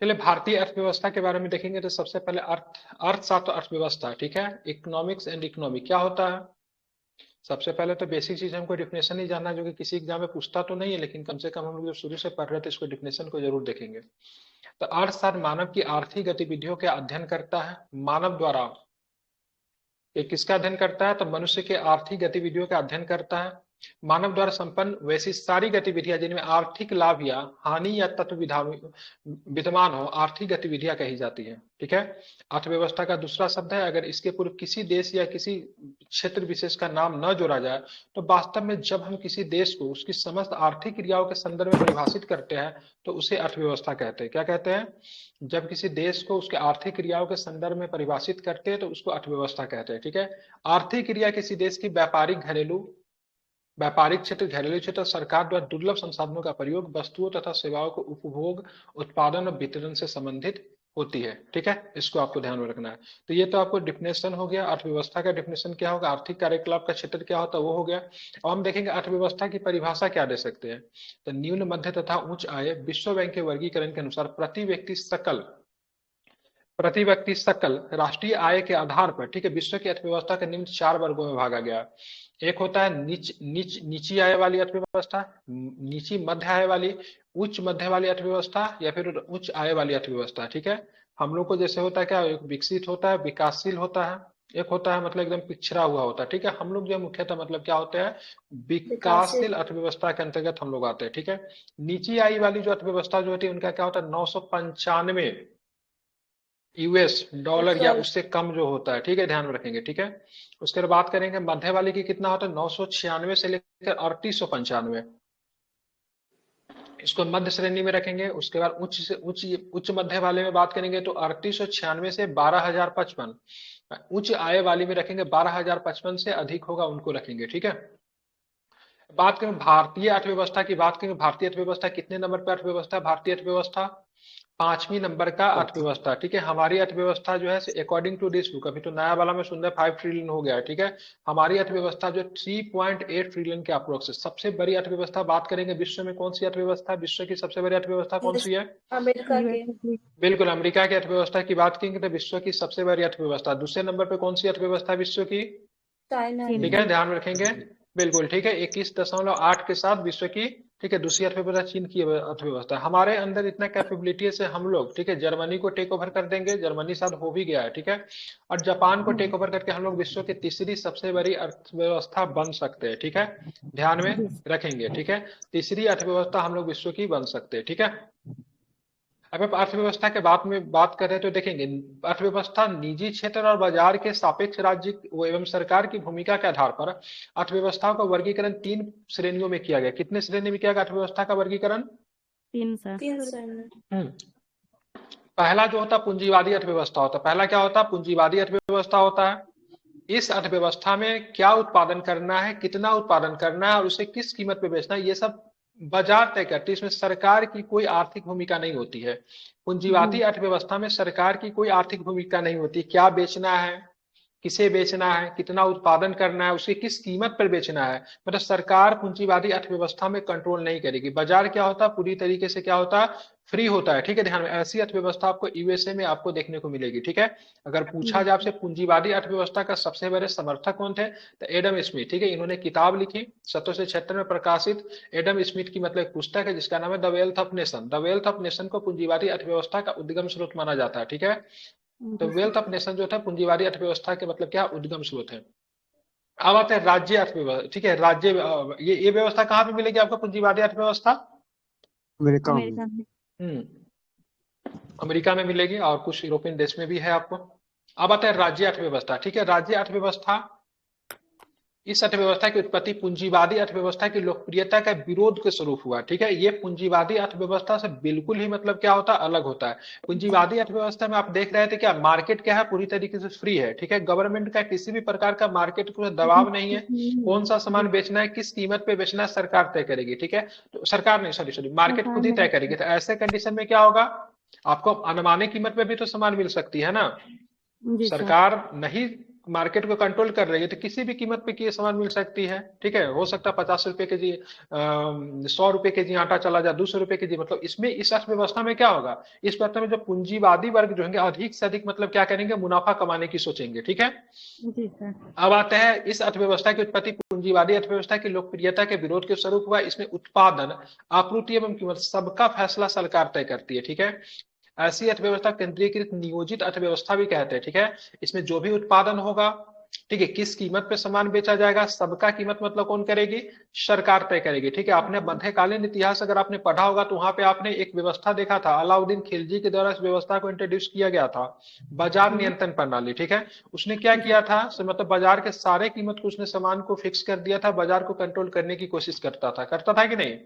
चलिए भारतीय अर्थव्यवस्था के बारे में देखेंगे तो सबसे पहले अर्थशास्त्र अर्थव्यवस्था, ठीक है। इकोनॉमिक्स एंड इकोनॉमी क्या होता है? सबसे पहले तो बेसिक चीज हमको डिफिनेशन ही जानना है, जो कि किसी एग्जाम में पूछता तो नहीं है, लेकिन कम से कम हम लोग जो शुरू से पढ़ रहे थे इसको डिफिनेशन को जरूर देखेंगे। तो अर्थशास्त्र मानव की आर्थिक गतिविधियों का अध्ययन करता है। मानव द्वारा ये किसका अध्ययन करता है? तो मनुष्य के आर्थिक गतिविधियों का अध्ययन करता है। मानव द्वारा संपन्न वैसी सारी गतिविधियां जिनमें आर्थिक लाभ या हानि या तत्व विद्यमान हो, आर्थिक गतिविधियां कही जाती है, ठीक है। अर्थव्यवस्था का दूसरा शब्द है, अगर इसके पूर्व किसी देश या किसी क्षेत्र विशेष का नाम न जोड़ा जाए तो वास्तव में जब हम किसी देश को उसकी समस्त आर्थिक क्रियाओं के संदर्भ में परिभाषित करते हैं तो उसे अर्थव्यवस्था कहते हैं। क्या कहते हैं? जब किसी देश को उसके आर्थिक क्रियाओं के संदर्भ में परिभाषित करते हैं तो उसको अर्थव्यवस्था कहते हैं, ठीक है। आर्थिक क्रिया किसी देश की व्यापारिक क्षेत्र, घरेलू क्षेत्र, सरकार द्वारा दुर्लभ संसाधनों का प्रयोग, वस्तुओं तथा सेवाओं को उपभोग, उत्पादन और वितरण से संबंधित होती है, ठीक है। इसको आपको ध्यान में रखना है। तो ये तो आपको डिफिनेशन हो गया। अर्थव्यवस्था का डिफिनेशन क्या होगा, आर्थिक कार्यकलाप का क्षेत्र क्या होता है वो हो गया। अब हम देखेंगे अर्थव्यवस्था की परिभाषा क्या दे सकते हैं। तो न्यून, मध्य तथा उच्च आय विश्व बैंक के वर्गीकरण के अनुसार प्रति व्यक्ति सकल राष्ट्रीय आय के आधार पर, ठीक है, विश्व की अर्थव्यवस्था के निम्न 4 वर्गों में भागा गया। एक होता है नीची आय वाली अर्थव्यवस्था, नीची मध्य आय वाली, उच्च मध्य वाली अर्थव्यवस्था, या फिर उच्च आय वाली अर्थव्यवस्था, ठीक है। हम लोग को जैसे होता है क्या, एक विकसित होता है, विकासशील होता है, एक होता है मतलब एकदम पिछड़ा हुआ होता है, ठीक है। हम लोग जो मुख्यतः मतलब क्या होते हैं, विकासशील विकासशील। अर्थव्यवस्था के अंतर्गत हम लोग आते हैं, ठीक है। नीची आय वाली जो अर्थव्यवस्था जो होती है उनका क्या होता है, 995 यूएस डॉलर या उससे कम जो होता है, ठीक है, ध्यान में रखेंगे, ठीक है। उसके बाद बात करेंगे मध्य वाले की, कितना होता है, 996 से लेकर 3895, इसको मध्य श्रेणी में रखेंगे। उसके बाद उच्च से उच्च मध्य वाले में बात करेंगे तो 3896 से 12055, उच्च आय वाली में रखेंगे 12055 से अधिक होगा उनको रखेंगे, ठीक है। बात करें भारतीय अर्थव्यवस्था की, बात करें भारतीय अर्थव्यवस्था कितने नंबर पर अर्थव्यवस्था, भारतीय अर्थव्यवस्था 5वीं नंबर का अर्थव्यवस्था, ठीक है। हमारी अर्थव्यवस्था जो है अकॉर्डिंग टू दिस बुक, अभी तो नया वाला में सुन रहे 5 ट्रिलियन हो गया है, ठीक है। हमारी अर्थव्यवस्था जो 3.8 ट्रिलियन के अप्रोक्स है, सबसे बड़ी अर्थव्यवस्था। बात करेंगे विश्व में कौन सी अर्थव्यवस्था, विश्व की सबसे बड़ी अर्थव्यवस्था कौन सी है? अमेरिका के। बिल्कुल, अमेरिका की अर्थव्यवस्था की बात करेंगे तो विश्व की सबसे बड़ी अर्थव्यवस्था। दूसरे नंबर पे कौन सी अर्थव्यवस्था विश्व की? चाइना ठीक की। है, ध्यान में रखेंगे। बिल्कुल ठीक है, 21.8 के साथ विश्व की, ठीक है, दूसरी अर्थव्यवस्था चीन की अर्थव्यवस्था। हमारे अंदर इतना कैपेबिलिटी है हम लोग, ठीक है, जर्मनी को टेक ओवर कर देंगे, जर्मनी साथ हो भी गया है, ठीक है। और जापान को टेक ओवर करके हम लोग विश्व की तीसरी सबसे बड़ी अर्थव्यवस्था बन सकते हैं, ठीक है, ध्यान में रखेंगे, ठीक है। तीसरी अर्थव्यवस्था हम लोग विश्व की बन सकते हैं, ठीक है। अब आप अर्थव्यवस्था के बात में बात कर रहे हैं तो देखेंगे अर्थव्यवस्था निजी क्षेत्र और बाजार के सापेक्ष राज्य एवं सरकार की भूमिका के आधार पर अर्थव्यवस्थाओं का वर्गीकरण 3 श्रेणियों में किया गया। कितने श्रेणी में किया गया अर्थव्यवस्था का वर्गीकरण? 3 सर। 3 श्रेणी। पहला जो होता पूंजीवादी अर्थव्यवस्था होता है। पहला क्या होता? पूंजीवादी अर्थव्यवस्था होता है। इस अर्थव्यवस्था में क्या उत्पादन करना है, कितना उत्पादन करना है और उसे किस कीमत पे बेचना है, ये सब बाजार तय करती है। इसमें सरकार की कोई आर्थिक भूमिका नहीं होती है। पूंजीवादी अर्थव्यवस्था में सरकार की कोई आर्थिक भूमिका नहीं होती। क्या बेचना है, किसे बेचना है, कितना उत्पादन करना है, उसे किस कीमत पर बेचना है, मतलब सरकार पूंजीवादी अर्थव्यवस्था में कंट्रोल नहीं करेगी। बाजार क्या होता है, पूरी तरीके से क्या होता है, फ्री होता है, ठीक है, ध्यान में। ऐसी अर्थव्यवस्था आपको यूएसए में आपको देखने को मिलेगी, ठीक है। अगर पूछा जाए आपसे पूंजीवादी अर्थव्यवस्था का सबसे बड़े समर्थक कौन थे, तो एडम स्मिथ, ठीक है। इन्होंने किताब लिखी 1776 में प्रकाशित एडम स्मिथ की मतलब एक पुस्तक है जिसका नाम है the wealth of nation. The wealth of nation को पूंजीवादी अर्थव्यवस्था का उद्गम स्रोत माना जाता है, ठीक है। तो वेल्थ ऑफ नेशन जो था पूंजीवादी अर्थव्यवस्था के मतलब क्या, उद्गम स्रोत है। अब आते हैं राज्य अर्थव्यवस्था, ठीक है। राज्य ये व्यवस्था कहाँ पे मिलेगी आपको, पूंजीवादी अर्थव्यवस्था? अमेरिका में। अमेरिका में मिलेगी और कुछ यूरोपियन देश में भी है आपको। अब आता है राज्य अर्थव्यवस्था, ठीक है। राज्य अर्थव्यवस्था, इस अर्थव्यवस्था की उत्पत्ति पूंजीवादी अर्थव्यवस्था की लोकप्रियता का विरोध के स्वरूप हुआ, ठीक है। ये पूंजीवादी अर्थव्यवस्था से बिल्कुल ही मतलब क्या होता है, अलग होता है। पूंजीवादी अर्थव्यवस्था में आप देख रहे थे क्या, मार्केट क्या है, पूरी तरीके से फ्री है, ठीक है। गवर्नमेंट का किसी भी प्रकार का मार्केट को दबाव नहीं है। कौन सा सामान बेचना है, किस कीमत पे बेचना है, सरकार तय करेगी, ठीक है। तो सरकार नहीं, सॉरी मार्केट खुद ही तय करेगी। तो ऐसे कंडीशन में क्या होगा, आपको अनुमानित कीमत पे भी तो सामान मिल सकती है ना। सरकार नहीं मार्केट को कंट्रोल कर रही है तो किसी भी कीमत पे की ये सामान मिल सकती है। ठीक है, हो सकता है 50 रुपए के जी 100 रुपए के जी आटा चला जाए, 200 रुपए के जी, मतलब इसमें इस अर्थव्यवस्था में क्या होगा, इस व्यवस्था में जो पूंजीवादी वर्ग जो होंगे अधिक से अधिक मतलब क्या करेंगे, मुनाफा कमाने की सोचेंगे। ठीक है, जी सर। अब आते हैं इस अर्थव्यवस्था की उत्पत्ति पूंजीवादी अर्थव्यवस्था की लोकप्रियता के विरोध के स्वरूप हुआ। इसमें उत्पादन, आपूर्ति एवं कीमत सबका फैसला सरकार तय करती है। ठीक है, ऐसी अर्थव्यवस्था केंद्रीकृत नियोजित अर्थव्यवस्था भी कहते हैं। ठीक है, इसमें जो भी उत्पादन होगा, ठीक है, किस कीमत पे सामान बेचा जाएगा, सबका कीमत मतलब कौन करेगी, सरकार तय करेगी। ठीक है, आपने मध्यकालीन इतिहास अगर आपने पढ़ा होगा तो वहां पे आपने एक व्यवस्था देखा था, अलाउद्दीन खिलजी के द्वारा इस व्यवस्था को इंट्रोड्यूस किया गया था, बाजार नियंत्रण प्रणाली। ठीक है, उसने क्या किया था, मतलब बाजार के सारे कीमत को उसने सामान को फिक्स कर दिया था, बाजार को कंट्रोल करने की कोशिश करता था कि नहीं।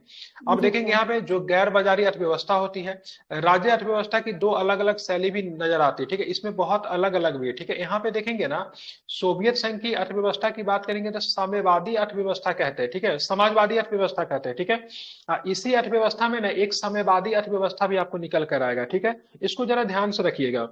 अब जी देखेंगे सर। यहाँ पे जो गैर बाजारी अर्थव्यवस्था होती है, राज्य अर्थव्यवस्था की दो अलग अलग शैली भी नजर आती है। ठीक है, इसमें बहुत अलग अलग भी है। ठीक है, यहाँ पे देखेंगे ना, सोवियत संघ की अर्थव्यवस्था की बात करेंगे तो साम्यवादी अर्थव्यवस्था कहते हैं। ठीक है, समाजवादी अर्थव्यवस्था कहते हैं। ठीक है, इसी अर्थव्यवस्था में ना एक साम्यवादी अर्थव्यवस्था भी आपको निकल कर आएगा। ठीक है, इसको जरा ध्यान से रखिएगा।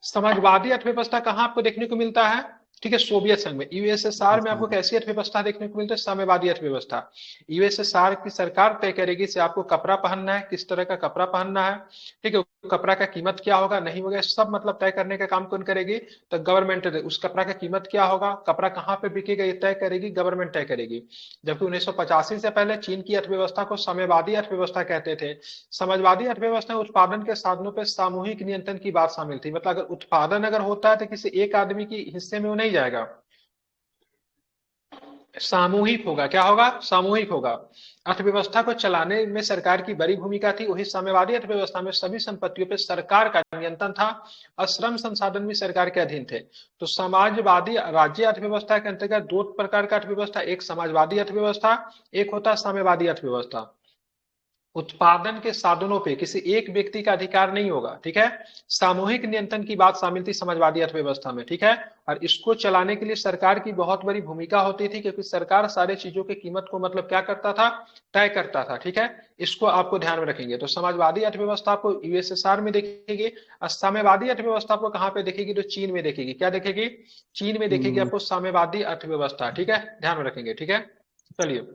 समाजवादी अर्थव्यवस्था कहाँ आपको देखने को मिलता है, ठीक है, सोवियत संघ में। यूएसएसआर में आपको कैसी अर्थव्यवस्था देखने को मिलती है, साम्यवादी अर्थव्यवस्था। यूएसएसआर की सरकार तय करेगी से आपको कपड़ा पहनना है, किस तरह का कपड़ा पहनना है, ठीक है, कपड़ा का कीमत क्या होगा, नहीं होगा, सब मतलब तय करने का काम कौन करेगी, तो गवर्नमेंट। उस कपड़ा का कीमत क्या होगा, कपड़ा कहाँ पे बिकेगा, ये तय करेगी गवर्नमेंट, तय करेगी। जबकि 1985 से पहले चीन की अर्थव्यवस्था को साम्यवादी अर्थव्यवस्था कहते थे। समाजवादी अर्थव्यवस्था में उत्पादन के साधनों पर सामूहिक नियंत्रण की बात शामिल थी, मतलब अगर उत्पादन अगर होता है तो किसी एक आदमी की हिस्से में वो नहीं जाएगा, सामूहिक होगा। क्या होगा, सामूहिक होगा। अर्थव्यवस्था को चलाने में सरकार की बड़ी भूमिका थी। वही साम्यवादी अर्थव्यवस्था में सभी संपत्तियों पर सरकार का नियंत्रण था और श्रम संसाधन भी सरकार के अधीन थे। तो समाजवादी राज्य अर्थव्यवस्था के अंतर्गत दो प्रकार का अर्थव्यवस्था, एक समाजवादी अर्थव्यवस्था, एक होता है साम्यवादी अर्थव्यवस्था। उत्पादन के साधनों पे किसी एक व्यक्ति का अधिकार नहीं होगा। ठीक है, सामूहिक नियंत्रण की बात शामिल थी समाजवादी अर्थव्यवस्था में। ठीक है, और इसको चलाने के लिए सरकार की बहुत बड़ी भूमिका होती थी, क्योंकि सरकार सारे चीजों की कीमत को मतलब क्या करता था, तय करता था। ठीक है, इसको आपको ध्यान में रखेंगे। तो समाजवादी अर्थव्यवस्था आपको यूएसएसआर में देखेगी, और साम्यवादी अर्थव्यवस्था आपको कहाँ पे देखेगी, तो चीन में देखेगी। क्या देखेगी, चीन में देखेगी आपको साम्यवादी अर्थव्यवस्था। ठीक है, ध्यान में रखेंगे। ठीक है, चलिए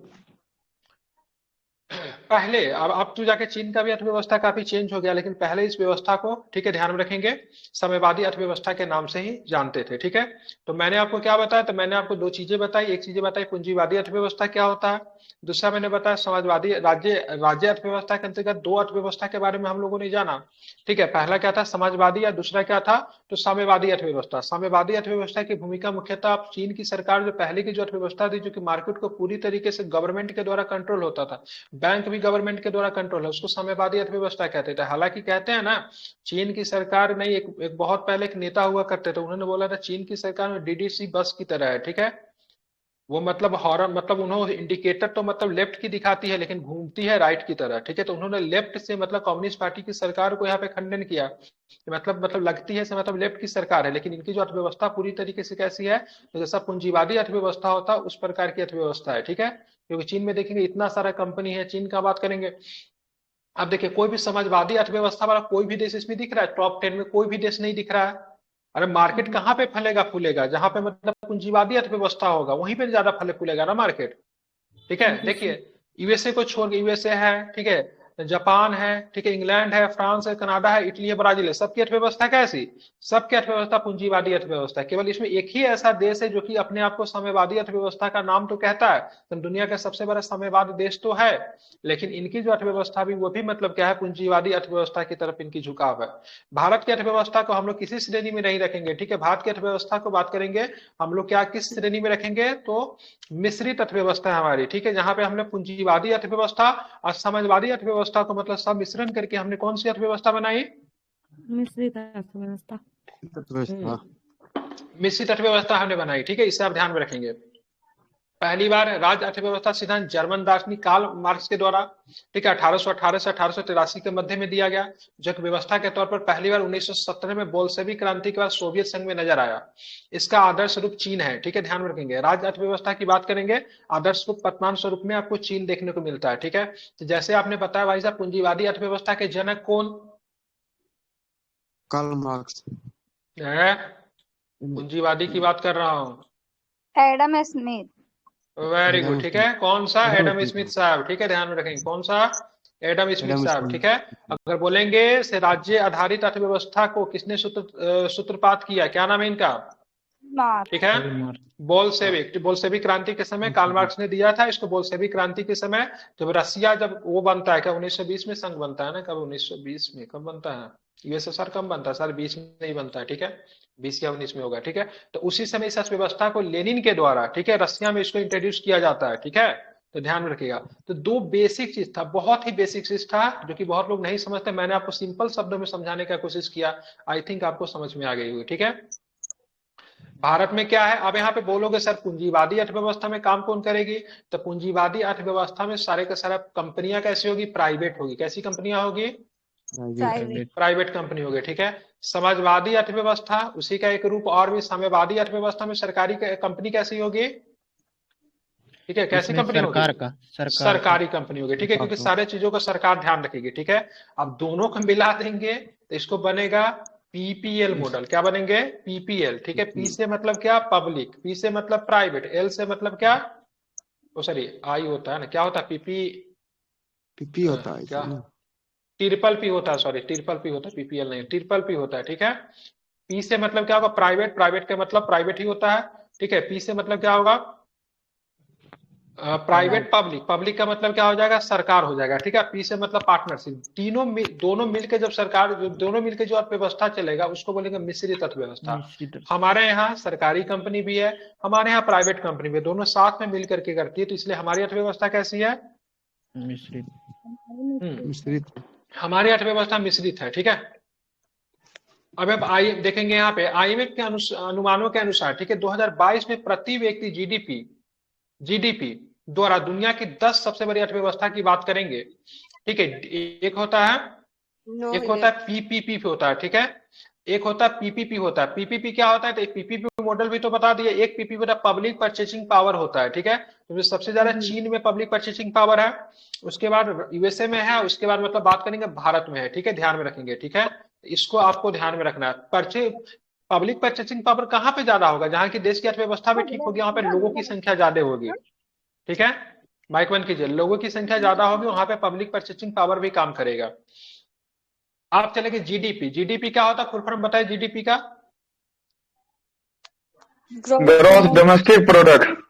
पहले, अब तो जाके चीन का भी अर्थव्यवस्था काफी चेंज हो गया, लेकिन पहले इस व्यवस्था को, ठीक है, ध्यान में रखेंगे, साम्यवादी अर्थव्यवस्था के नाम से ही जानते थे। ठीक है, तो मैंने आपको क्या बताया, तो मैंने आपको दो चीजें बताई। एक चीजें बताई पूंजीवादी अर्थव्यवस्था क्या होता है, दूसरा मैंने बताया समाजवादी राज्य राज्य अर्थव्यवस्था के अंतर्गत दो अर्थव्यवस्था के बारे में हम लोगों ने जाना। ठीक है, पहला क्या था समाजवादी, या दूसरा क्या था, तो साम्यवादी अर्थव्यवस्था। साम्यवादी अर्थव्यवस्था की भूमिका मुख्यतः आप चीन की सरकार जो पहले की जो अर्थव्यवस्था थी, जो कि मार्केट को पूरी तरीके से गवर्नमेंट के द्वारा कंट्रोल होता था, बैंक भी गवर्नमेंट के द्वारा कंट्रोल है, उसको साम्यवादी अर्थव्यवस्था कहते थे। हालांकि कहते हैं ना, चीन की सरकार नहीं, एक बहुत पहले एक नेता हुआ करते थे, उन्होंने बोला था चीन की सरकार में डीडीसी बस की तरह है। ठीक है, वो मतलब हॉर्न, मतलब उन्होंने इंडिकेटर तो मतलब लेफ्ट की दिखाती है लेकिन घूमती है राइट की तरह। ठीक है, तो उन्होंने लेफ्ट से मतलब कम्युनिस्ट पार्टी की सरकार को यहाँ पे खंडन किया, मतलब लगती है से मतलब लेफ्ट की सरकार है, लेकिन इनकी जो अर्थव्यवस्था पूरी तरीके से कैसी है, तो जैसा पूंजीवादी अर्थव्यवस्था होता है उस प्रकार की अर्थव्यवस्था है। ठीक है, क्योंकि चीन में देखेंगे इतना सारा कंपनी है, चीन का बात करेंगे। अब देखिए कोई भी समाजवादी अर्थव्यवस्था वाला कोई भी देश इसमें दिख रहा है, टॉप 10 में कोई भी देश नहीं दिख रहा है। अरे मार्केट कहाँ पे फलेगा फूलेगा, जहां पे मतलब पूंजीवादी अर्थव्यवस्था होगा वहीं पे ज्यादा फले फूलेगा ना मार्केट। ठीक है, जी देखिए सर। यूएसए को छोड़ के, यूएसए है, ठीक है, जापान है, ठीक है, इंग्लैंड है, फ्रांस है, कनाडा है, इटली है, ब्राजील है, सबकी अर्थव्यवस्था कैसी, सबकी अर्थव्यवस्था पूंजीवादी अर्थव्यवस्था है। केवल इसमें एक ही ऐसा देश है जो कि अपने आप को साम्यवादी अर्थव्यवस्था का नाम तो कहता है, तो दुनिया का सबसे बड़ा साम्यवादी देश तो है, लेकिन इनकी जो अर्थव्यवस्था भी वो भी मतलब क्या है, पूंजीवादी अर्थव्यवस्था की तरफ इनकी झुकाव है। भारत की अर्थव्यवस्था को हम लोग किसी श्रेणी में नहीं रखेंगे। ठीक है, भारत की अर्थव्यवस्था को बात करेंगे हम लोग क्या किस श्रेणी में रखेंगे, तो मिश्रित अर्थव्यवस्था है हमारी। ठीक है, जहां पे हमने पूंजीवादी अर्थव्यवस्था और समाजवादी अर्थव्यवस्था को मतलब सब मिश्रण करके हमने कौन सी अर्थव्यवस्था बनाई, मिश्रित अर्थव्यवस्था। अर्थव्यवस्था। मिश्रित अर्थव्यवस्था हमने बनाई। ठीक है, इसे आप ध्यान में रखेंगे। पहली बार राज्य अर्थव्यवस्था सिद्धांत जर्मन दार्शनिक कार्ल मार्क्स के द्वारा, ठीक है, 1818 से 1883 के मध्य में दिया गया, जो एक व्यवस्था के तौर पर पहली बार 1917 में बोल्शेविक क्रांति के बाद सोवियत संघ में नजर आया। इसका आदर्श रूप चीन है। ठीक है, ध्यान में रखेंगे। राज्य अर्थव्यवस्था की बात करेंगे, आदर्श रूप वर्तमान स्वरूप में आपको चीन देखने को मिलता है। ठीक है, तो जैसे आपने बताया भाई साहब, पूंजीवादी अर्थव्यवस्था के जनक कौन कार्ल मार्क्स। है, पूंजीवादी की बात कर रहा हूँ। Adam Smith. वेरी गुड, ठीक है। कौन सा? Adam Adam Smith. स्मिथ साहब, ठीक है, ध्यान में रखेंगे। कौन सा? एडम स्मिथ एडम साहब, स्मिथ। ठीक है। अगर बोलेंगे से राज्य आधारित अर्थव्यवस्था को किसने सूत्रपात किया, क्या नाम है इनका? मार्क्स। ठीक है, बोल्शेविक। बोल्शेविक क्रांति के समय कार्ल मार्क्स ने दिया था इसको। बोल्शेविक क्रांति के समय जब रसिया, जब वो बनता है, क्या 1920 में संघ बनता है ना? कब 1920 में कब बनता है? यूएसएसआर कब बनता है सर? 20 में ही बनता है, ठीक है, 20 या 19 में होगा, ठीक है। तो उसी समय इस अर्थव्यवस्था को लेनिन के द्वारा, ठीक है, रसिया में इसको इंट्रोड्यूस किया जाता है, ठीक है। तो ध्यान में रखिएगा। तो दो बेसिक चीज था, बहुत ही बेसिक चीज था, जो कि बहुत लोग नहीं समझते। मैंने आपको सिंपल शब्दों में समझाने का कोशिश किया। आई थिंक आपको समझ में आ गई होगी, ठीक है। भारत में क्या है, अब यहाँ पे बोलोगे सर पूंजीवादी अर्थव्यवस्था में काम कौन करेगी? तो पूंजीवादी अर्थव्यवस्था में सारे का सारा कंपनियां कैसी होगी? प्राइवेट होगी। कैसी कंपनियां होगी? प्राइवेट। प्राइवेट कंपनी होगी, ठीक है। समाजवादी अर्थव्यवस्था, उसी का एक रूप और भी, साम्यवादी अर्थव्यवस्था में सरकारी कंपनी कैसी होगी? ठीक है, कैसी कंपनी होगी? सरकारी कंपनी होगी, ठीक है, क्योंकि सारे चीजों का सरकार ध्यान रखेगी, ठीक है। अब दोनों को मिला देंगे तो इसको बनेगा पीपीएल मॉडल। क्या बनेंगे? पीपीएल, ठीक है। पी से मतलब क्या? पब्लिक। पी से मतलब प्राइवेट। एल से मतलब क्या? ओ सॉरी, आई होता है ना, क्या होता है? पीपी होता है क्या? इसमें। ट्रिपल पी होता है, सॉरी, ट्रिपल पी होता है, पीपीएल नहीं, ट्रिपल पी होता है, ठीक है। पी से मतलब क्या होगा? प्राइवेट। प्राइवेट का मतलब प्राइवेट ही होता है, ठीक है। पी से मतलब क्या होगा? प्राइवेट। पब्लिक। पब्लिक का मतलब क्या हो जाएगा? सरकार हो जाएगा, ठीक है। पी से मतलब पार्टनरशिप। दोनों मिलकर जब सरकार, दोनों मिलकर जो अर्थव्यवस्था चलेगा उसको बोलेंगे मिश्रित अर्थव्यवस्था। हमारे यहाँ सरकारी कंपनी भी है, हमारे यहाँ प्राइवेट कंपनी भी है, दोनों साथ में मिल करके करती है, तो इसलिए हमारी अर्थव्यवस्था कैसी है? मिश्रित। हमारी अर्थव्यवस्था मिश्रित है, ठीक है। अब आई देखेंगे यहाँ पे आईएमएफ के अनुमानों के अनुसार, ठीक है, 2022 में प्रति व्यक्ति जीडीपी द्वारा दुनिया की 10 सबसे बड़ी अर्थव्यवस्था की बात करेंगे, ठीक है। एक होता है पीपीपी होता है, ठीक है। एक होता है पीपीपी होता है। पीपीपी क्या होता है? तो एक पीपीपी मॉडल भी तो बता दिए। एक पीपीपी होता है पब्लिक परचेसिंग पावर होता है, ठीक है। तो सबसे ज्यादा चीन में पब्लिक परचेसिंग पावर है, उसके बाद यूएसए में है, उसके बाद मतलब बात करेंगे भारत में है, ठीक है, ध्यान में रखेंगे, ठीक है। इसको आपको ध्यान में रखना है। पब्लिक परचेसिंग पावर कहाँ पे ज्यादा होगा? जहां की देश की अर्थव्यवस्था भी ठीक होगी, वहां पे लोगों की संख्या ज्यादा होगी, ठीक है। माइक बंद कीजिए। लोगों की संख्या ज्यादा होगी, वहां पे पब्लिक परचेसिंग पावर भी काम करेगा। आप चलेंगे जीडीपी। जीडीपी क्या होता है? फुल फॉर्म बताइए जीडीपी का। Gross domestic product.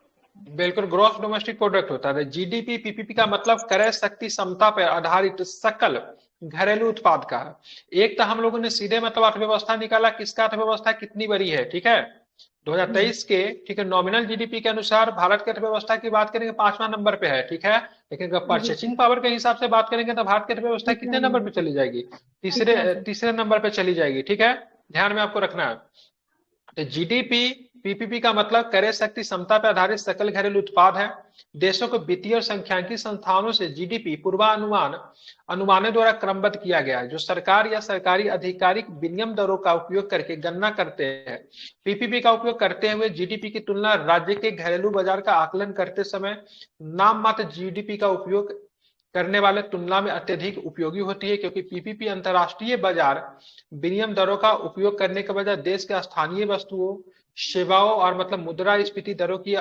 बिल्कुल, ग्रॉस डोमेस्टिक प्रोडक्ट होता है। जीडीपी, पीपीपी का मतलब क्रय शक्ति क्षमता पर आधारित सकल घरेलू उत्पाद का है। एक तो हम लोगों ने सीधे मतलब अर्थव्यवस्था निकाला, किसका अर्थव्यवस्था कितनी बड़ी है, ठीक है। 2023 के, ठीक है, नॉमिनल जीडीपी के अनुसार भारत की अर्थव्यवस्था की बात करेंगे 5वां नंबर पे है, ठीक है। लेकिन अगर परचेसिंग पावर के हिसाब से बात करेंगे तो भारत की अर्थव्यवस्था कितने नंबर पे चली जाएगी? तीसरे नंबर पे चली जाएगी, ठीक है। ध्यान में आपको रखना है। तो जीडीपी, पीपीपी का मतलब क्रय शक्ति क्षमता पर आधारित सकल घरेलू उत्पाद है। देशों को वित्तीय और सांख्यिकी संस्थानों से जीडीपी अनुमानों द्वारा क्रमबद्ध किया गया है, जो सरकार या सरकारी आधिकारिक विनिमय दरों का उपयोग करके गणना करते हैं। पीपीपी का उपयोग करते हुए जीडीपी की तुलना राज्य के घरेलू बाजार का आकलन करते समय नाम मात्र जीडीपी का उपयोग करने वाले तुलना में अत्यधिक उपयोगी होती है, क्योंकि पीपीपी अंतरराष्ट्रीय बाजार विनिमय दरों का उपयोग करने के बजाय देश के स्थानीय वस्तुओं, सेवाओं और मतलब मुद्रास्फीति दरों की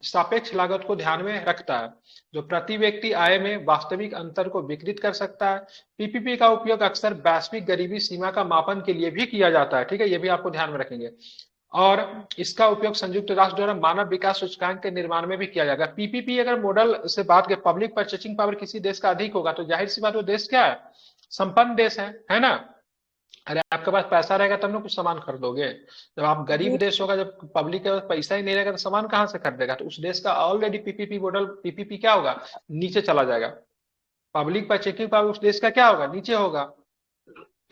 सापेक्ष लागत को ध्यान में रखता है, जो प्रति व्यक्ति आय में वास्तविक अंतर को विकृत कर सकता है। पीपीपी का उपयोग अक्सर वैश्विक गरीबी सीमा का मापन के लिए भी किया जाता है, ठीक है, ये भी आपको ध्यान में रखेंगे। और इसका उपयोग संयुक्त राष्ट्र द्वारा मानव विकास सूचकांक के निर्माण में भी किया जाएगा। पीपीपी अगर मॉडल से बात करें, पब्लिक परचेसिंग पावर किसी देश का अधिक होगा तो जाहिर सी बात वो देश क्या है? संपन्न देश है ना। अरे आपके पास पैसा रहेगा तब ना कुछ सामान खरीदोगे। जब आप गरीब देश होगा, जब पब्लिक के पास पैसा ही नहीं रहेगा तो सामान कहाँ से खरीदेगा? तो उस देश का ऑलरेडी पीपीपी मॉडल, पीपीपी क्या होगा? नीचे चला जाएगा। पब्लिक परचेसिंग पावर उस देश का क्या होगा? नीचे होगा,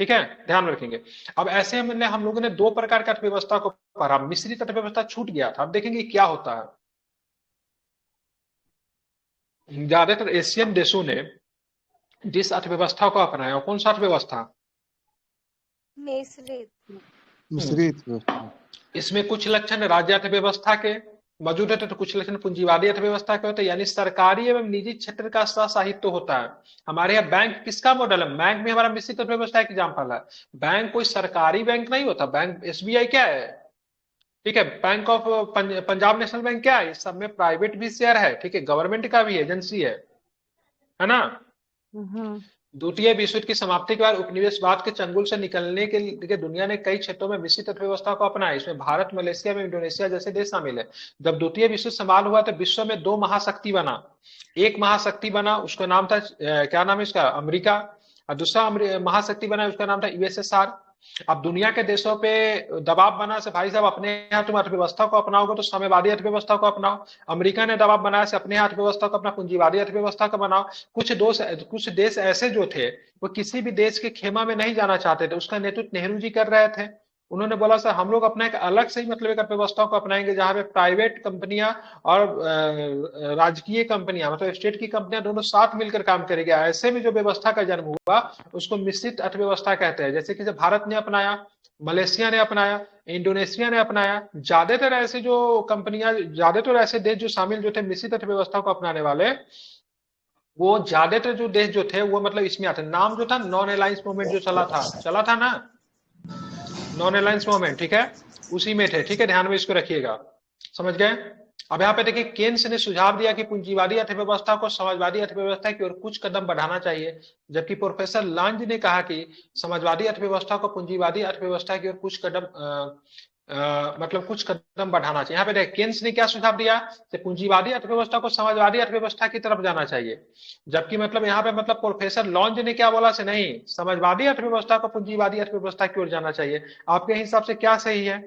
ठीक है, ध्यान में रखेंगे। अब ऐसे हम लोगों ने दो प्रकार की अर्थव्यवस्था को पढ़ा। मिश्रित अर्थव्यवस्था छूट गया था, अब देखेंगे क्या होता है। ज्यादातर एशियन देशों ने जिस अर्थव्यवस्था को अपनाया, कौन सा अर्थव्यवस्था? मिश्रित। इसमें कुछ लक्षण राज्य अर्थव्यवस्था के मौजूद है, तो कुछ लक्षण पूंजीवादी अर्थव्यवस्था के होते हैं, यानी सरकारी एवं निजी क्षेत्र का साहित्य होता है। हमारे यहाँ बैंक किसका मॉडल है? बैंक में हमारा मिश्रित अर्थव्यवस्था एग्जाम्पल है। बैंक कोई सरकारी बैंक नहीं होता। बैंक एसबीआई क्या है? ठीक है। Bank of Punjab national bank क्या है, इस सब में प्राइवेट भी शेयर है, ठीक है, गवर्नमेंट का भी एजेंसी है ना। हाँ। द्वितीय विश्व युद्ध की समाप्ति के बाद उपनिवेशवाद के चंगुल से निकलने के लिए दुनिया ने कई क्षेत्रों में मिश्रित अर्थव्यवस्था को अपनाया। इसमें भारत, मलेशिया में इंडोनेशिया जैसे देश शामिल है। जब द्वितीय विश्व युद्ध समाप्त हुआ तो विश्व में दो महाशक्ति बना। एक महाशक्ति बना, उसका नाम था क्या नाम है इसका, अमेरिका। और दूसरा महाशक्ति बना, उसका नाम था यूएसएसआर। अब दुनिया के देशों पे दबाव बना से भाई साहब अपने यहाँ तुम अर्थव्यवस्था को अपनाओगे तो साम्यवादी अर्थव्यवस्था को अपनाओ। अमेरिका ने दबाव बनाया से अपने अर्थव्यवस्था को अपना पूंजीवादी अर्थव्यवस्था को बनाओ। कुछ देश ऐसे जो थे वो किसी भी देश के खेमा में नहीं जाना चाहते थे, उसका नेतृत्व नेहरू जी कर रहे थे। उन्होंने बोला सर हम लोग अपना एक अलग से ही मतलब एक अर्थव्यवस्था को अपनाएंगे जहां पे प्राइवेट कंपनियां और राजकीय कंपनियां मतलब स्टेट की कंपनियां दोनों साथ मिलकर काम करेंगे। ऐसे में जो व्यवस्था का जन्म हुआ उसको मिश्रित अर्थव्यवस्था कहते हैं। जैसे कि भारत ने अपनाया, मलेशिया ने अपनाया, इंडोनेशिया ने अपनाया। ज्यादातर ऐसे जो कंपनियां, ज्यादातर ऐसे देश जो शामिल जो थे मिश्रित अर्थव्यवस्था को अपनाने वाले, वो ज्यादातर जो देश जो थे वो मतलब इसमें आते। नाम जो था नॉन अलायंस मूवमेंट जो चला था ना, नॉन अलायंस मूवमेंट, ठीक है, उसी में थे। ठीक है, ध्यान में इसको रखिएगा, समझ गए। अब यहाँ पे देखिए केन्स ने सुझाव दिया कि पूंजीवादी अर्थव्यवस्था को समाजवादी अर्थव्यवस्था की ओर कुछ कदम बढ़ाना चाहिए, जबकि प्रोफेसर लांज ने कहा कि समाजवादी अर्थव्यवस्था को पूंजीवादी अर्थव्यवस्था की ओर कुछ कदम मतलब कुछ कदम बढ़ाना चाहिए। यहाँ पे देखिए केन्स ने क्या सुझाव दिया कि पूंजीवादी अर्थव्यवस्था को समाजवादी अर्थव्यवस्था की तरफ जाना चाहिए, जबकि मतलब यहाँ पे मतलब प्रोफेसर लॉन्ज ने क्या बोला से नहीं, समाजवादी अर्थव्यवस्था को पूंजीवादी अर्थव्यवस्था की ओर जाना चाहिए। आपके हिसाब से क्या सही है,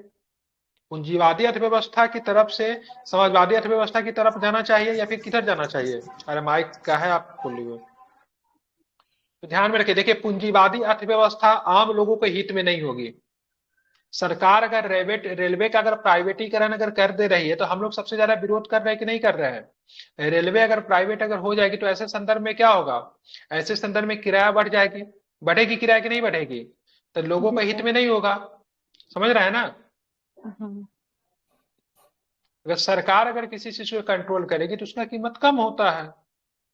पूंजीवादी अर्थव्यवस्था की तरफ से समाजवादी अर्थव्यवस्था की तरफ जाना चाहिए या फिर किधर जाना चाहिए? अरे माइक का है, आप खोलिए। तो ध्यान में रखिए, देखिए पूंजीवादी अर्थव्यवस्था आम लोगों के हित में नहीं होगी। सरकार अगर रेलवे का अगर प्राइवेटीकरण अगर कर दे रही है तो हम लोग सबसे ज्यादा विरोध कर रहे हैं कि नहीं कर रहे हैं? रेलवे अगर प्राइवेट अगर हो जाएगी तो ऐसे संदर्भ में क्या होगा, ऐसे संदर्भ में किराया बढ़ जाएगी, बढ़ेगी किराया की नहीं बढ़ेगी, तो लोगों का हित में नहीं होगा, समझ रहे हैं ना। अगर सरकार अगर किसी चीज को कंट्रोल करेगी तो उसका कीमत कम होता है।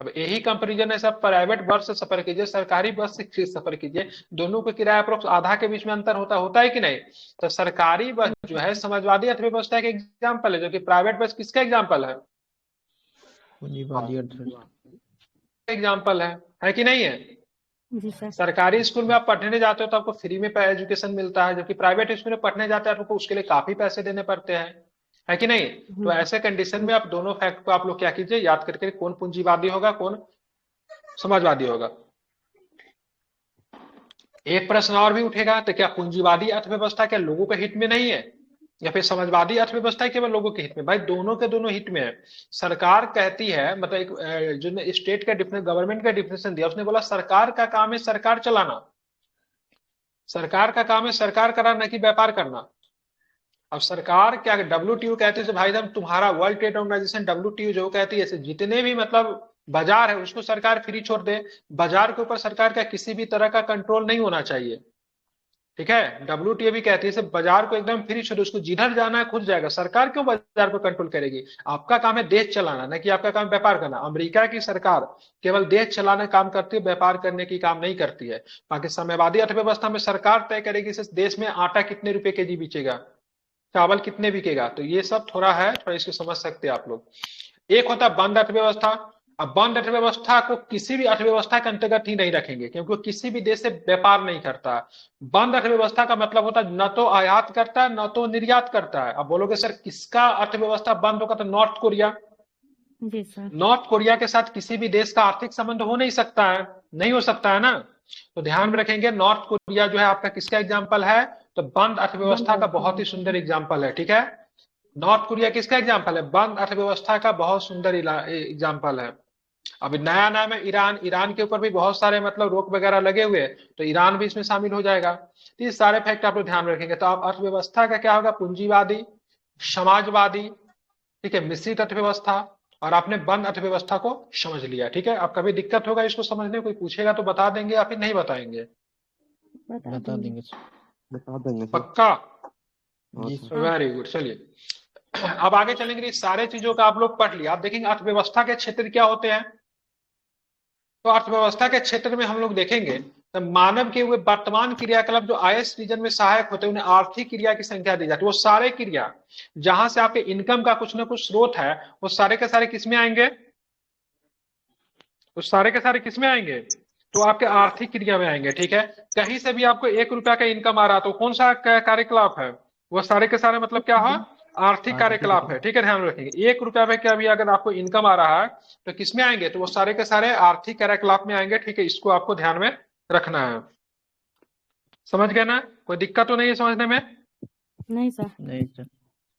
अब यही कंपेरिजन है, सब प्राइवेट बस से सफर कीजिए, सरकारी बस से सफर कीजिए, दोनों को किराया अप्रोक्स आधा के बीच में अंतर होता है कि नहीं। तो सरकारी बस जो है समाजवादी अर्थव्यवस्था का एग्जाम्पल है, जो कि प्राइवेट बस किसका एग्जाम्पल है? पूंजीवादी अर्थव्यवस्था एग्जाम्पल है कि नहीं है? जी सर। सरकारी स्कूल में आप पढ़ने जाते हो तो आपको फ्री में एजुकेशन मिलता है, जबकि प्राइवेट स्कूल में पढ़ने जाते हैं आपको उसके लिए काफी पैसे देने पड़ते हैं, है कि नहीं। तो ऐसे कंडीशन में आप दोनों फैक्ट को आप लोग क्या कीजिए, याद करके कौन पूंजीवादी होगा कौन समाजवादी होगा। एक प्रश्न और भी उठेगा, तो क्या पूंजीवादी अर्थव्यवस्था क्या लोगों के हित में नहीं है या फिर समाजवादी अर्थव्यवस्था केवल लोगों के हित में? भाई दोनों के दोनों हित में है। सरकार कहती है, मतलब एक जो स्टेट का गवर्नमेंट का डिफिनेशन दिया, उसने बोला सरकार का काम है सरकार चलाना, सरकार का काम है सरकार कराना, कि व्यापार करना। अब सरकार क्या, WTO कहते हैं भाई साहब तुम्हारा वर्ल्ड ट्रेड ऑर्गेनाइजेशन WTO जो कहती है जितने भी मतलब बाजार है उसको सरकार फ्री छोड़ दे, बाजार के ऊपर सरकार का किसी भी तरह का कंट्रोल नहीं होना चाहिए, ठीक है। WTO भी कहती है बाजार को एकदम फ्री छोड़ो, उसको जिधर जाना है खुद जाएगा, सरकार क्यों बाजार को कंट्रोल करेगी? आपका काम है देश चलाना, ना कि आपका काम व्यापार करना। अमेरिका की सरकार केवल देश चलाने काम करती है, व्यापार करने की काम नहीं करती है। बाकी साम्यवादी अर्थव्यवस्था में सरकार तय करेगी इस देश में आटा कितने रुपए केजी बिकेगा, चावल कितने बिकेगा। तो ये सब थोड़ा है, थोड़ा इसको समझ सकते हैं आप लोग। एक होता है बंद अर्थव्यवस्था। अब बंद अर्थव्यवस्था को किसी भी अर्थव्यवस्था के अंतर्गत ही नहीं रखेंगे, क्योंकि वो किसी भी देश से व्यापार नहीं करता। बंद अर्थव्यवस्था का मतलब होता है न तो आयात करता है न तो निर्यात करता है। अब बोलोगे सर किसका अर्थव्यवस्था बंद होगा, तो नॉर्थ कोरिया। जी सर। नॉर्थ कोरिया के साथ किसी भी देश का आर्थिक संबंध हो नहीं सकता है, नहीं हो सकता है ना। तो ध्यान में रखेंगे, नॉर्थ कोरिया जो है आपका किसका एग्जाम्पल है, तो बंद अर्थव्यवस्था का बहुत ही सुंदर एग्जाम्पल है, ठीक है। नॉर्थ कोरिया किसका एग्जाम्पल है, बंद अर्थव्यवस्था का बहुत सुंदर एग्जाम्पल है। अभी नया नाम है ईरान, ईरान के ऊपर भी बहुत सारे मतलब रोक वगैरह लगे हुए, तो ईरान भी इसमें शामिल हो जाएगा। तो ये सारे फैक्ट आप लोग ध्यान रखेंगे। तो आप अर्थव्यवस्था का क्या होगा, पूंजीवादी, समाजवादी, ठीक है, मिश्रित अर्थव्यवस्था, और आपने बंद अर्थव्यवस्था को समझ लिया, ठीक है। अब कभी दिक्कत होगा इसको समझने, कोई पूछेगा तो बता देंगे या फिर नहीं बताएंगे? बता देंगे बता देंगे सर। पक्का? जी सर। Very good. चलिए अब आगे चलेंगे, इस सारे चीजों का आप लोग पढ़ लिया। आप देखेंगे अर्थव्यवस्था के क्षेत्र क्या होते हैं। तो अर्थव्यवस्था के क्षेत्र में हम लोग देखेंगे तो मानव के हुए वर्तमान क्रियाकलाप जो आयस रीजन में सहायक होते हैं उन्हें आर्थिक क्रिया की संख्या दी जाती है। वो सारे क्रिया जहां से आपके इनकम का कुछ ना कुछ स्रोत है वो सारे के सारे किसमें आएंगे, तो सारे के सारे किसमें आएंगे, तो आपके आर्थिक क्रिया में आएंगे। ठीक है, कहीं से भी आपको 1 रुपया का इनकम आ रहा तो कौन सा कार्यकलाप है, वो सारे के सारे मतलब क्या है, आर्थिक कार्यकलाप है। ठीक है, ध्यान रखेंगे 1 रुपया में क्या भी अगर आपको इनकम आ रहा है तो किसमें आएंगे, तो वो सारे के सारे आर्थिक कार्यकलाप में आएंगे। ठीक है, इसको आपको ध्यान में रखना है। समझ गए ना, कोई दिक्कत तो नहीं है समझने में? नहीं सर। नहीं सर।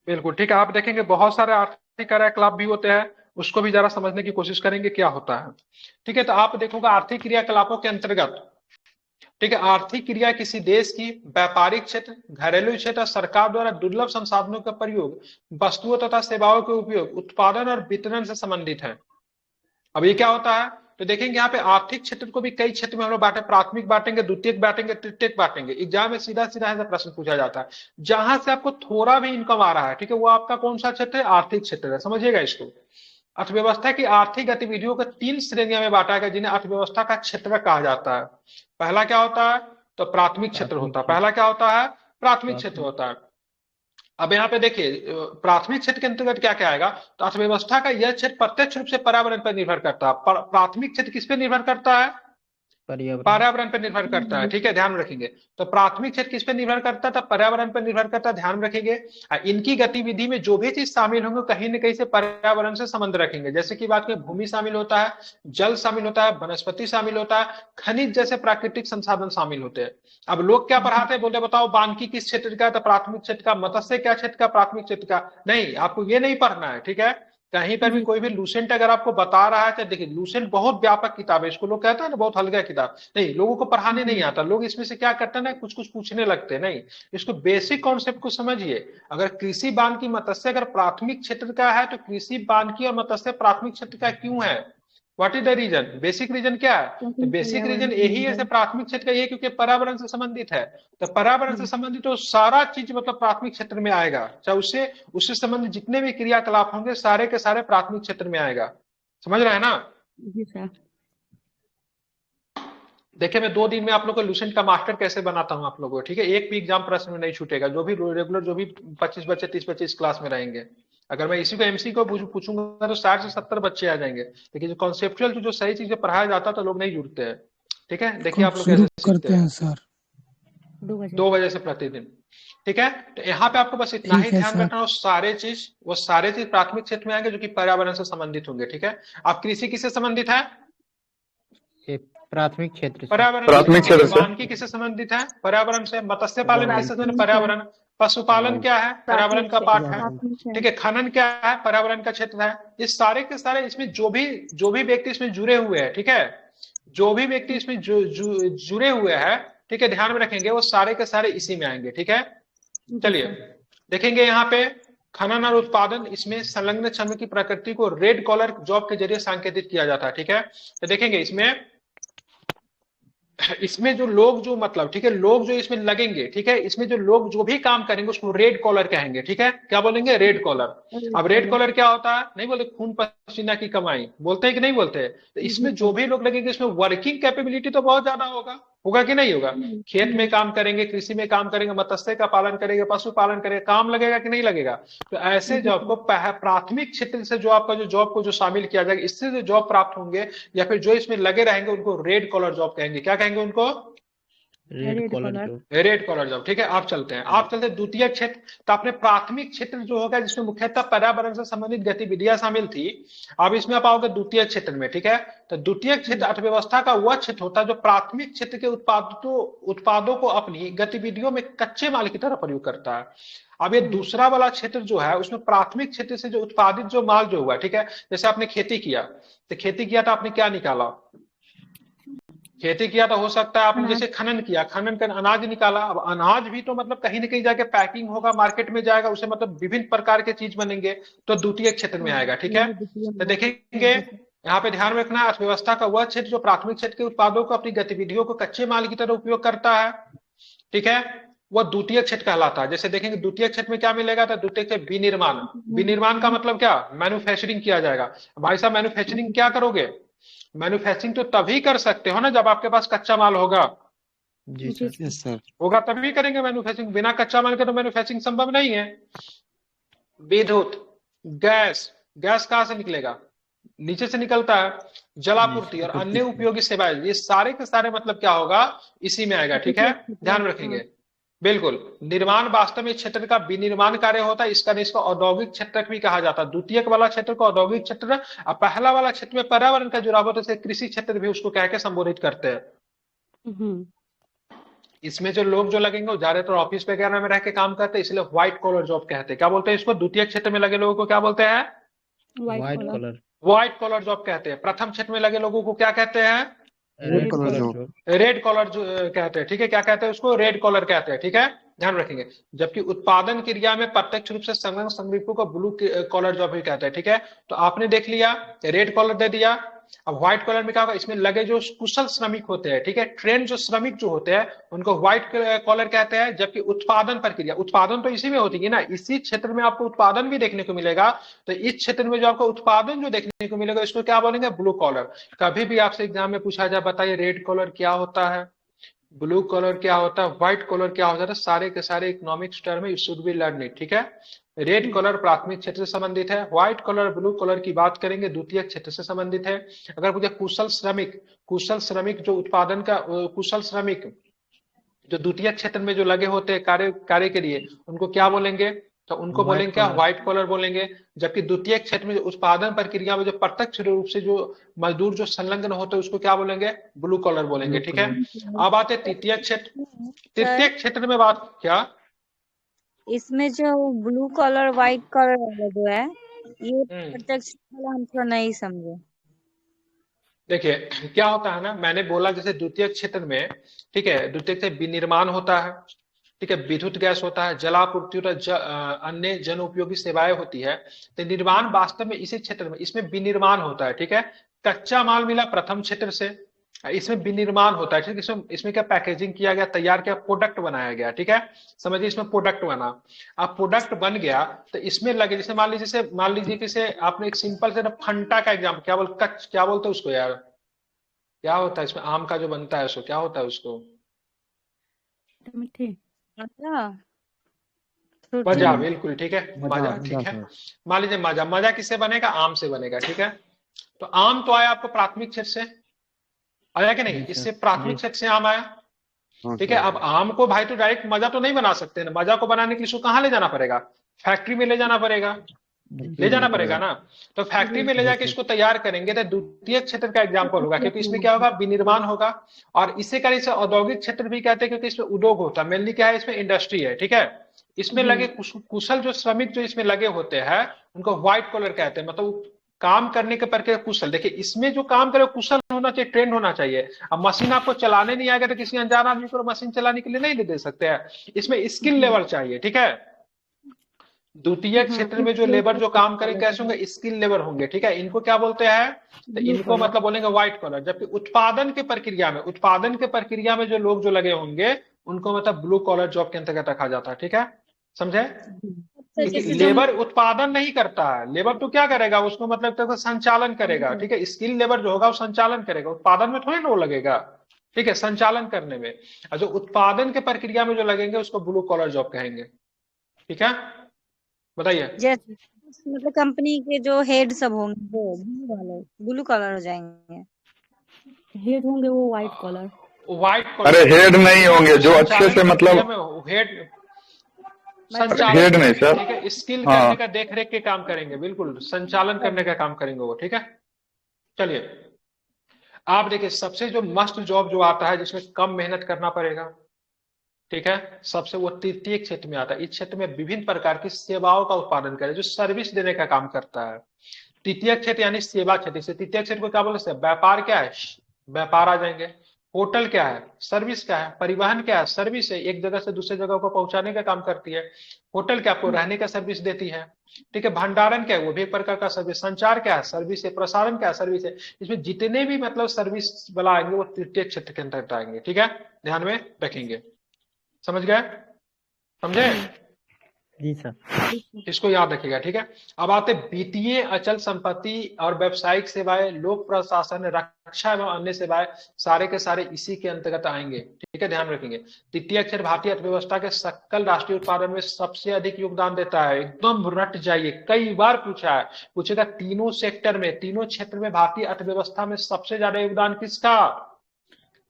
बिल्कुल ठीक है, आप देखेंगे बहुत सारे आर्थिक कार्यकलाप भी होते हैं, उसको भी जरा समझने की कोशिश करेंगे क्या होता है। ठीक है, तो आप देखोगे आर्थिक क्रियाकलापों के अंतर्गत, ठीक है, आर्थिक क्रिया किसी देश की व्यापारिक क्षेत्र, घरेलू क्षेत्र, सरकार द्वारा दुर्लभ संसाधनों का प्रयोग, वस्तुओं तथा सेवाओं के उपयोग, उत्पादन और वितरण से संबंधित है। अब ये क्या होता है, तो देखेंगे यहाँ पे आर्थिक क्षेत्र को भी कई क्षेत्र में हम लोग बांटे, प्राथमिक बांटेंगे, द्वितीयक बांटेंगे, तृतीयक बांटेंगे। एग्जाम में सीधा सीधा ऐसा प्रश्न पूछा जाता है, जहां से आपको थोड़ा भी इनकम आ रहा है, ठीक है, वो आपका कौन सा क्षेत्र है, आर्थिक क्षेत्र है। समझिएगा इसको। अर्थव्यवस्था की आर्थिक गतिविधियों को 3 श्रेणियों में बांटा गया जिन्हें अर्थव्यवस्था का क्षेत्र कहा जाता है। पहला क्या होता है, तो प्राथमिक क्षेत्र होता है। पहला क्या होता है, प्राथमिक क्षेत्र होता है। अब यहाँ पे देखिए प्राथमिक क्षेत्र के अंतर्गत क्या क्या आएगा, तो अर्थव्यवस्था का यह क्षेत्र प्रत्यक्ष रूप से पर्यावरण पर निर्भर करता है। प्राथमिक क्षेत्र किस पे निर्भर करता है, पर्यावरण पर निर्भर करता है। ठीक है, ध्यान रखेंगे। तो प्राथमिक क्षेत्र किस पे निर्भर करता है, पर्यावरण पर निर्भर करता है, ध्यान रखेंगे। इनकी गतिविधि में जो भी चीज शामिल होंगे कहीं न कहीं से पर्यावरण से संबंध रखेंगे। जैसे कि बात करें, भूमि शामिल होता है, जल शामिल होता है, वनस्पति शामिल होता है, खनिज जैसे प्राकृतिक संसाधन शामिल होते हैं। अब लोग क्या पढ़ाते हैं, बोलते बताओ बानकी किस क्षेत्र का, तो प्राथमिक क्षेत्र का, मत्स्य क्या क्षेत्र का, प्राथमिक क्षेत्र का। नहीं, आपको ये नहीं पढ़ना है। ठीक है, कहीं पर भी कोई भी लूसेंट अगर आपको बता रहा है, तो देखिए लूसेंट बहुत व्यापक किताब है, इसको लोग कहते हैं ना बहुत हल्का किताब। नहीं, लोगों को पढ़ाने नहीं आता, लोग इसमें से क्या करते हैं ना, कुछ कुछ पूछने लगते हैं। नहीं, इसको बेसिक कॉन्सेप्ट को समझिए। अगर कृषि वानिकी मत्स्य अगर प्राथमिक क्षेत्र का है, तो कृषि वानिकी और मत्स्य प्राथमिक क्षेत्र का क्यों है, what is the reason, basic reason क्या है, तो बेसिक रीजन यही है प्राथमिक क्षेत्र का, ये क्योंकि पर्यावरण से संबंधित है। तो पर्यावरण से संबंधित तो सारा चीज मतलब प्राथमिक क्षेत्र में आएगा, चाहे उससे संबंधित जितने भी क्रियाकलाप होंगे सारे के सारे प्राथमिक क्षेत्र में आएगा। समझ रहे हैं ना? जी सर। देखिए मैं 2 दिन में आप लोग को लूसेंट का मास्टर कैसे बनाता हूं आप लोगों को। ठीक है, एक भी एग्जाम प्रश्न में नहीं छूटेगा, जो भी रेगुलर जो भी 25 बच्चे 30 बच्चे इस क्लास में रहेंगे। अगर मैं इसी को एमसी को पूछूंगा तो 60 से 70 बच्चे आ जाएंगे, लेकिन जो कॉन्सेप्चुअल जो सही चीजें पढ़ाया जाता है तो लोग नहीं जुड़ते हैं। ठीक है, देखिए आप लोग कैसे करते हैं सर 2 बजे से प्रतिदिन। ठीक है, तो यहाँ पे आपको बस इतना ही ध्यान रखना, वो सारे चीज प्राथमिक क्षेत्र में आएंगे जो कि पर्यावरण से संबंधित होंगे। ठीक है, आप कृषि किससे संबंधित है, प्राथमिक क्षेत्र, पर्यावरण, प्राथमिक क्षेत्र से। वानिकी किससे संबंधित है, पर्यावरण से, मत्स्य पालन किससे संबंधित, पर्यावरण, पशुपालन क्या है, पर्यावरण का पार्ट है। ठीक है, खनन क्या है, पर्यावरण का क्षेत्र है। ये सारे के सारे इसमें जो भी व्यक्ति इसमें जुड़े हुए हैं, ठीक है, जो भी व्यक्ति इसमें जुड़े हुए हैं, ठीक है, ध्यान में रखेंगे, वो सारे के सारे इसी में आएंगे। ठीक है, चलिए देखेंगे यहाँ पे खनन और उत्पादन, इसमें संलग्न श्रम की प्रकृति को रेड कॉलर जॉब के जरिए सांकेतिक किया जाता है। ठीक है, तो देखेंगे इसमें जो लोग जो मतलब, ठीक है, लोग जो इसमें लगेंगे, ठीक है, इसमें जो लोग जो भी काम करेंगे उसको रेड कॉलर कहेंगे। ठीक है, क्या बोलेंगे, रेड कॉलर। अब रेड कॉलर क्या होता है, नहीं बोलते खून पसीना की कमाई, बोलते हैं कि नहीं बोलते? तो इसमें जो भी लोग लगेंगे इसमें वर्किंग कैपेबिलिटी तो बहुत ज्यादा होगा कि नहीं होगा? खेत में काम करेंगे, कृषि में काम करेंगे, मत्स्य का पालन करेंगे, पशुपालन करेंगे, काम लगेगा कि नहीं लगेगा? तो ऐसे जॉब को प्राथमिक क्षेत्र से जो आपका जो जॉब को जो शामिल किया जाएगा, इससे जो जॉब प्राप्त होंगे या फिर जो इसमें लगे रहेंगे उनको रेड कॉलर जॉब कहेंगे। क्या कहेंगे उनको? Red collar job. ठीक है, आप चलते हैं द्वितीय क्षेत्र। तो अपने प्राथमिक क्षेत्र जो होगा जिसमें मुख्यतः पर्यावरण से संबंधित गतिविधियां शामिल थी, अब इसमें आप आओगे द्वितीय क्षेत्र में। ठीक है, तो द्वितीय क्षेत्र अर्थव्यवस्था का वह क्षेत्र होता है जो प्राथमिक क्षेत्र के उत्पादों को अपनी गतिविधियों में कच्चे माल की तरह प्रयोग करता है। अब ये दूसरा वाला क्षेत्र जो है उसमें प्राथमिक क्षेत्र से जो उत्पादित जो माल जो हुआ, ठीक है, जैसे आपने खेती किया, तो खेती किया तो आपने क्या निकाला, खेती किया तो हो सकता है आपने जैसे खनन किया, खनन कर अनाज निकाला। अब अनाज भी तो मतलब कहीं ना कहीं जाके पैकिंग होगा, मार्केट में जाएगा, उसे मतलब विभिन्न प्रकार के चीज बनेंगे, तो द्वितीय क्षेत्र में आएगा। ठीक है, तो देखेंगे यहाँ पे ध्यान रखना, अर्थव्यवस्था का वह क्षेत्र जो प्राथमिक क्षेत्र के उत्पादों को अपनी गतिविधियों को कच्चे माल की तरह उपयोग करता है, ठीक है, वह द्वितीय क्षेत्र कहलाता है। जैसे देखेंगे द्वितीय क्षेत्र में क्या मिलेगा, तो द्वितीय क्षेत्र विनिर्माण। विनिर्माण का मतलब क्या, मैन्युफैक्चरिंग किया जाएगा। भाई साहब मैन्युफैक्चरिंग क्या करोगे, मैन्युफैक्चरिंग तो तभी कर सकते हो ना जब आपके पास कच्चा माल होगा। जी जी सर। Yes sir. होगा तभी करेंगे मैन्युफैक्चरिंग, बिना कच्चा माल के तो मैन्युफैक्चरिंग संभव नहीं है। विद्युत, गैस, गैस कहाँ से निकलेगा? नीचे से निकलता है। जलापूर्ति और अन्य उपयोगी सेवाएं, ये सारे के सारे मतलब क्या होगा, इसी में आएगा। ठीक है, ध्यान में रखेंगे। बिल्कुल। निर्माण वास्तव में इस क्षेत्र का विनिर्माण कार्य होता है, इसका इसको औद्योगिक क्षेत्र भी कहा जाता है। द्वितीयक वाला क्षेत्र को औद्योगिक क्षेत्र, और पहला वाला क्षेत्र में पर्यावरण का जुड़ाव होता है, कृषि क्षेत्र भी उसको कह के संबोधित करते हैं। हम्म। इसमें जो लोग जो लगेंगे वो ज्यादातर ऑफिस वगैरह में रह के काम करते हैं, इसलिए व्हाइट कॉलर जॉब कहते हैं। क्या बोलते हैं इसको? द्वितीय क्षेत्र में लगे लोगों को क्या बोलते हैं? White colour. White collar job कहते हैं। प्रथम क्षेत्र में लगे लोगों को क्या कहते हैं? Red colour colour job. Job. Red collar कहते हैं। ठीक है, क्या कहते हैं उसको? रेड कॉलर कहते हैं। ठीक है, ध्यान रखेंगे। जबकि उत्पादन क्रिया में प्रत्यक्ष रूप से संलग्न श्रमिकों को ब्लू कॉलर जॉब भी कहते हैं। ठीक है, तो आपने देख लिया, रेड कॉलर दे दिया। अब व्हाइट कॉलर में क्या होगा? इसमें लगे जो कुशल श्रमिक होते हैं, ठीक है, ट्रेन जो श्रमिक जो होते हैं उनको व्हाइट कॉलर कहते हैं। जबकि उत्पादन प्रक्रिया, उत्पादन तो इसी में होती है ना, इसी क्षेत्र में आपको उत्पादन भी देखने को मिलेगा। तो इस क्षेत्र में जो आपको उत्पादन जो देखने को मिलेगा इसको क्या बोलेंगे? Blue collar. कभी भी आपसे एग्जाम में पूछा जाए, बताइए रेड कॉलर क्या होता है, ब्लू कलर क्या होता है, व्हाइट कलर क्या होता है, सारे के सारे इकोनॉमिक्स टर्म है, you should be learn it. ठीक है, रेड कलर प्राथमिक क्षेत्र से संबंधित है, व्हाइट कलर ब्लू कलर की बात करेंगे द्वितीय क्षेत्र से संबंधित है। अगर मुझे कुशल श्रमिक, कुशल श्रमिक जो उत्पादन का कुशल श्रमिक जो द्वितीय क्षेत्र में जो लगे होते हैं कार्य के लिए, उनको क्या बोलेंगे? तो उनको White बोलेंगे क्या? collar। व्हाइट कॉलर बोलेंगे। जबकि द्वितीय क्षेत्र में जो उत्पादन प्रक्रिया में जो प्रत्यक्ष रूप से जो मजदूर जो संलग्न होते हैं उसको क्या बोलेंगे? ब्लू कॉलर बोलेंगे। ठीक है, अब आते हैं तृतीय क्षेत्र। तृतीय क्षेत्र में बात क्या? इसमें जो ब्लू कलर व्हाइट कलर वाला जो है, ये प्रत्यक्ष वाला हम थोड़ा नहीं समझे। देखिए क्या होता है ना, मैंने बोला जैसे द्वितीय क्षेत्र में, ठीक है, द्वितीय क्षेत्र विनिर्माण होता है, ठीक है, विद्युत गैस होता है, जलापूर्ति और अन्य जन उपयोगी सेवाएं होती है। तो निर्माण वास्तव में इसी क्षेत्र में, इसमें विनिर्माण होता है। ठीक है, कच्चा माल मिला प्रथम क्षेत्र से, इसमें विनिर्माण होता है। ठीक है, इसमें इसमें क्या पैकेजिंग किया गया, तैयार किया, प्रोडक्ट बनाया गया। ठीक है, समझिए इसमें प्रोडक्ट बना। अब प्रोडक्ट बन गया तो इसमें लगे, जैसे मान लीजिए कि से आपने एक सिंपल से फंटा का एग्जाम्पल, क्या बोलते हैं उसको यार, क्या होता है इसमें आम का जो बनता है उसको क्या होता है उसको? मीठे। मजा, बिल्कुल ठीक है, मजा। ठीक मजा है, सर। मान लीजिए मजा, मजा किससे बनेगा? आम से बनेगा। ठीक है, तो आम तो आया आपको प्राथमिक क्षेत्र से, आया कि नहीं? इससे प्राथमिक क्षेत्र से आम आया। हाँ ठीक है, सर। अब आम को भाई तो डायरेक्ट मजा तो नहीं बना सकते ना, मजा को बनाने के लिए इसको कहाँ ले जाना पड़ेगा? फैक्ट्री में ले जाना पड़ेगा, ले जाना पड़ेगा ना। तो फैक्ट्री में ले जाके इसको तैयार करेंगे तो द्वितीय क्षेत्र का एग्जाम्पल होगा, क्योंकि इसमें क्या होगा? विनिर्माण होगा। और इसे कारण इसे औद्योगिक क्षेत्र भी कहते हैं, क्योंकि इसमें उद्योग होता है, मेनली क्या है इसमें? इंडस्ट्री है। ठीक है, इसमें लगे कुशल जो श्रमिक जो इसमें लगे होते हैं उनको व्हाइट कॉलर कहते हैं, मतलब काम करने के प्रक्रिया कुशल। देखिए इसमें जो काम करे कुशल होना चाहिए, ट्रेंड होना चाहिए। अब मशीन आपको चलाने नहीं आएगा तो किसी अनजान आदमी को मशीन चलाने के लिए नहीं दे सकते हैं, इसमें स्किल लेवल चाहिए। ठीक है, द्वितीय क्षेत्र में जो लेबर जो काम करें कैसे होंगे? स्किल लेबर होंगे। ठीक है, इनको क्या बोलते हैं? तो इनको मतलब बोलेंगे व्हाइट कॉलर। जबकि उत्पादन के प्रक्रिया में जो लोग जो लगे होंगे उनको मतलब ब्लू कॉलर जॉब के अंतर्गत रखा जाता है। ठीक है, समझे? लेबर उत्पादन नहीं करता है, लेबर तो क्या करेगा? उसको मतलब तो संचालन करेगा। ठीक है, स्किल लेबर जो होगा वो संचालन करेगा, उत्पादन में थोड़ी ना वो लगेगा। ठीक है, संचालन करने में। और जो उत्पादन के प्रक्रिया में जो लगेंगे उसको ब्लू कॉलर जॉब कहेंगे। ठीक है, बताइए। जैसे मतलब कंपनी के जो हेड सब होंगे वो ब्लू वाले ब्लू कलर हो जाएंगे। हेड होंगे वो व्हाइट कॉलर। व्हाइट अरे हेड नहीं होंगे, जो अच्छे से मतलब हेड हेड नहीं सर। ठीक है, स्किल हाँ। करने का, देख रेख के काम करेंगे, बिल्कुल संचालन करने का काम करेंगे वो। ठीक है, चलिए आप देखिए सबसे जो मस्त जॉब जो आता है जिसमें कम मेहनत करना पड़ेगा, ठीक है, सबसे वो तृतीय क्षेत्र में आता है। इस क्षेत्र में विभिन्न प्रकार की सेवाओं का उत्पादन करे, जो सर्विस देने का काम करता है। तृतीय क्षेत्र यानी सेवा क्षेत्र। से तृतीय क्षेत्र को क्या बोलते हैं? व्यापार क्या है? व्यापार आ जाएंगे। होटल क्या है? सर्विस क्या है? परिवहन क्या है? सर्विस है, एक जगह से दूसरे जगह को पहुंचाने का काम करती है। होटल क्या आपको रहने का सर्विस देती है। ठीक है, भंडारण क्या है? वो भी एक प्रकार का सर्विस। संचार क्या है? सर्विस है। प्रसारण क्या है? सर्विस है। इसमें जितने भी मतलब सर्विस वाला आएंगे वो तृतीय क्षेत्र के अंतर्गत आएंगे। ठीक है, ध्यान में रखेंगे। समझ गए? समझे? जी सर। इसको याद रखिएगा, ठीक है। अब आते वित्तीय, अचल संपत्ति और व्यावसायिक सेवाएं, लोक प्रशासन, रक्षा एवं अन्य सेवाएं, सारे के सारे इसी के अंतर्गत आएंगे, ठीक है, ध्यान रखेंगे। तृतीय अक्षर भारतीय अर्थव्यवस्था के सकल राष्ट्रीय उत्पादन में सबसे अधिक योगदान देता है, एकदम रट जाइए, कई बार पूछेगा तीनों सेक्टर में, तीनों क्षेत्र में भारतीय अर्थव्यवस्था में सबसे ज्यादा योगदान किसका?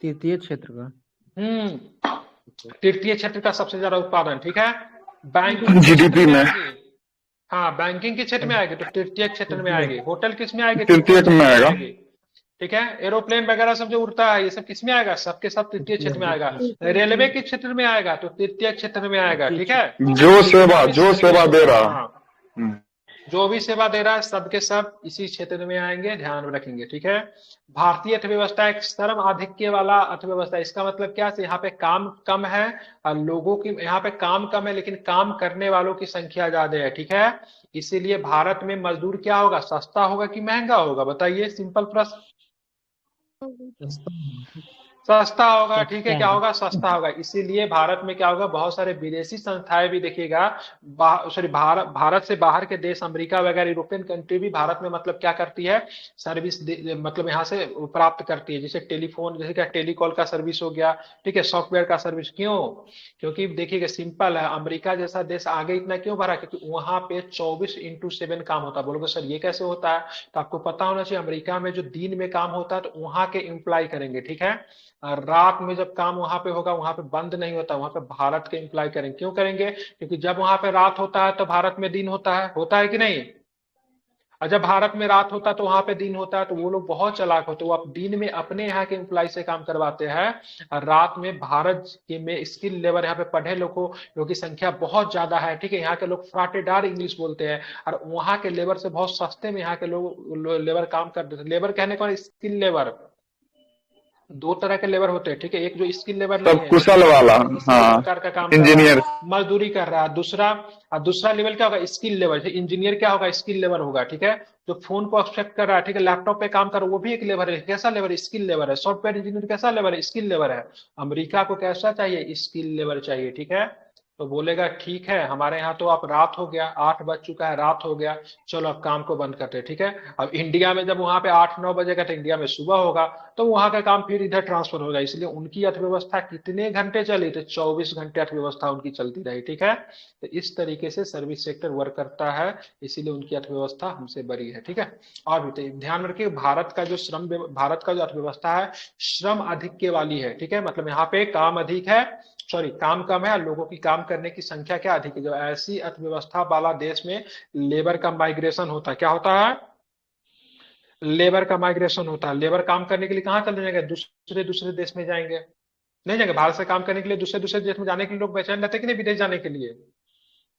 तृतीय क्षेत्र का। तृतीय क्षेत्र का सबसे ज्यादा उत्पादन, ठीक है। बैंकिंग जीडीपी में। हाँ, बैंकिंग के क्षेत्र में आएगी तो तृतीय क्षेत्र में आएगी। होटल किस में आएगी? तृतीय में आएगा, ठीक है। एरोप्लेन वगैरह सब जो उड़ता है ये सब किस में आएगा? सबके सब तृतीय क्षेत्र में आएगा। रेलवे के क्षेत्र में आएगा तो तृतीय क्षेत्र में आएगा, ठीक है। जो सेवा दे रहा, जो भी सेवा दे रहा है सबके सब इसी क्षेत्र में आएंगे, ध्यान रखेंगे, ठीक है। भारतीय अर्थव्यवस्था एक श्रम आधिक्य वाला अर्थव्यवस्था, इसका मतलब क्या है? यहाँ पे काम कम है और लोगों की, यहाँ पे काम कम है लेकिन काम करने वालों की संख्या ज्यादा है, ठीक है। इसीलिए भारत में मजदूर क्या होगा? सस्ता होगा कि महंगा होगा? बताइए, सिंपल प्रश्न। सस्ता होगा, ठीक है। क्या होगा? सस्ता होगा। इसीलिए भारत में क्या होगा? बहुत सारे विदेशी संस्थाएं भी देखिएगा, भारत से बाहर के देश, अमेरिका वगैरह, यूरोपियन कंट्री भी भारत में मतलब क्या करती है? सर्विस मतलब यहाँ से प्राप्त करती है। जैसे टेलीफोन, जैसे क्या टेलीकॉल का सर्विस हो गया, ठीक है, सॉफ्टवेयर का सर्विस। क्यों? क्योंकि देखिएगा सिंपल है, अमेरिका जैसा देश आगे इतना क्यों बढ़ा? क्योंकि वहां पे 24/7 काम होता है। बोलोगे सर ये कैसे होता है? तो आपको पता होना चाहिए, अमेरिका में जो दिन में काम होता है तो वहां के एम्प्लॉय करेंगे, ठीक है। रात में जब काम वहां पे होगा, वहां पे बंद नहीं होता, वहां पे भारत के एम्प्लॉय करेंगे। क्यों करेंगे? क्योंकि जब वहां पे रात होता है तो भारत में दिन होता है कि नहीं? और जब भारत में रात होता है तो वहां पे दिन होता है, तो वो लोग बहुत चालाक होते हैं, वो दिन में अपने यहाँ के एम्प्लॉय से काम करवाते हैं और रात में भारत के में स्किल लेबर, यहाँ पे पढ़े लोगों की संख्या बहुत ज्यादा है, ठीक है। यहाँ के लोग फ्राटेदार इंग्लिश बोलते हैं और वहां के लेबर से बहुत सस्ते में यहाँ के लोग लेबर काम करते थे। लेबर कहने का स्किल लेबर, दो तरह के लेबर होते हैं, ठीक है। एक जो स्किल लेबर नहीं है, कुशल वाला, हाँ, प्रकार का काम इंजीनियर, मजदूरी कर रहा है। दूसरा लेवल क्या होगा? Skill labour. इंजीनियर क्या होगा? स्किल लेबर होगा, ठीक है। जो फोन को एक्सपेक्ट कर रहा है, ठीक है, लैपटॉप पे काम कर रहा है, वो भी एक लेबर है। कैसा लेबर है? स्किल लेबर है। सॉफ्टवेयर इंजीनियर कैसा लेबर है? स्किल लेबर है। अमेरिका को कैसा चाहिए? स्किल लेबर चाहिए, ठीक है। तो बोलेगा ठीक है, हमारे यहाँ तो अब रात हो गया, 8 बज चुका है, रात हो गया, चलो अब काम को बंद करते हैं, ठीक है। अब इंडिया में जब वहां पे 8-9 बजेगा तो इंडिया में सुबह होगा, तो वहां का काम फिर इधर ट्रांसफर होगा। इसलिए उनकी अर्थव्यवस्था कितने घंटे चली? तो 24 घंटे अर्थव्यवस्था उनकी चलती रही, ठीक है। तो इस तरीके से सर्विस सेक्टर वर्क करता है, इसीलिए उनकी अर्थव्यवस्था हमसे बड़ी है, ठीक है। और भी ध्यान रखिए, भारत का जो अर्थव्यवस्था है श्रम आधिक्य वाली है, ठीक है। मतलब यहाँ पे काम अधिक है, काम कम है, लोगों की काम करने की संख्या क्या अधिक है। जब ऐसी अर्थव्यवस्था वाला देश में लेबर का माइग्रेशन होता है, क्या होता है? लेबर का माइग्रेशन होता है। लेबर काम करने के लिए कहाँ चले जाएंगे? दूसरे देश में जाएंगे, नहीं जाएंगे। भारत से काम करने के लिए दूसरे देश में जाने के लिए लोग बेचैन रहते कि नहीं, विदेश जाने के लिए?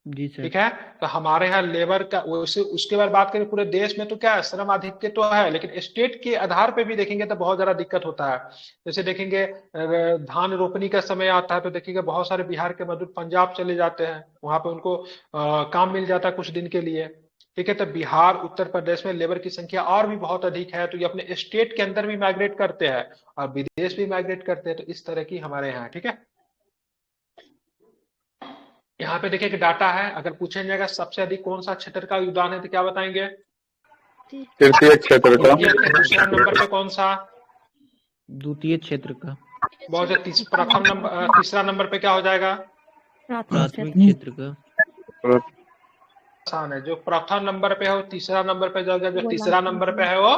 जी सर। ठीक है। तो हमारे यहाँ लेबर का उसके बाद बात करें पूरे देश में तो क्या है? श्रम आधिक्य तो है, लेकिन स्टेट के आधार पे भी देखेंगे तो बहुत ज्यादा दिक्कत होता है। जैसे देखेंगे धान रोपनी का समय आता है तो देखिएगा बहुत सारे बिहार के मजदूर पंजाब चले जाते हैं, वहां पे उनको काम मिल जाता है कुछ दिन के लिए, ठीक है। तो बिहार, उत्तर प्रदेश में लेबर की संख्या और भी बहुत अधिक है, तो ये अपने स्टेट के अंदर भी माइग्रेट करते हैं और विदेश भी माइग्रेट करते हैं। तो इस तरह की हमारे यहाँ, ठीक है। यहाँ पे देखिए कि डाटा है, अगर पूछा जाएगा सबसे अधिक कौन सा क्षेत्र का योगदान है तो क्या बताएंगे? तृतीय क्षेत्र का। दूसरा नंबर पे कौन सा? द्वितीय क्षेत्र का। बहुत प्रथम नंबर, तीसरा नंबर पे क्या हो जाएगा? प्राथमिक क्षेत्र का। आसान है, जो प्रथम नंबर पे हो तीसरा नंबर पे जाओगे, जो तीसरा नंबर पे है वो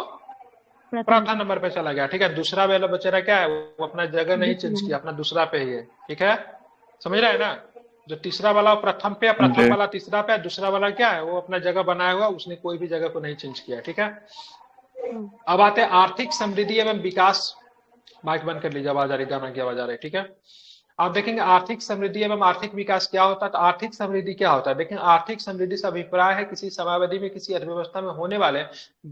प्रथम नंबर पे चला गया, ठीक है। दूसरा वाला बच्चा क्या है, वो अपना जगह नहीं चेंज किया, अपना दूसरा पे ही है, ठीक है। समझ रहे हैं ना? जो तीसरा वाला प्रथम पे, प्रथम वाला तीसरा पे, दूसरा वाला क्या है, वो अपना जगह बनाया हुआ, उसने कोई भी जगह को नहीं चेंज किया, ठीक है। अब आते हैं आर्थिक समृद्धि एवं विकास। माइक बंद कर लीजिए, आवाज आ रही, गाना की आवाज आ रही, ठीक है। आप देखेंगे आर्थिक समृद्धि एवं आर्थिक विकास क्या होता है। तो आर्थिक समृद्धि क्या होता है? देखें, आर्थिक समृद्धि से अभिप्राय है किसी समयावधि में किसी अर्थव्यवस्था में होने वाले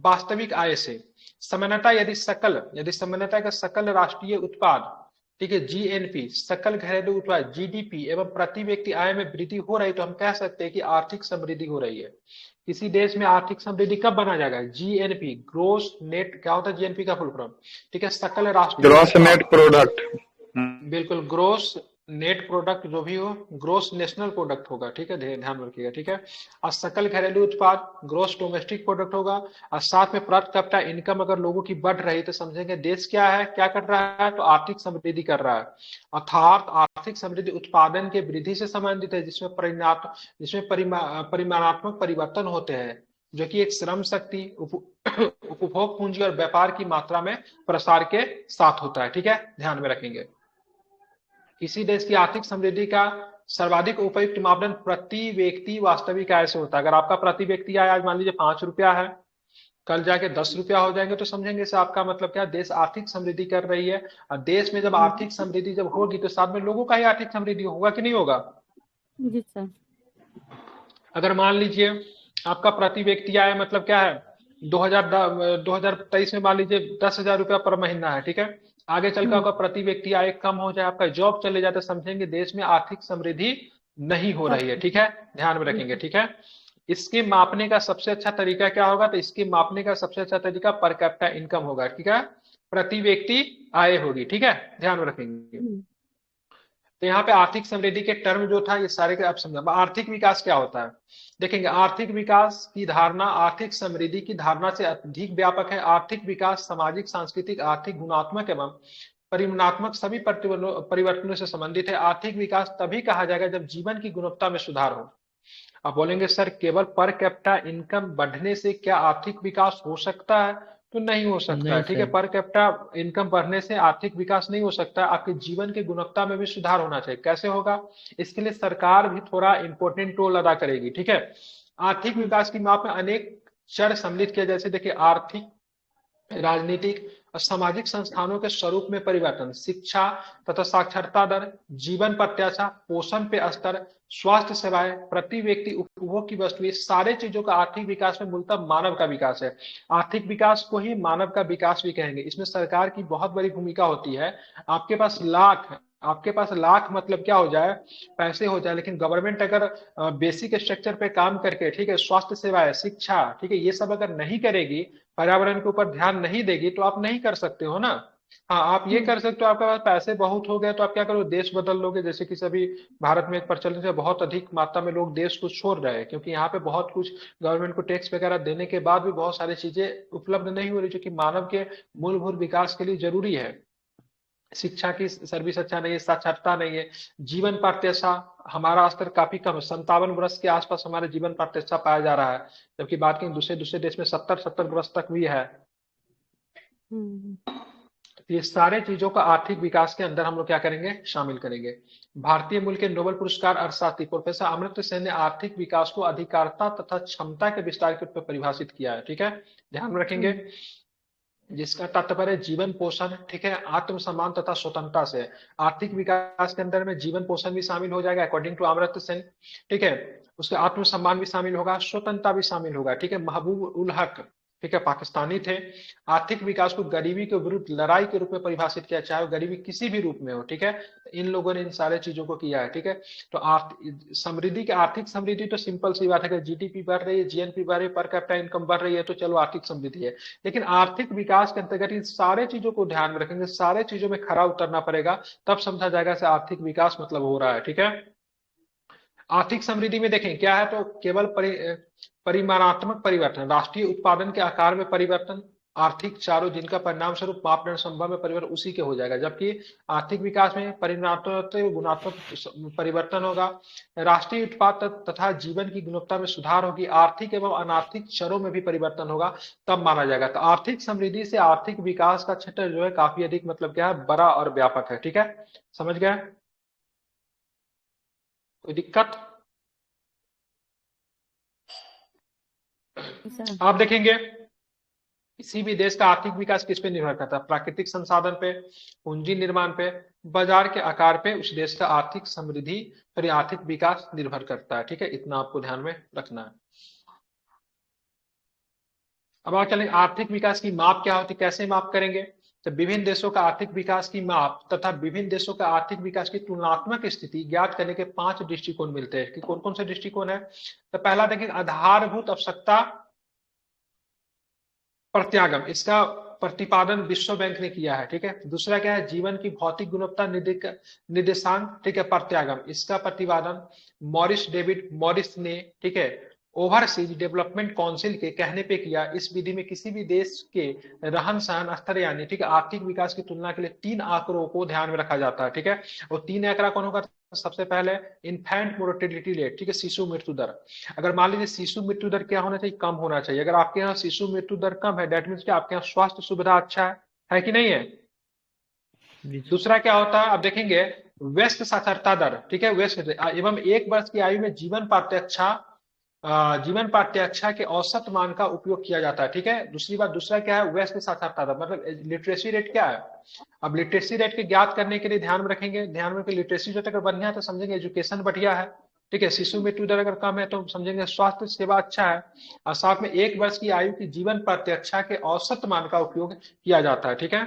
वास्तविक आय से सामान्यतः यदि सामान्यतः का सकल राष्ट्रीय उत्पाद, ठीक है, जीएनपी, सकल घरेलू उत्पाद, जीडीपी एवं प्रति व्यक्ति आय में वृद्धि हो रही, तो हम कह सकते हैं कि आर्थिक समृद्धि हो रही है। किसी देश में आर्थिक समृद्धि कब बना जाएगा? जीएनपी, ग्रोस नेट, क्या होता है जीएनपी का फुल फॉर्म? ठीक है, सकल राष्ट्रीय ग्रॉस नेट प्रोडक्ट। बिल्कुल, ग्रोस नेट प्रोडक्ट जो भी हो ग्रोस नेशनल प्रोडक्ट होगा, ठीक है, ध्यान रखिएगा, ठीक है। और सकल घरेलू उत्पाद ग्रोस डोमेस्टिक प्रोडक्ट होगा। और साथ में पर कैपिटा इनकम अगर लोगों की बढ़ रही तो समझेंगे देश क्या है, क्या कर रहा है, तो आर्थिक समृद्धि कर रहा है। अर्थात आर्थिक समृद्धि उत्पादन के वृद्धि से संबंधित है, जिसमें परिमाणात्मक परिवर्तन होते हैं, जो कि एक श्रम शक्ति, उपभोग पूंजी और व्यापार की मात्रा में प्रसार के साथ होता है, ठीक है, ध्यान में रखेंगे। किसी देश की आर्थिक समृद्धि का सर्वाधिक उपयुक्त मापदंड प्रति व्यक्ति वास्तविक आय से होता है। अगर आपका प्रति व्यक्ति आय आज मान लीजिए 5 रुपया है, कल जाके 10 रुपया हो जाएंगे, तो समझेंगे से आपका मतलब क्या, देश आर्थिक समृद्धि कर रही है। और देश में जब आर्थिक समृद्धि जब होगी तो साथ में लोगों का ही आर्थिक समृद्धि होगा कि नहीं होगा? जी सर। अगर मान लीजिए आपका प्रति व्यक्ति आय मतलब क्या है, 2023 में मान लीजिए 10,000 रुपया पर महीना है, ठीक है, आगे चलकर आपका प्रति व्यक्ति आय कम हो जाए, आपका जॉब चले जाए, तो समझेंगे देश में आर्थिक समृद्धि नहीं हो रही है, ठीक है, ध्यान में रखेंगे, ठीक है। इसके मापने का सबसे अच्छा तरीका क्या होगा, तो इसके मापने का सबसे अच्छा तरीका पर कैपिटा इनकम होगा, ठीक है, प्रति व्यक्ति आय होगी, ठीक है, ध्यान में रखेंगे। तो यहाँ पे आर्थिक समृद्धि के टर्म जो था ये सारे के आप समझा। आर्थिक विकास क्या होता है देखेंगे। आर्थिक विकास की धारणा आर्थिक समृद्धि की धारणा से अधिक व्यापक है। आर्थिक विकास सामाजिक, सांस्कृतिक, आर्थिक, गुणात्मक एवं परिमाणात्मक सभी परिवर्तनों से संबंधित है। आर्थिक विकास तभी कहा जाएगा जब जीवन की गुणवत्ता में सुधार हो। आप बोलेंगे सर केवल पर कैपिटा इनकम बढ़ने से क्या आर्थिक विकास हो सकता है, तो नहीं हो सकता है, ठीक है। पर कैपिटा इनकम बढ़ने से आर्थिक विकास नहीं हो सकता है, आपके जीवन की गुणवत्ता में भी सुधार होना चाहिए। कैसे होगा, इसके लिए सरकार भी थोड़ा इंपॉर्टेंट रोल अदा करेगी, ठीक है। आर्थिक विकास की माप में अनेक चर सम्मिलित किया, जैसे देखिए आर्थिक, राजनीतिक और सामाजिक संस्थानों के स्वरूप में परिवर्तन, शिक्षा तथा साक्षरता दर, जीवन प्रत्याशा, पोषण पे स्तर, स्वास्थ्य सेवाएं, प्रति व्यक्ति उपभोग की वस्तुएं, सारे चीजों का आर्थिक विकास में मूलतः मानव का विकास है। आर्थिक विकास को ही मानव का विकास भी कहेंगे। इसमें सरकार की बहुत बड़ी भूमिका होती है। आपके पास लाख मतलब क्या हो जाए, पैसे हो जाए, लेकिन गवर्नमेंट अगर बेसिक स्ट्रक्चर पे काम करके, ठीक है, स्वास्थ्य सेवाएं, शिक्षा, ठीक है, ये सब अगर नहीं करेगी, पर्यावरण के ऊपर ध्यान नहीं देगी, तो आप नहीं कर सकते हो ना। हाँ, आप ये कर सकते हो, आपके पास पैसे बहुत हो गए तो आप क्या करो, देश बदल लोगे। जैसे कि सभी भारत में एक प्रचलित है, बहुत अधिक मात्रा में लोग देश को छोड़ रहे हैं, क्योंकि यहाँ पे बहुत कुछ गवर्नमेंट को टैक्स वगैरह देने के बाद भी बहुत सारी चीजें उपलब्ध नहीं हो रही, जो कि मानव के मूलभूत विकास के लिए जरूरी है। शिक्षा की सर्विस अच्छा नहीं है, साक्षरता नहीं है, जीवन प्रत्याशा हमारा स्तर काफी कम है, 57 वर्ष के आसपास हमारे जीवन प्रत्याशा पाया जा रहा है, जबकि बात करें दूसरे देश में 70 वर्ष तक भी है। ये सारे चीजों का आर्थिक विकास के अंदर हम लोग क्या करेंगे, शामिल करेंगे। भारतीय मूल के नोबेल पुरस्कार अर्थशास्त्री प्रोफेसर अमर्त्य सेन ने आर्थिक विकास को अधिकारिता तथा क्षमता के विस्तार के रूप में परिभाषित किया है, ठीक है, ध्यान में रखेंगे। जिसका तात्पर्य जीवन पोषण, ठीक है, आत्मसम्मान तथा स्वतंत्रता से। आर्थिक विकास के अंदर में जीवन पोषण भी शामिल हो जाएगा अकॉर्डिंग टू अमर्त्य सेन, ठीक है, उसके आत्मसम्मान भी शामिल होगा, स्वतंत्रता भी शामिल होगा, ठीक है। महबूब उल हक, ठीक है, पाकिस्तानी थे। आर्थिक विकास को गरीबी के विरुद्ध लड़ाई के रूप में परिभाषित किया, चाहे वो गरीबी किसी भी रूप में हो, ठीक है। इन लोगों ने इन सारे चीजों को किया है, ठीक है। तो समृद्धि की आर्थिक समृद्धि तो सिंपल सी बात है कि जीडीपी बढ़ रही है, जीएनपी बढ़ रही है, पर कैपिटा इनकम बढ़ रही है, तो चलो आर्थिक समृद्धि है। लेकिन आर्थिक विकास के अंतर्गत इन सारे चीजों को ध्यान में रखेंगे, सारे चीजों में खरा उतरना पड़ेगा, तब समझा जाएगा से आर्थिक विकास मतलब हो रहा है, ठीक है। आर्थिक समृद्धि में देखें क्या है, तो केवल परिमाणात्मक परिवर्तन, राष्ट्रीय उत्पादन के आकार में परिवर्तन, आर्थिक चारों जिनका परिणाम स्वरूप मापदंड संभव में परिवर्तन उसी के हो जाएगा। जबकि आर्थिक विकास में परिमाणात्मक गुणात्मक परिवर्तन होगा, राष्ट्रीय उत्पाद तथा जीवन की गुणवत्ता में सुधार होगी, आर्थिक एवं अनार्थिक चरों में भी परिवर्तन होगा, तब माना जाएगा। तो आर्थिक समृद्धि से आर्थिक विकास का क्षेत्र जो है काफी अधिक मतलब क्या है, बड़ा और व्यापक है, ठीक है, समझ गए, कोई दिक्कत? आप देखेंगे किसी भी देश का आर्थिक विकास किस पे निर्भर करता है, प्राकृतिक संसाधन पे, पूंजी निर्माण पे, बाजार के आकार पे उस देश का आर्थिक समृद्धि और आर्थिक विकास निर्भर करता है, ठीक है, इतना आपको ध्यान में रखना है। अब आगे चलें, आर्थिक विकास की माप क्या होती है, कैसे माप करेंगे, तो विभिन्न देशों का आर्थिक विकास की माप तथा विभिन्न देशों का आर्थिक विकास की तुलनात्मक स्थिति ज्ञात करने के 5 दृष्टिकोण मिलते हैं। कि कौन कौन से दृष्टिकोण है, तो पहला देखिए आधारभूत आवश्यकता प्रत्यागम, इसका प्रतिपादन विश्व बैंक ने किया है, ठीक है। दूसरा क्या है, जीवन की भौतिक गुणवत्ता निर्देशांक, ठीक है, प्रत्यागम, इसका प्रतिपादन मॉरिस डेविड मॉरिस ने, ठीक है, ओवरसीज डेवलपमेंट काउंसिल के कहने पे किया। इस विधि में किसी भी देश के रहन सहन स्तर यानी, ठीक है, आर्थिक विकास की तुलना के लिए 3 आंकड़ों को ध्यान में रखा जाता है, ठीक है। और 3 आंकड़ा कौन होगा? सबसे पहले इन्फेंट मोर्टेलिटी रेट, ठीक है, शिशु मृत्यु दर। अगर मान लीजिए शिशु मृत्यु दर क्या होना चाहिए? कम होना चाहिए। अगर आपके यहाँ शिशु मृत्यु दर कम है, डेट मीन्स कि आपके यहाँ स्वास्थ्य सुविधा अच्छा है कि नहीं है? जी सर। दूसरा क्या होता है, आप देखेंगे व्यस्त साक्षरता दर, ठीक है, व्यस्त एवं 1 वर्ष की आयु में जीवन पाठ्यक्षा के औसत मान का उपयोग किया जाता है, ठीक है। दूसरी बात, दूसरा क्या है, व्यस्त साक्षरता दर, मतलब लिटरेसी रेट क्या है। अब लिटरेसी रेट के ज्ञात करने के लिए ध्यान में रखेंगे, ध्यान में लिटरेसी रेट अगर बढ़िया है तो समझेंगे एजुकेशन बढ़िया है, ठीक है। शिशु मृत्यु दर अगर कम है तो समझेंगे स्वास्थ्य सेवा अच्छा है, और साथ में 1 वर्ष की आयु की जीवन पाठ्यक्षा के औसत मान का उपयोग किया जाता है, ठीक है।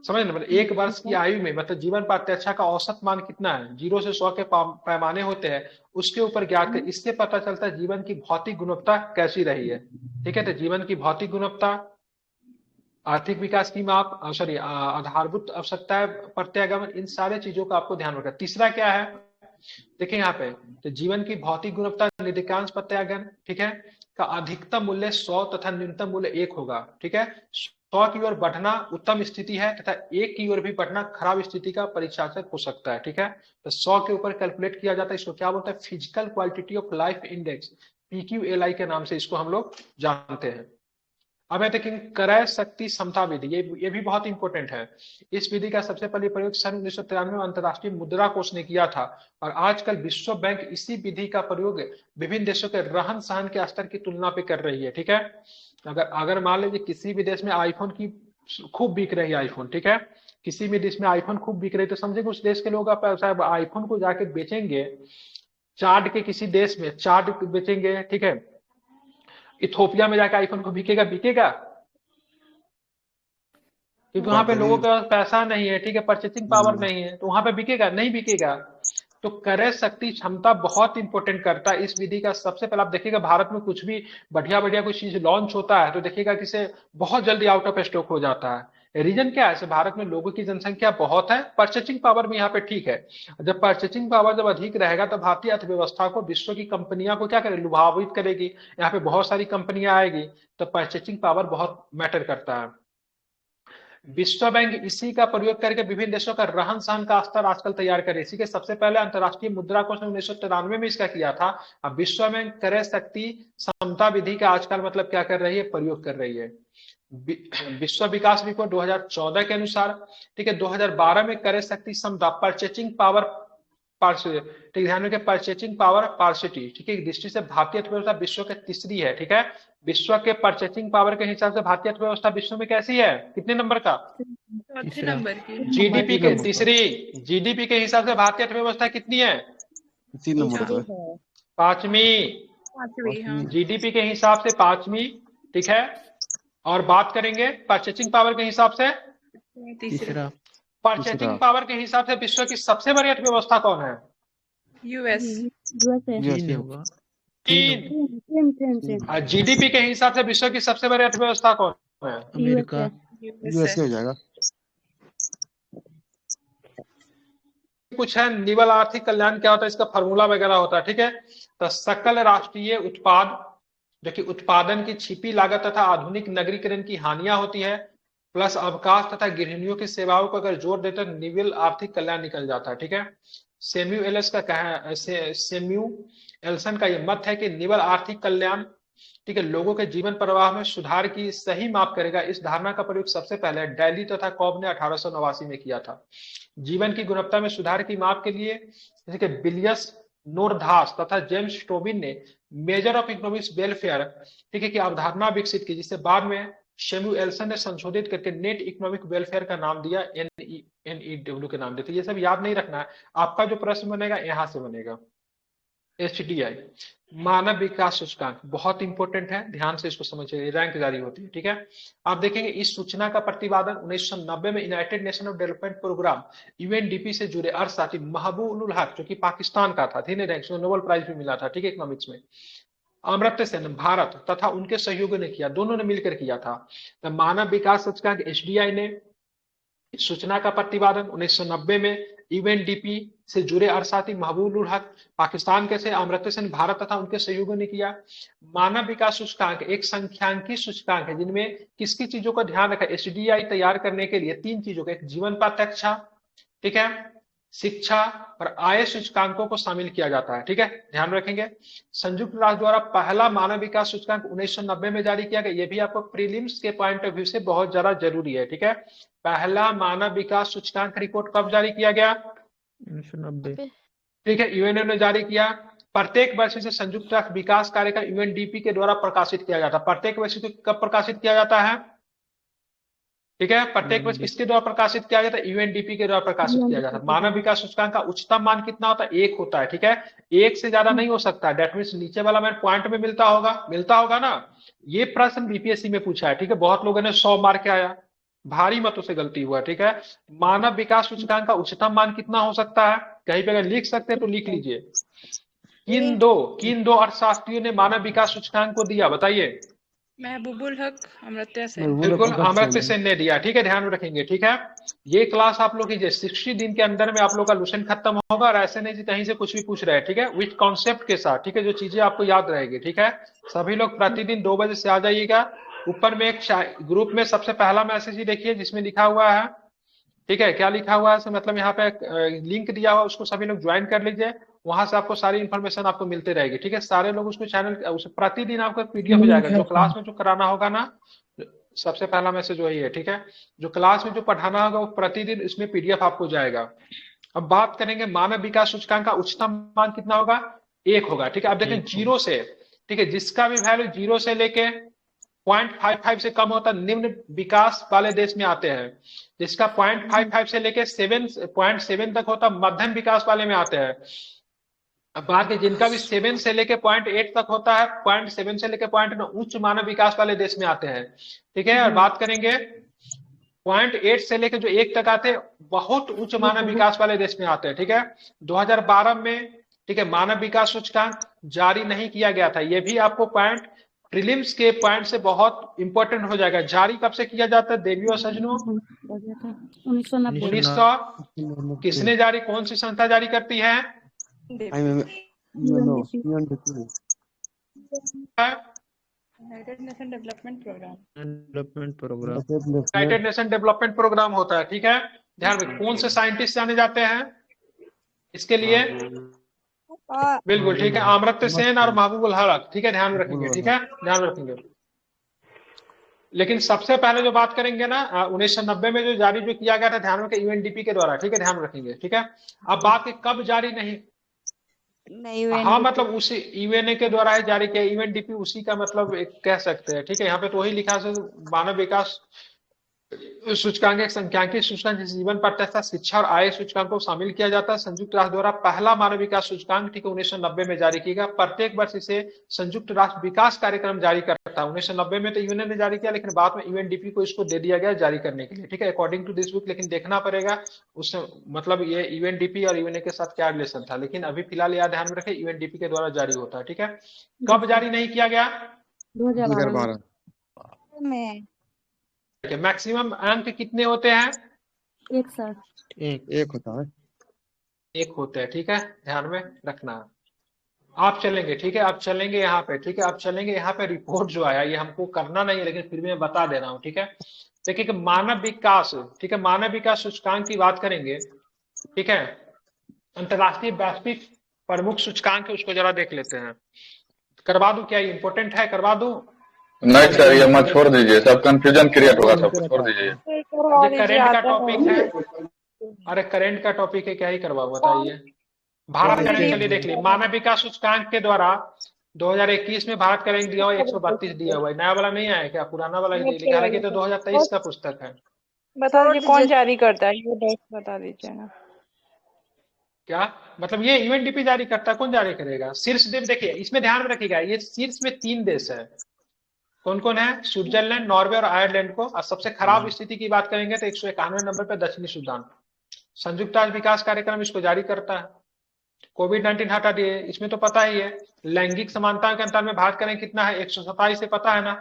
समझ ना, मतलब 1 वर्ष की आयु में मतलब जीवन पाठ्यक्षा का औसत मान कितना है, 0 से 100 के पैमाने होते हैं, उसके ऊपर ज्ञात कर, इससे पता चलता है जीवन की भौतिक गुणवत्ता कैसी रही है, ठीक है। तो जीवन की भौतिक गुणवत्ता, आर्थिक विकास की माप, आधारभूत आवश्यकता प्रत्यागमन, इन सारे चीजों का आपको ध्यान रखना। तीसरा क्या है, देखिए यहाँ पे, तो जीवन की भौतिक गुणवत्ता निर्देशांक प्रत्यागमन, ठीक है, का अधिकतम मूल्य 100 तथा न्यूनतम मूल्य 1 होगा, ठीक है। 100 की ओर बढ़ना उत्तम स्थिति है तथा 1 की ओर भी बढ़ना खराब स्थिति का परिचायक हो सकता है, ठीक है। तो 100 के ऊपर कैलकुलेट किया जाता है, इसको क्या बोलते हैं? Physical quality of life index, PQLI के नाम से इसको हम लोग जानते हैं। अब है देखेंगे क्रय शक्ति समता विधि, ये भी बहुत इंपॉर्टेंट है। इस विधि का सबसे पहले प्रयोग सन 1993 में अंतर्राष्ट्रीय मुद्रा कोष ने किया था, और आजकल विश्व बैंक इसी विधि का प्रयोग विभिन्न देशों के रहन सहन के स्तर की तुलना पे कर रही है, ठीक है। अगर मान लीजिए किसी भी देश में आईफोन की खूब बिक रही है, आईफोन, ठीक है, किसी भी देश में आईफोन खूब बिक रही है, तो समझेंगे उस देश के लोग आईफोन को जाके बेचेंगे, चाड के किसी देश में चाड बेचेंगे, ठीक है। इथोपिया में जाकर आईफोन को बिकेगा क्योंकि वहां पे लोगों का पैसा नहीं है, ठीक है, परचेसिंग पावर नहीं है, तो वहां पे बिकेगा नहीं बिकेगा। तो क्रय शक्ति क्षमता बहुत इंपॉर्टेंट करता है इस विधि का। सबसे पहले आप देखिएगा भारत में कुछ भी बढ़िया कोई चीज लॉन्च होता है तो देखिएगा कि से बहुत जल्दी आउट ऑफ स्टॉक हो जाता है। रीजन क्या है? भारत में लोगों की जनसंख्या बहुत है, परचेसिंग पावर भी यहाँ पे ठीक है। जब परचेसिंग पावर जब अधिक रहेगा तो भारतीय अर्थव्यवस्था को विश्व की कंपनियां को क्या करेगी? लुभावित करेगी। यहाँ पे बहुत सारी कंपनियां आएगी, तो परचेसिंग पावर बहुत मैटर करता है। विश्व बैंक इसी का प्रयोग करके विभिन्न देशों का रहन सहन का स्तर आजकल तैयार करे। इसी के सबसे पहले अंतर्राष्ट्रीय मुद्रा कोष ने 1993 में इसका किया था। अब विश्व बैंक क्रय शक्ति समता विधि का आजकल मतलब क्या कर रही है? प्रयोग कर रही है। विश्व विकास रिपोर्ट 2014 के अनुसार, ठीक है, 2012 में क्रय शक्ति समता परचेसिंग पावर ठीक, ध्यान रखिए, परचेसिंग पावर पार्सिटी, ठीक है, दृष्टि से भारतीय अर्थव्यवस्था विश्व के तीसरी है, ठीक है। विश्व के परचेसिंग पावर के हिसाब से भारतीय अर्थव्यवस्था विश्व में कैसी है? कितने नंबर का? तीसरे नंबर की। जीडीपी के तीसरी, जीडीपी के हिसाब से भारतीय अर्थव्यवस्था कितनी है? 3 नंबर पे, पांचवी। जीडीपी के हिसाब से पांचवी, ठीक है। और बात करेंगे परचेसिंग पावर के हिसाब से तीसरा। परचेसिंग पावर के हिसाब से विश्व की सबसे बड़ी अर्थव्यवस्था कौन है? यूएस चीन होगा। चीन। और जीडीपी के हिसाब से विश्व की सबसे बड़ी अर्थव्यवस्था कौन है? अमेरिका। यूएसए हो जाएगा। कुछ है निवल आर्थिक कल्याण क्या होता है, इसका फॉर्मूला वगैरह होता है, ठीक है। तो सकल राष्ट्रीय उत्पाद, जो कि उत्पादन की छिपी लागत तथा आधुनिक नगरीकरण की हानियां होती है, प्लस अवकाश तथा गृहिणियों की सेवाओं को अगर जोड़ देते तो निवल आर्थिक कल्याण निकल जाता है, ठीक है। सेम्यूएल्सन का यह मत है कि निवल आर्थिक कल्याण, ठीक है, लोगों के जीवन प्रवाह में सुधार की सही माप करेगा। इस धारणा का प्रयोग सबसे पहले डेली तथा कॉब ने 1889 में किया था। जीवन की गुणवत्ता में सुधार की माप के लिए जैसे कि बिलियस नोरधास तथा जेम्स टोबिन ने मेजर ऑफ इकोनॉमिक्स वेलफेयर, ठीक है, की अवधारणा विकसित की, जिसे बाद में सैमुएल्सन ने संशोधित करके नेट इकोनॉमिक वेलफेयर का नाम दिया, NEW के नाम देते। ये सब याद नहीं रखना है, आपका जो प्रश्न बनेगा यहां से बनेगा। HDI मानव विकास सूचकांक बहुत इंपॉर्टेंट है, ध्यान से इसको समझिए, रैंक जारी होती है, ठीक है। आप देखेंगे इस सूचना का प्रतिपादन 1990 में United Nation of Development Programme UNDP से जुड़े अर्थशास्त्री महबूब उल हक, जो कि पाकिस्तान का था, थे रैंक, नोबेल प्राइज भी मिला था, ठीक है, इकोनॉमिक्स में। अमर्त्य सेन भारत तथा उनके सहयोगी ने किया, दोनों ने मिलकर किया था। तो मानव विकास सूचकांक एसडीआई ने इस सूचना का प्रतिपादन 1990 में यूएनडीपी से जुड़े अरसाती महबूब उल हक पाकिस्तान के थे, अमर्त्य सेन भारत तथा उनके सहयोगियों ने किया। मानव विकास सूचकांक एक संख्यांकी सूचकांक है जिनमें किसकी चीजों का ध्यान रखा, एसडीआई तैयार करने के लिए 3 चीजों का, एक जीवन प्रत्यक्षा, ठीक है, शिक्षा और आय सूचकांकों को शामिल किया जाता है, ठीक है, ध्यान रखेंगे। संयुक्त राष्ट्र द्वारा पहला मानव विकास सूचकांक 1990 में जारी किया गया, ये भी आपको प्रीलिम्स के पॉइंट ऑफ व्यू से बहुत ज्यादा जरूरी है, ठीक है। पहला मानव विकास सूचकांक रिपोर्ट कब जारी किया गया? 1990। ठीक है, यूएनओ ने जारी किया। प्रत्येक वर्ष से संयुक्त राष्ट्र विकास कार्य का यूएनडीपी के द्वारा प्रकाशित किया जाता है। प्रत्येक वर्ष कब प्रकाशित किया जाता है? ठीक है, प्रत्येक वर्ष किसके द्वारा प्रकाशित किया जाता है? यूएनडीपी के द्वारा प्रकाशित किया जाता है। मानव विकास सूचकांक का उच्चतम मान कितना होता है? 1 होता है, ठीक है, 1 से ज्यादा नहीं हो सकता। डेट मीन्स नीचे वाला मैंने पॉइंट में मिलता होगा ना। ये प्रश्न बीपीएससी में पूछा है, ठीक है, बहुत लोगों ने 100 मार के आया, भारी मतों से गलती हुआ, ठीक है। मानव विकास सूचकांक का उच्चतम मान कितना हो सकता है? कहीं पे अगर लिख सकते हैं तो लिख लीजिए। किन दो अर्थशास्त्रियों ने मानव विकास सूचकांक को दिया, बताइए? महबूबुल हक, अमर्त्य सेन। बिल्कुल, अमर्त्य सेन ने दिया, ठीक है, ध्यान में रखेंगे, ठीक है। ये क्लास आप लोग कीजिए, 60 दिन के अंदर में आप लोग का लूसेंट खत्म होगा, और ऐसे नहीं कहीं से कुछ भी पूछ रहे हैं, ठीक है, विथ कॉन्सेप्ट के साथ, ठीक है, जो चीजें आपको याद रहेगी, ठीक है। सभी लोग प्रतिदिन 2 बजे से आ जाइएगा। ऊपर में एक ग्रुप में सबसे पहला मैसेज ही देखिए जिसमें लिखा हुआ है, ठीक है, क्या लिखा हुआ है, मतलब यहाँ पे लिंक दिया हुआ, उसको सभी लोग ज्वाइन कर लीजिए, वहां से आपको सारी इन्फॉर्मेशन आपको मिलते रहेगी, ठीक है। सारे लोग उसको चैनल उसे प्रतिदिन आपको पीडीएफ हो जाएगा, जो क्लास में जो कराना होगा ना, सबसे पहला मैसेज वही है, ठीक है, जो क्लास में जो पढ़ाना होगा वो प्रतिदिन इसमें पीडीएफ आपको जाएगा। अब बात करेंगे मानव विकास सूचकांक का उच्चतम मान कितना होगा? 1 होगा, ठीक है। अब देखें 0 से, ठीक है, जिसका भी वैल्यू 0 से लेके 0.55 से कम होता निम्न विकास वाले देश में आते हैं, जिसका 0.55 से लेके 7.7 तक होता मध्यम विकास वाले में आते हैं। अब बात है जिनका भी 7 से लेके 0.8 तक होता है, 0.7 से लेके 0.9 उच्च मानव विकास वाले देश में आते हैं, ठीक है। और बात करेंगे 0.8 से लेके जो 1 तक आते हैं बहुत उच्च मानव विकास वाले देश में आते हैं, ठीक है। 2012 में, ठीक है, मानव विकास सूचकांक जारी नहीं किया गया था, ये भी आपको पॉइंट प्रीलिम्स के पॉइंट से बहुत इंपॉर्टेंट हो जाएगा। जारी कब से किया जाता है देवियों और सज्जनों? 1990। किसने जारी, कौन सी संस्था जारी करती है? United Nation Development Programme. United Nation Development Programme होता है, ठीक है। ध्यान रखें, कौन से साइंटिस्ट जाने जाते हैं इसके लिए? बिल्कुल, ठीक है, अमर्त्य सेन और महबूब उल हक, ठीक है, ध्यान रखेंगे, ठीक है, ध्यान रखेंगे। लेकिन सबसे पहले जो बात करेंगे ना 1990 में जो जारी जो किया गया था, ध्यान रखें, यूएनडीपी के द्वारा, ठीक है, ध्यान रखेंगे, ठीक है। अब बात की कब जारी नहीं, हाँ, मतलब उसी यूएनए के द्वारा ही जारी किया, यूएनडीपी उसी का मतलब कह सकते हैं, ठीक है। यहाँ पे तो वही लिखा है, मानव विकास सूचकांक एक संख्यांकी सूचकांक जिस जीवन प्रत्यक्षा, शिक्षा और आय सूचकांक को शामिल किया जाता है। संयुक्त राष्ट्र द्वारा पहला मानव विकास सूचकांक, ठीक है, 1990 में जारी किया गया। प्रत्येक वर्ष इसे संयुक्त राष्ट्र विकास कार्यक्रम जारी करता है। 1990 में तो यूएनए ने जारी किया, लेकिन बाद में यूएनडीपी को इसको दे दिया गया जारी करने के लिए, ठीक है, अकॉर्डिंग टू दिस बुक। लेकिन देखना पड़ेगा उससे मतलब ये यूएनडीपी और यूएनए के साथ क्या रिलेशन था, लेकिन अभी फिलहाल याद ध्यान में रखें यूएनडीपी के द्वारा जारी होता है, ठीक है। कब जारी नहीं किया गया? 2012 में। मैक्सिमम अंक कितने होते हैं? 1 होता है, 1 होता है, ठीक है, ध्यान में रखना। आप चलेंगे, ठीक है, आप चलेंगे यहाँ पे, ठीक है, आप चलेंगे यहाँ पे। रिपोर्ट जो आया ये हमको करना नहीं है, लेकिन फिर भी मैं बता दे रहा हूँ, ठीक है। देखिए कि मानव विकास, ठीक है, मानव विकास सूचकांक की बात करेंगे, ठीक है। अंतरराष्ट्रीय वैश्विक प्रमुख सूचकांक है, उसको जरा देख लेते हैं। करवा दूं क्या, इंपोर्टेंट है, करवा दूं? नहीं सर, ये मत छोड़ दीजिए, सब कंफ्यूजन क्रिएट होगा, सब कुछ छोड़ दीजिए। ये करेंट का टॉपिक है, अरे करेंट का टॉपिक है, क्या ही करवाओ, बताइए। भारत का रैंक, चलिए देख लीजिए। मानव विकास सूचकांक के द्वारा 2021 में भारत का रैंक दिया हुआ 132 दिया हुआ है। नया वाला नहीं आया क्या? पुराना वाला ही लिखा है कि तो 2023 का पुस्तक है। बता दीजिए कौन जारी करता है, ये बता दीजिए ना। क्या मतलब? ये यूएनडीपी जारी करता है, कौन जारी करेगा? शीर्ष देश, देखिए इसमें ध्यान में रखिएगा, ये शीर्ष में 3 देश है। कौन कौन है? स्विट्जरलैंड, नॉर्वे और आयरलैंड को। और सबसे खराब स्थिति की बात करेंगे तो 191 नंबर पे दक्षिणी सूडान। संयुक्त राष्ट्र विकास कार्यक्रम इसको जारी करता है, कोविड-19 हटा दिए, इसमें तो पता ही है। लैंगिक समानता के अंतर में भारत का रैंक कितना है, 127 से पता है ना।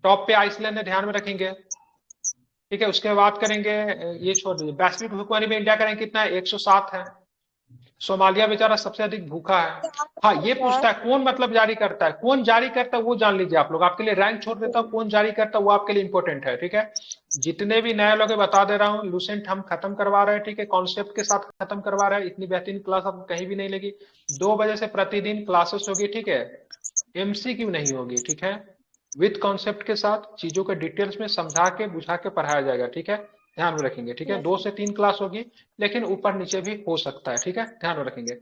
टॉप पे आइसलैंड है, ध्यान में रखेंगे। ठीक है, उसके बाद करेंगे, ये छोड़ दीजिए। वैश्विक भूखमरी में इंडिया का रैंक कितना है, 107 है। सोमालिया बेचारा सबसे अधिक भूखा है। हाँ, ये पूछता है कौन मतलब जारी करता है, कौन जारी करता है वो जान लीजिए आप लोग। आपके लिए रैंक छोड़ देता हूँ, कौन जारी करता है वो आपके लिए इंपॉर्टेंट है। ठीक है, जितने भी नए लोग बता दे रहा हूँ, लूसेंट हम खत्म करवा रहे हैं। ठीक है, कॉन्सेप्ट के साथ खत्म करवा रहे हैं। इतनी बेहतरीन क्लास आपको कहीं भी नहीं लगी। 2 बजे से प्रतिदिन क्लासेस होगी। ठीक है, एमसीक्यू नहीं होगी। ठीक है, विद कॉन्सेप्ट के साथ चीजों को डिटेल्स में समझा के बुझा के पढ़ाया जाएगा। ठीक है, ध्यान में रखेंगे। ठीक है, 2 से 3 क्लास होगी, लेकिन ऊपर नीचे भी हो सकता है। ठीक है, ध्यान में रखेंगे।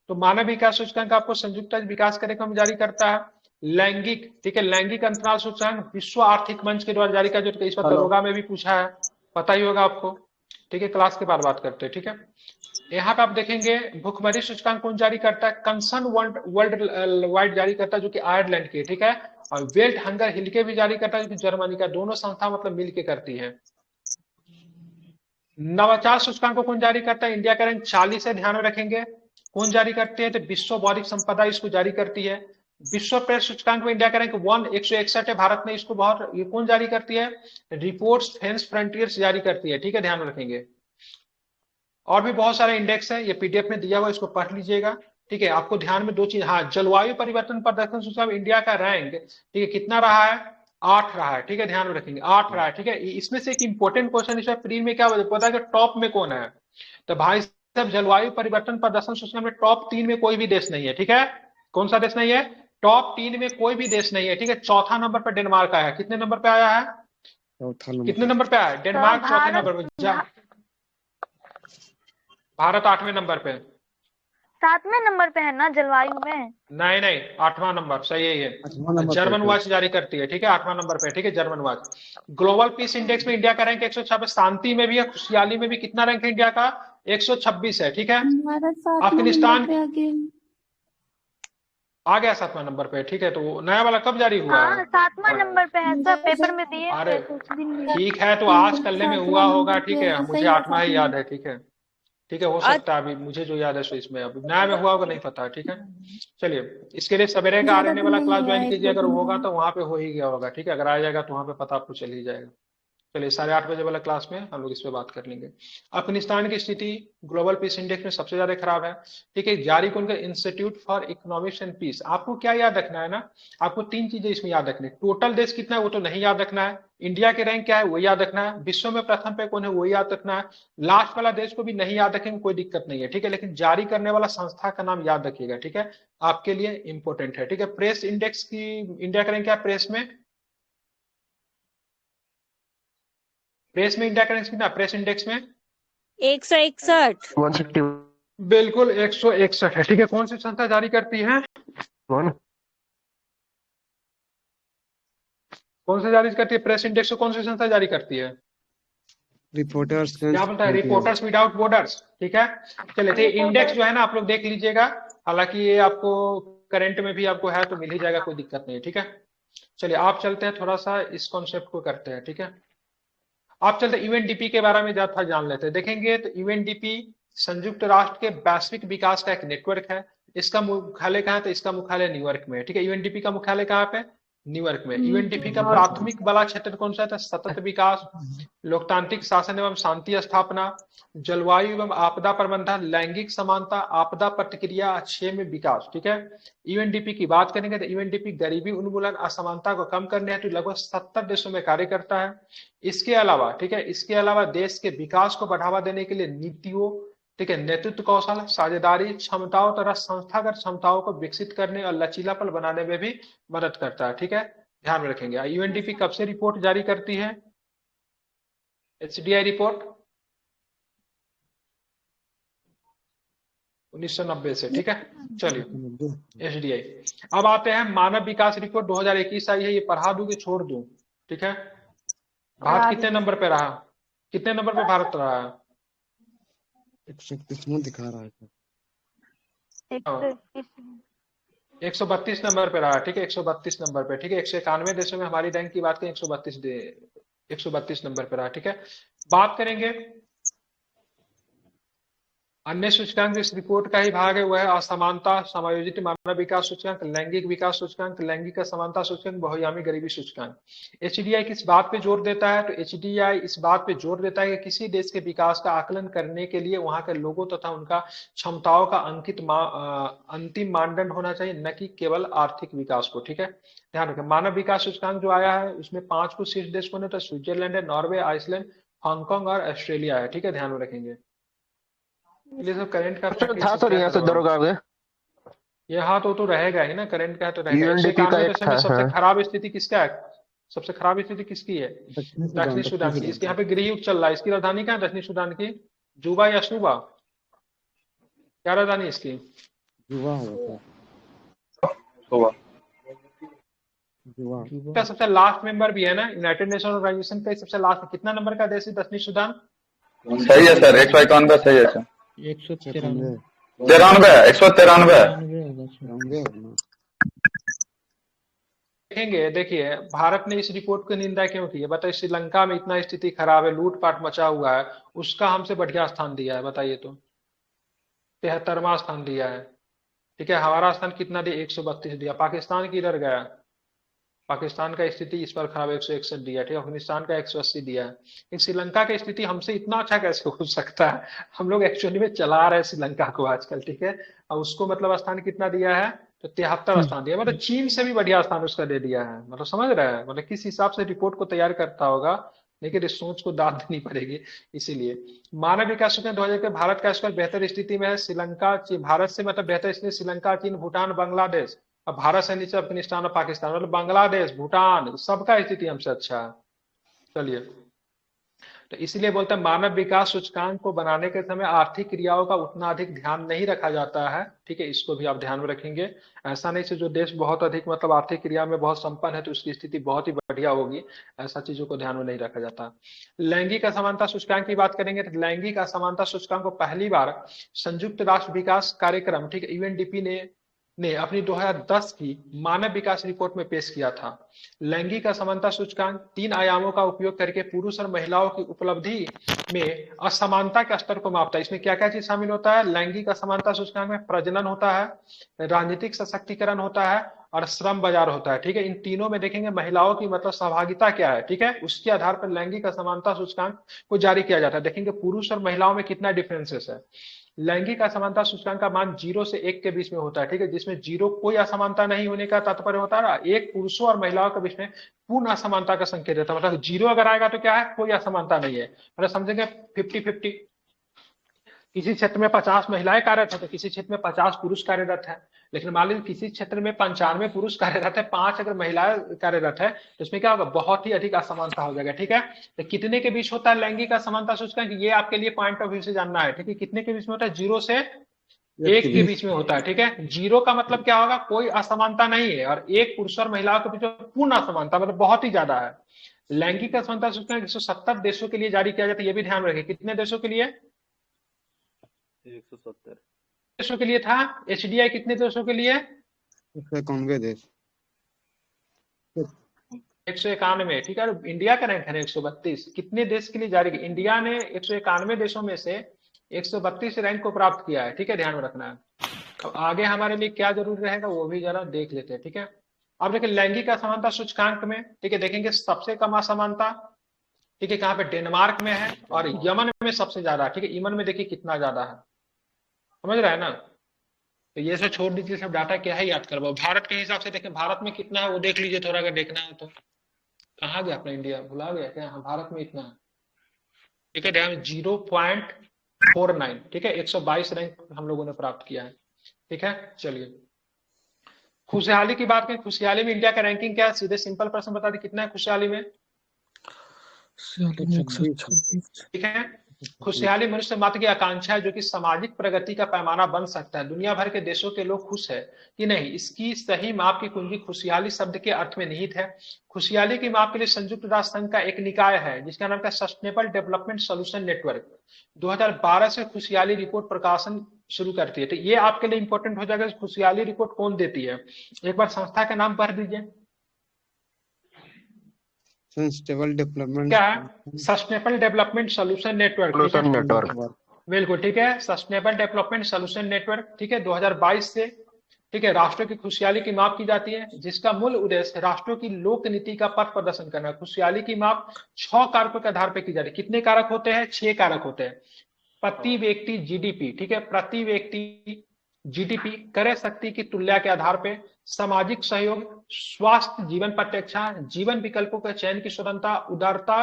तो मानव विकास सूचकांक आपको संयुक्त राज्य विकास कार्यक्रम जारी करता है। लैंगिक, ठीक है, लैंगिक अंतराल सूचकांक विश्व आर्थिक मंच के द्वारा जारी किया जाता है। इस पर दरोगा में भी पूछा है, पता ही होगा आपको। ठीक है, क्लास के बाद बात करते हैं। ठीक है, यहाँ पे आप देखेंगे भूखमरी सूचकांक कौन जारी करता है, कंसर्न वर्ल्ड वाइड जारी करता है, जो कि आयरलैंड की। ठीक है, और वेल्ट हंगर हिल के भी जारी करता है, जो कि जर्मनी का। दोनों संस्था मतलब मिलके करती है। नवाचार सूचकांक को कौन जारी करता है, इंडिया का रैंक 40 है, ध्यान में रखेंगे। कौन जारी करती है, तो विश्व बौद्धिक संपदा इसको जारी करती है। विश्व प्रेस सूचकांक में इंडिया का रैंक 161 है, भारत में इसको बहुत, ये कौन जारी करती है, रिपोर्ट्स फेंस फ्रंटियर्स जारी करती है। ठीक है, ध्यान में रखेंगे। और भी बहुत सारे इंडेक्स है, ये पीडीएफ में दिया हुआ, इसको पढ़ लीजिएगा। ठीक है, आपको ध्यान में 2 चीज, हाँ, जलवायु परिवर्तन प्रदर्शन सूचकांक इंडिया का रैंक, ठीक है, कितना रहा है, 8 रहा है। ठीक है, ध्यान में रखेंगे, 8 रहा है। ठीक है, इसमें से एक इंपॉर्टेंट क्वेश्चन इसमें प्री में क्या पता है कि टॉप में कौन है, तो भाई साहब जलवायु परिवर्तन प्रदर्शन सूचकांक में टॉप 3 में कोई भी देश नहीं है। ठीक है, कौन सा देश नहीं है, टॉप 3 में कोई भी देश नहीं है। ठीक है, चौथा नंबर पर डेनमार्क आया है। कितने नंबर पे आया है, कितने नंबर पे आया है, डेनमार्क चौथे नंबर पे, भारत 8वें नंबर पे, 7वें नंबर पे है ना जलवायु में। नहीं नहीं, 8वां नंबर सही है। ये जर्मन वॉच जारी करती है। ठीक है, 8वां नंबर पे। ठीक है, German watch. Global peace index में इंडिया का रैंक 126, शांति में भी है, खुशहाली में भी कितना रैंक है इंडिया का, 126 है। ठीक है, अफगानिस्तान आ गया 7वां नंबर पे। ठीक है, तो नया वाला कब जारी हुआ है, हाँ 7वां नंबर पे है सर, पेपर में दिए अरे थे कुछ दिन में। ठीक है, तो आज कल में हुआ होगा। ठीक है, मुझे 8वां ही याद है। ठीक है, ठीक है, हो सकता है अभी मुझे जो याद है सो इसमें, अभी नया में हुआ होगा नहीं पता। ठीक है, चलिए, इसके लिए सवेरे का आरएनए वाला क्लास ज्वाइन कीजिए, अगर होगा तो वहां पे हो ही गया होगा। ठीक है, अगर आ जाएगा तो वहां पे पता आपको चल ही जाएगा। चलिए, 8:30 बजे वाला क्लास में हम लोग इस पे बात कर लेंगे। अफगानिस्तान की स्थिति ग्लोबल पीस इंडेक्स में सबसे ज्यादा खराब है। ठीक है, जारी कौन का, Institute for Economics and Peace. आपको क्या याद रखना है ना, आपको 3 चीजें इसमें याद रखनी है। टोटल देश कितना है वो तो नहीं याद रखना है, इंडिया के रैंक क्या है वो याद रखना है, विश्व में प्रथम पे कौन है वो याद रखना है, लास्ट वाला देश को भी नहीं याद रखेंगे कोई दिक्कत नहीं है। ठीक है, लेकिन जारी करने वाला संस्था का नाम याद रखिएगा। ठीक है, आपके लिए इंपॉर्टेंट है। ठीक है, प्रेस इंडेक्स की इंडिया का रैंक क्या है, प्रेस में, प्रेस में इंडिया का रैंक कितना, प्रेस इंडेक्स में 161। बिल्कुल 161 है। ठीक है, कौन सी संस्था जारी करती है, कौन सा जारी करती है, प्रेस इंडेक्स को कौन सी संस्था जारी करती है, रिपोर्टर्स क्या बोलता है, रिपोर्टर्स विदाउट बॉर्डर्स। ठीक है, चलिए, तो इंडेक्स जो है ना आप लोग देख लीजिएगा, हालांकि ये आपको करंट में भी आपको है तो मिल ही जाएगा, कोई दिक्कत नहीं है। ठीक है, चलिए आप चलते हैं, थोड़ा सा इस कॉन्सेप्ट को करते हैं। ठीक है, आप चलते यूएनडीपी के बारे में ज्यादा जान लेते हैं। देखेंगे तो यूएनडीपी संयुक्त राष्ट्र के वैश्विक विकास का एक नेटवर्क है। इसका मुख्यालय कहाँ है, तो इसका मुख्यालय न्यूयॉर्क में है। ठीक है, यूएनडीपी का मुख्यालय कहाँ पे, न्यूयॉर्क में। यूएनडीपी का प्राथमिक बला क्षेत्र कौन सा था, सतत विकास, लोकतांत्रिक शासन एवं शांति स्थापना, जलवायु एवं आपदा प्रबंधन, लैंगिक समानता, आपदा प्रतिक्रिया, क्षेम में विकास। ठीक है, यूएनडीपी की बात करेंगे तो यूएनडीपी गरीबी उन्मूलन, असमानता को कम करने हेतु लगभग 70 देशों में कार्य करता है। इसके अलावा, ठीक है, इसके अलावा देश के विकास को बढ़ावा देने के लिए नीतियों, ठीक है, नेतृत्व कौशल, साझेदारी क्षमताओं तथा संस्थागत क्षमताओं को विकसित करने और लचीलापन बनाने में भी मदद करता है। ठीक है, ध्यान में रखेंगे। यूएनडीपी कब से रिपोर्ट जारी करती है, एचडीआई रिपोर्ट 1990 से। ठीक है, चलिए एचडीआई। अब आते हैं मानव विकास रिपोर्ट 2021 आई है, ये पढ़ा दूं कि छोड़ दूं। ठीक है, भारत कितने नंबर पे रहा, कितने नंबर पे भारत रहा है, 131 दिखा रहा है, 132 नंबर पे रहा। ठीक है, 132 नंबर पे। ठीक है, 191 देशों में हमारी रैंक की बात करें, 132 नंबर पे रहा। ठीक है, बात करेंगे अन्य सूचकांक इस रिपोर्ट का ही भाग है, वह है असमानता, समायोजित मानव विकास सूचकांक, लैंगिक विकास सूचकांक, लैंगिक असमानता सूचकांक, बहुआयामी गरीबी सूचकांक। एचडीआई किस बात पे जोर देता है? तो एचडीआई इस बात पे जोर देता है कि किसी देश के विकास का आकलन करने के लिए वहां के लोगों तथा उनका क्षमताओं का अंतिम मानदंड होना चाहिए, न कि केवल आर्थिक विकास को। ठीक है, ध्यान रखें। मानव विकास सूचकांक जो आया है उसमें 5 को शीर्ष देश कौन है? तो स्विट्जरलैंड है, नॉर्वे, आइसलैंड, हांगकांग और ऑस्ट्रेलिया है। ठीक है, ध्यान में रखेंगे। ये सब करंट का था सर यहाँ से दरोगा में ये हाँ तो रहेगा ही ना, करंट का तो रहेगा। यूएनडीपी का एक था। सबसे खराब स्थिति किसका है? सबसे खराब स्थिति किसकी है? दक्षिणी सूडान की। इसके यहाँ पे गृह युद्ध चल रहा है। इसकी राजधानी क्या है दक्षिणी सूडान की? जुबा या सूबा? क्या राजधानी इसकी? जुबा होता इसका सबसे लास्ट मेंबर भी है ना यूनाइटेड नेशन ऑर्गेनाइजेशन का, सबसे लास्ट कितना नंबर का देश है दक्षिणी सूडान? सही है सर, 191 सही है सर। 193 193 देखेंगे। देखिए भारत ने इस रिपोर्ट की निंदा क्यों की है? बताइए, श्रीलंका में इतना स्थिति खराब है, लूटपाट मचा हुआ है, उसका हमसे बढ़िया स्थान दिया है, बताइए तो 73वां स्थान दिया है। ठीक है, हमारा स्थान कितना दिया? 132 दिया। पाकिस्तान किधर गया? पाकिस्तान का स्थिति इस पर खराब, 161 दिया। ठीक है, अफगानिस्तान का 180 दिया है। लेकिन श्रीलंका की स्थिति हमसे इतना अच्छा कैसे हो सकता है? हम लोग एक्चुअली में चला रहे हैं श्रीलंका को आजकल। ठीक है, और उसको मतलब स्थान कितना दिया है? तो 73 स्थान दिया। मतलब चीन से भी बढ़िया स्थान उसका दे दिया है। मतलब समझ रहे हैं, मतलब किस हिसाब से रिपोर्ट को तैयार करता होगा, लेकिन इस सोच को दाद देनी पड़ेगी। इसीलिए मानव विकास सूचकांक 2000 के भारत का स्कोर बेहतर स्थिति में है। श्रीलंका भारत से मतलब बेहतर स्थिति श्रीलंका, चीन, भूटान, बांग्लादेश। अब भारत से नीचे अफगानिस्तान और पाकिस्तान, मतलब बांग्लादेश, भूटान, सबका स्थिति हमसे अच्छा है। चलिए, तो इसलिए बोलते हैं मानव विकास सूचकांक को बनाने के समय आर्थिक क्रियाओं का उतना अधिक ध्यान नहीं रखा जाता है। ठीक है, इसको भी आप ध्यान में रखेंगे। ऐसा नहीं से जो देश बहुत अधिक मतलब आर्थिक क्रिया में बहुत संपन्न है तो उसकी स्थिति बहुत ही बढ़िया होगी, ऐसा चीजों को ध्यान में नहीं रखा जाता। लैंगिक असमानता सूचकांक की बात करेंगे तो लैंगिक असमानता सूचकांक को पहली बार संयुक्त राष्ट्र विकास कार्यक्रम, ठीक है, यूएनडीपी ने अपनी 2010 की मानव विकास रिपोर्ट में पेश किया था। लैंगिक असमानता सूचकांक 3 आयामों का उपयोग करके पुरुष और महिलाओं की उपलब्धि में असमानता के स्तर को मापता है। इसमें क्या क्या चीज शामिल होता है? लैंगिक असमानता सूचकांक में प्रजनन होता है, राजनीतिक सशक्तिकरण होता है और श्रम बाजार होता है। ठीक है, इन तीनों में देखेंगे महिलाओं की मतलब सहभागिता क्या है। ठीक है, उसके आधार पर लैंगिक असमानता सूचकांक को जारी किया जाता है। देखेंगे पुरुष और महिलाओं में कितना डिफरेंसेस है। लैंगिक असमानता सूचकांक का मान 0 से 1 के बीच में होता है। ठीक है, जिसमें 0 कोई असमानता नहीं होने का तात्पर्य होता है, 1 पुरुषों और महिलाओं के बीच में पूर्ण असमानता का संकेत देता है। मतलब 0 अगर आएगा तो क्या है? कोई असमानता नहीं है। मतलब समझेंगे 50-50। किसी क्षेत्र में 50 महिलाएं कार्यरत है तो किसी क्षेत्र में 50 पुरुष कार्यरत है। लेकिन मान लीजिए किसी क्षेत्र में 95 पुरुष कार्यरत है, 5 अगर महिलाएं कार्यरत है तो इसमें क्या होगा? बहुत ही अधिक असमानता हो जाएगा। ठीक है, तो कितने के बीच होता है लैंगिक असमानता सूचकांक? ये आपके लिए पॉइंट ऑफ व्यू से जानना है। ठीक है, कितने के बीच में होता है? 0 से 1 के बीच में होता है। ठीक है, 0 का मतलब क्या होगा? कोई असमानता नहीं है, और 1 पुरुष और महिलाओं के बीच में पूर्ण असमानता मतलब बहुत ही ज्यादा है। लैंगिक असमानता सूचकांक 170 देशों के लिए जारी किया जाता है। ये भी ध्यान रखें, कितने देशों के लिए? 170 देशों के लिए था। एचडीआई कितने देशों के लिए? 191 देश। 191। ठीक है, इंडिया का रैंक है 132। कितने देश के लिए जारी किया? इंडिया ने 191 देशों में से 132 रैंक को प्राप्त किया है। ठीक है, ध्यान में रखना है। अब आगे हमारे लिए क्या जरूरी रहेगा वो भी जरा देख लेते हैं। ठीक है, अब देखिए लैंगिक असमानता सूचकांक में, ठीक है, देखेंगे सबसे कम असमानता, ठीक है, कहाँ पे? डेनमार्क में है और यमन में सबसे ज्यादा। ठीक है, यमन में देखिए कितना ज्यादा है, समझ रहे हैं ना? तो ये सब छोड़ दीजिए, सब डाटा क्या है याद करवाओ। भारत के हिसाब से देखें भारत में कितना है वो देख लीजिए थोड़ा, अगर देखना है तो। कहाँ गया अपना इंडिया? भुला गया क्या? हाँ, भारत में इतना है। ठीक है, ध्यान 0.49। ठीक है, 122 रैंक हम लोगों ने प्राप्त किया है। ठीक है, चलिए खुशहाली की बात करें। खुशहाली में इंडिया का रैंकिंग क्या है? सीधे सिंपल प्रश्न बता दें, कितना है खुशहाली में? ठीक है, खुशहाली मनुष्य मात्र की आकांक्षा है जो कि सामाजिक प्रगति का पैमाना बन सकता है। दुनिया भर के देशों के लोग खुश है कि नहीं, इसकी सही माप की कुंजी खुशहाली शब्द के अर्थ में निहित है। खुशहाली की माप के लिए संयुक्त राष्ट्र संघ का एक निकाय है जिसका नाम है सस्टेनेबल डेवलपमेंट सोल्यूशन नेटवर्क। 2012 से खुशहाली रिपोर्ट प्रकाशन शुरू करती है। तो ये आपके लिए इंपॉर्टेंट हो जाएगा, खुशहाली रिपोर्ट कौन देती है? एक बार संस्था का नाम पढ़ दीजिए। सस्टेनेबल डेवलपमेंट क्या है? Sustainable development solution network. बिल्कुल ठीक है। सस्टेनेबल डेवलपमेंट सोल्यूशन नेटवर्क, ठीक है, 2022 से, ठीक है, राष्ट्रों की खुशहाली की माप की जाती है, जिसका मूल उद्देश्य राष्ट्रों की लोक नीति का पथ प्रदर्शन करना है। खुशहाली की माप 6 कारकों के आधार पर की जा रही है। कितने कारक होते हैं? 6 कारक होते हैं। प्रति व्यक्ति जीडीपी, ठीक है, प्रति व्यक्ति जीडीपी, क्रय शक्ति की तुलना के आधार पर, सामाजिक सहयोग, स्वास्थ्य, जीवन प्रत्याक्षा, जीवन विकल्पों के चयन की स्वतंत्रता, उदारता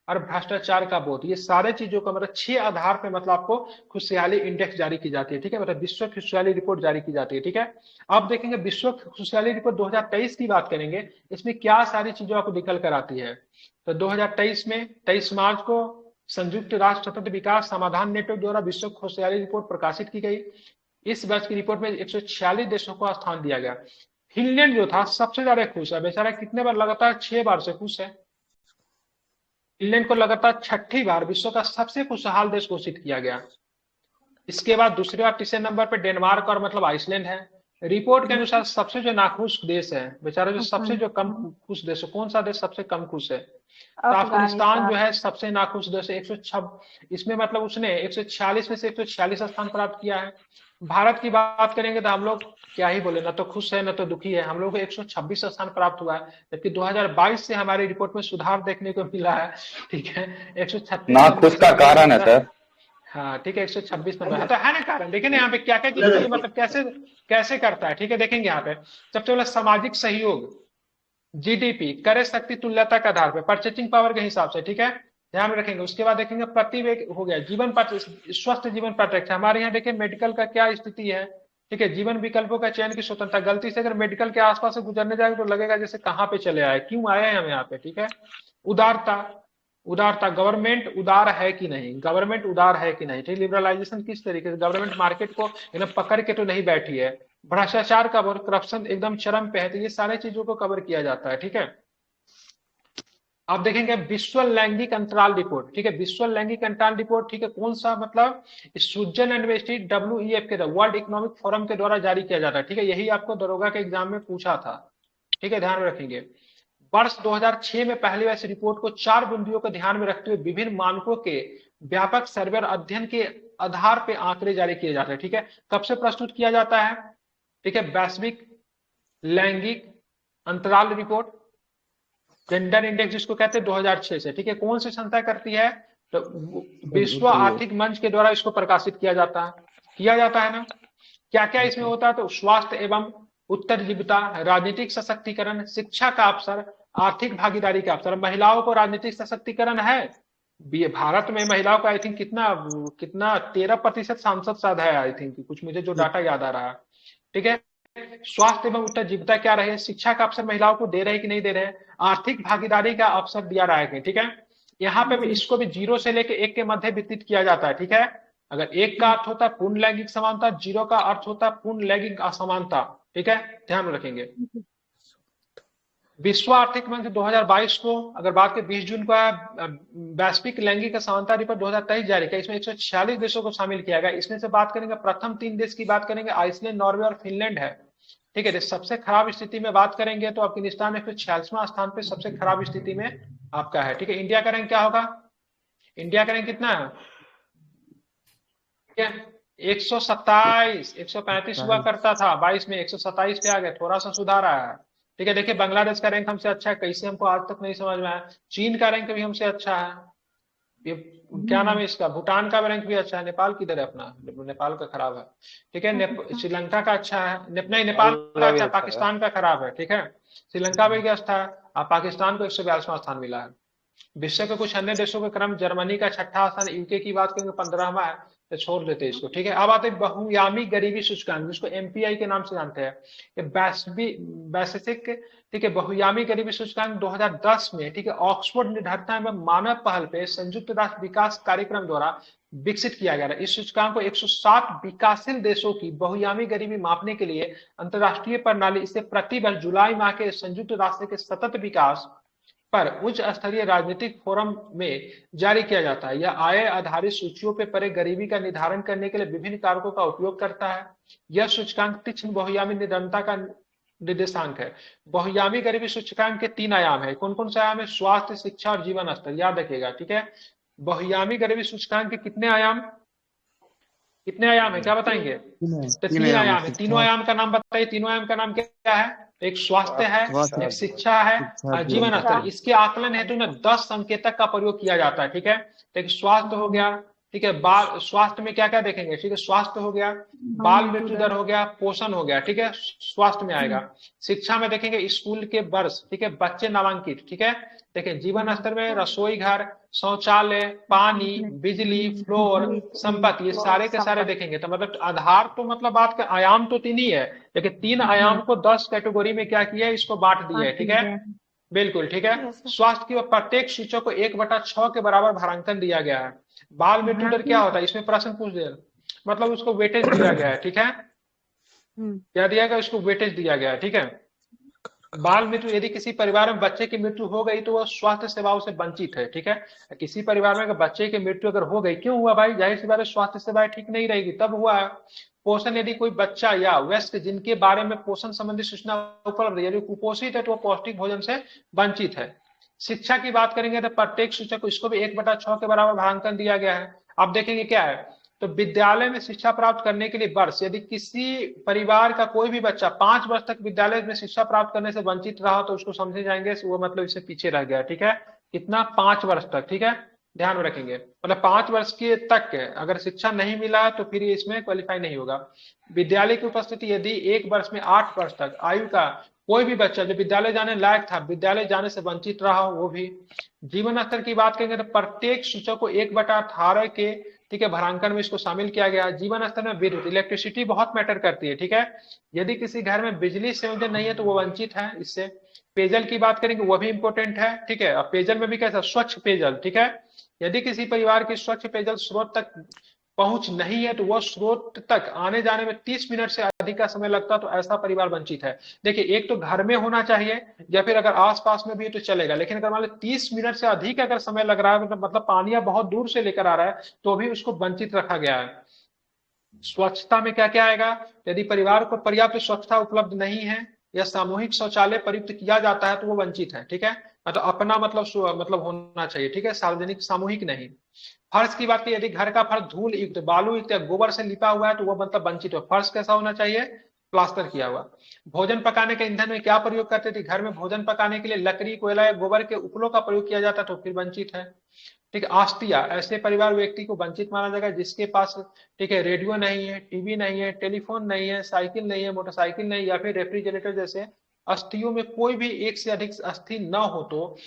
और भ्रष्टाचार का बोध, ये सारे चीजों का मतलब 6 आधार पे मतलब आपको खुशहाली इंडेक्स जारी की जाती है, ठीक है, मतलब विश्व खुशहाली रिपोर्ट जारी की जाती है, ठीक है। अब देखेंगे विश्व खुशहाली रिपोर्ट 2023 की बात करेंगे, इसमें क्या सारी चीजों आपको निकल कर आती है। तो 2023 में 23 मार्च को संयुक्त राष्ट्र सतत विकास समाधान नेटवर्क द्वारा विश्व खुशहाली रिपोर्ट प्रकाशित की गई। इस वर्ष की रिपोर्ट में 146 देशों को स्थान दिया गया। फिनलैंड जो था सबसे ज्यादा खुश है, बेचारा कितने बार लगातार 6 बार से खुश है। फिनलैंड को लगातार 6ठी बार विश्व का सबसे खुशहाल देश घोषित किया गया। इसके बाद दूसरे और तीसरे नंबर पर डेनमार्क और मतलब आइसलैंड है। रिपोर्ट के अनुसार सबसे जो नाखुश देश है, बेचारा जो सबसे जो कम खुश देश है, कौन सा देश सबसे कम खुश है? तो अफगानिस्तान जो है सबसे नाखुश देश है। 106, इसमें मतलब उसने 146 में से 146 स्थान प्राप्त किया है। भारत की बात करेंगे तो हम लोग क्या ही बोले, ना तो खुश है ना तो दुखी है, हम लोग को 126 स्थान प्राप्त हुआ है, जबकि 2022 से हमारी रिपोर्ट में सुधार देखने को मिला है, ठीक है, 136 ना खुश का कारण है सर। हाँ ठीक है, 126 नंबर तो है ना कारण। देखिए ना यहाँ पे क्या क्या चीजें मतलब कैसे कैसे करता है, ठीक है, देखेंगे यहाँ पे सबसे पहले सामाजिक सहयोग, जीडीपी, क्रय शक्ति तुल्यता के आधार पर, परचेसिंग पावर के हिसाब से, ठीक है, ध्यान में रखेंगे। उसके बाद देखेंगे प्रति व्यक्ति हो गया, जीवन स्वस्थ जीवन प्रत्याक्षा, हमारे यहाँ देखिए मेडिकल का क्या स्थिति है, ठीक है, जीवन विकल्पों का चयन की स्वतंत्रता, गलती से अगर मेडिकल के आसपास से गुजरने जाएगा तो लगेगा जैसे कहाँ पे चले आए, क्यों आए हैं हम यहाँ पे, ठीक है। उदारता, उदारता, गवर्नमेंट उदार है कि नहीं, गवर्नमेंट उदार है कि नहीं, ठीक, लिबरलाइजेशन किस तरीके से, गवर्नमेंट मार्केट को एकदम पकड़ के तो नहीं बैठी है, भ्रष्टाचार का और करप्शन एकदम चरम पे है, तो ये सारे चीजों को कवर किया जाता है, ठीक है। आप देखेंगे विश्व लैंगिक अंतराल रिपोर्ट, ठीक है, विश्व लैंगिक अंतराल रिपोर्ट, ठीक है, कौन सा मतलब स्विट्जरलैंड इन्वेस्टिड WEF के वर्ल्ड इकोनॉमिक फोरम के द्वारा जारी किया जाता है, ठीक है, यही आपको दरोगा के एग्जाम में पूछा था, ठीक है, ध्यान में रखेंगे। वर्ष 2006 में पहली बार इस रिपोर्ट को 4 बिंदुओं को ध्यान में रखते हुए विभिन्न मानकों के व्यापक सर्वे और अध्ययन के आधार पर आंकड़े जारी किए जाते हैं, ठीक है। कब से प्रस्तुत किया जाता है, ठीक है, वैश्विक लैंगिक अंतराल रिपोर्ट, जेंडर इंडेक्स जिसको कहते हैं, 2006 से, ठीक है। कौन सी संस्था करती है? तो विश्व आर्थिक मंच के द्वारा इसको प्रकाशित किया जाता है ना। क्या क्या इसमें होता है? तो स्वास्थ्य एवं उत्तरजीविता, राजनीतिक सशक्तिकरण, शिक्षा का अवसर, आर्थिक भागीदारी का अवसर, महिलाओं को राजनीतिक सशक्तिकरण है। भारत में महिलाओं का आई थिंक कितना 13% सांसद शायद है, आई थिंक, कुछ मुझे जो डाटा याद आ रहा है, ठीक है। स्वास्थ्य एवं उत्तरजीविता क्या रहे, शिक्षा का अवसर महिलाओं को दे रहे कि नहीं दे रहे, आर्थिक भागीदारी का अवसर दिया रहा है कि, ठीक है। यहाँ पे भी इसको भी 0 से लेकर 1 के मध्य वितरित किया जाता है, ठीक है। अगर 1 का अर्थ होता है पूर्ण लैंगिक समानता, 0 का अर्थ होता है पूर्ण लैंगिक असमानता, ठीक है, ध्यान में रखेंगे। विश्व आर्थिक मंच 2022 को अगर बात करें 20 जून को वैश्विक लैंगिक समानता रिपोर्ट 2023 जारी किया, इसमें 146 देशों को शामिल किया गया। इसमें से बात करेंगे प्रथम 3 देश की बात करेंगे, आइसलैंड, नॉर्वे और फिनलैंड है, ठीक है। सबसे खराब स्थिति में बात करेंगे तो अफगानिस्तान में 146वां स्थान पे सबसे खराब स्थिति में आपका है, ठीक है। इंडिया का रैंक क्या होगा? इंडिया का रैंक कितना है? ठीक है, 127, 135 हुआ करता था 22 में, 127 पे आ गया, थोड़ा सा सुधार आया है, ठीक है। देखिए बांग्लादेश का रैंक हमसे अच्छा है, कैसे हमको आज तक नहीं समझ में आया। चीन का रैंक भी हमसे अच्छा है, ये क्या नाम है इसका, भूटान का रैंक भी अच्छा है। नेपाल किधर है अपना? नेपाल का खराब है, ठीक है। श्रीलंका का अच्छा है, नहीं नेपाल का अच्छा, पाकिस्तान का खराब है, ठीक है। श्रीलंका भी अच्छा है, पाकिस्तान को 142वां स्थान मिला है। विश्व के कुछ अन्य देशों के क्रम, जर्मनी का 6ठा स्थान, यूके की बात करेंगे 15वां है, तो छोड़ देते हैं इसको, ठीक है। अब आते हैं बहुआयामी गरीबी सूचकांक, जिसको MPI के नाम से जानते हैं, वैश्विक, ठीक है, बहुआयामी गरीबी सूचकांक 2010 में, ठीक है, ऑक्सफोर्ड निर्धारिता में मानव पहल पे संयुक्त राष्ट्र विकास कार्यक्रम द्वारा विकसित किया गया है। इस सूचकांक को 160 विकासशील देशों की बहुआयामी गरीबी मापने के लिए अंतरराष्ट्रीय प्रणाली, इसे प्रतिवर्ष जुलाई माह के संयुक्त राष्ट्र के सतत विकास पर उच्च स्तरीय राजनीतिक फोरम में जारी किया जाता है। यह आय आधारित सूचियों पर परे गरीबी का निर्धारण करने के लिए विभिन्न कारकों का उपयोग करता है। यह सूचकांक तीक्ष्ण बहुआयामी निरंतरता का निर्देशांक है। बहुआयामी गरीबी सूचकांक के 3 आयाम है। कौन कौन से आयाम है? स्वास्थ्य, शिक्षा और जीवन स्तर, याद रखिएगा, ठीक है। बहुआयामी गरीबी सूचकांक के कितने आयाम? कितने आयाम है, क्या बताएंगे? तो तीन आयाम है। तीनों आयाम का नाम बताइए। तीनों आयाम का नाम क्या है? एक स्वास्थ्य है, एक शिक्षा है और जीवन स्तर। इसके आकलन हेतु ना 10 संकेतक का प्रयोग किया जाता है। ठीक है, तो एक स्वास्थ्य हो गया, ठीक है, बाल, स्वास्थ्य में क्या क्या देखेंगे, ठीक है, स्वास्थ्य हो गया, बाल मृत्यु दर हो गया, पोषण हो गया, ठीक है, स्वास्थ्य में आएगा। शिक्षा में देखेंगे स्कूल के वर्ष, ठीक है, बच्चे नामांकित, ठीक है। देखिए जीवन स्तर में रसोई घर, शौचालय, पानी, बिजली, फ्लोर, संपत्ति, ये सारे के सारे देखेंगे। तो मतलब आधार तो मतलब बात का आयाम तो 3 ही है, लेकिन 3 आयाम को 10 कैटेगरी में क्या किया है, इसको बांट दिया है। ठीक है, बिल्कुल ठीक है। स्वास्थ्य की प्रत्येक सूचक को 1/6 के बराबर भारांकन दिया गया है। बाल मृत्यु दर क्या होता है, इसमें प्रश्न पूछ दिया, मतलब उसको वेटेज दिया गया है। ठीक है, क्या दिया गया, उसको वेटेज दिया गया है। ठीक है, बाल मृत्यु, यदि किसी परिवार में बच्चे की मृत्यु हो गई तो वह स्वास्थ्य सेवाओं से वंचित है। ठीक है, किसी परिवार में अगर बच्चे की मृत्यु अगर हो गई, क्यों हुआ भाई, जाहिर सी बात है स्वास्थ्य सेवाएं ठीक नहीं रहेगी तब हुआ है। पोषण, यदि कोई बच्चा या वयस्क जिनके बारे में पोषण संबंधी सूचना उपलब्ध है, यदि कुपोषित है तो वह पौष्टिक भोजन से वंचित है। शिक्षा की बात करेंगे तो प्रत्येक सूचक को इसको भी 1/6 के बराबर भारांकन दिया गया है। अब देखेंगे क्या है, तो विद्यालय में शिक्षा प्राप्त करने के लिए वर्ष, यदि किसी परिवार का कोई भी बच्चा 5 वर्ष तक विद्यालय में शिक्षा प्राप्त करने से वंचित रहा तो उसको समझे जाएंगे वो मतलब इससे पीछे रह गया। ठीक है, कितना, 5 वर्ष तक। ठीक है, ध्यान में रखेंगे, मतलब 5 वर्ष के तक अगर शिक्षा नहीं मिला तो फिर इसमें क्वालिफाई नहीं होगा। विद्यालय की उपस्थिति, यदि एक वर्ष में 8 वर्ष तक आयु का कोई भी बच्चा जो विद्यालय जाने लायक था विद्यालय जाने से वंचित रहा हो वो भी। जीवन स्तर की बात करेंगे तो प्रत्येक सूचक को 1/18 के, ठीक है, भारांकन में इसको शामिल किया गया। जीवन स्तर में विद्युत, इलेक्ट्रिसिटी बहुत मैटर करती है। ठीक है, यदि किसी घर में बिजली संयोजन नहीं है तो वो वंचित है इससे। पेयजल की बात करेंगे वो भी इंपॉर्टेंट है। ठीक है, और पेयजल में भी कैसा, स्वच्छ पेयजल। ठीक है, यदि किसी परिवार के स्वच्छ पेयजल स्रोत तक पहुंच नहीं है तो वह स्रोत तक आने जाने में 30 मिनट से अधिक का समय लगता तो ऐसा परिवार वंचित है। देखिए एक तो घर में होना चाहिए या फिर अगर आसपास में भी तो चलेगा, लेकिन अगर मान लो 30 मिनट से अधिक अगर समय लग रहा है मतलब पानी बहुत दूर से लेकर आ रहा है तो भी उसको वंचित रखा गया है। स्वच्छता में क्या क्या आएगा, यदि परिवार को पर्याप्त स्वच्छता उपलब्ध नहीं है या सामूहिक शौचालय प्रयुक्त किया जाता है तो वो वंचित है। ठीक है, मतलब अपना मतलब होना चाहिए। ठीक है, सार्वजनिक सामूहिक नहीं। फर्श की बात की, यदि घर का फर्श धूल युक्त, बालू युक्त या गोबर से लिपा हुआ है तो वो मतलब वंचित हो। फर्श कैसा होना चाहिए, प्लास्टर किया हुआ। भोजन पकाने के ईंधन में क्या प्रयोग करते थे, घर में भोजन पकाने के लिए लकड़ी, कोयला या गोबर के उपलों का प्रयोग किया जाता तो फिर वंचित है। ठीक है, आस्तिया, ऐसे परिवार व्यक्ति को वंचित माना जाएगा जिसके पास, ठीक है, रेडियो नहीं है, टीवी नहीं है, टेलीफोन नहीं है, साइकिल नहीं है, मोटरसाइकिल नहीं, या फिर रेफ्रिजरेटर जैसे अस्थियों में कोई भी एक से अधिक अस्थि न हो, तो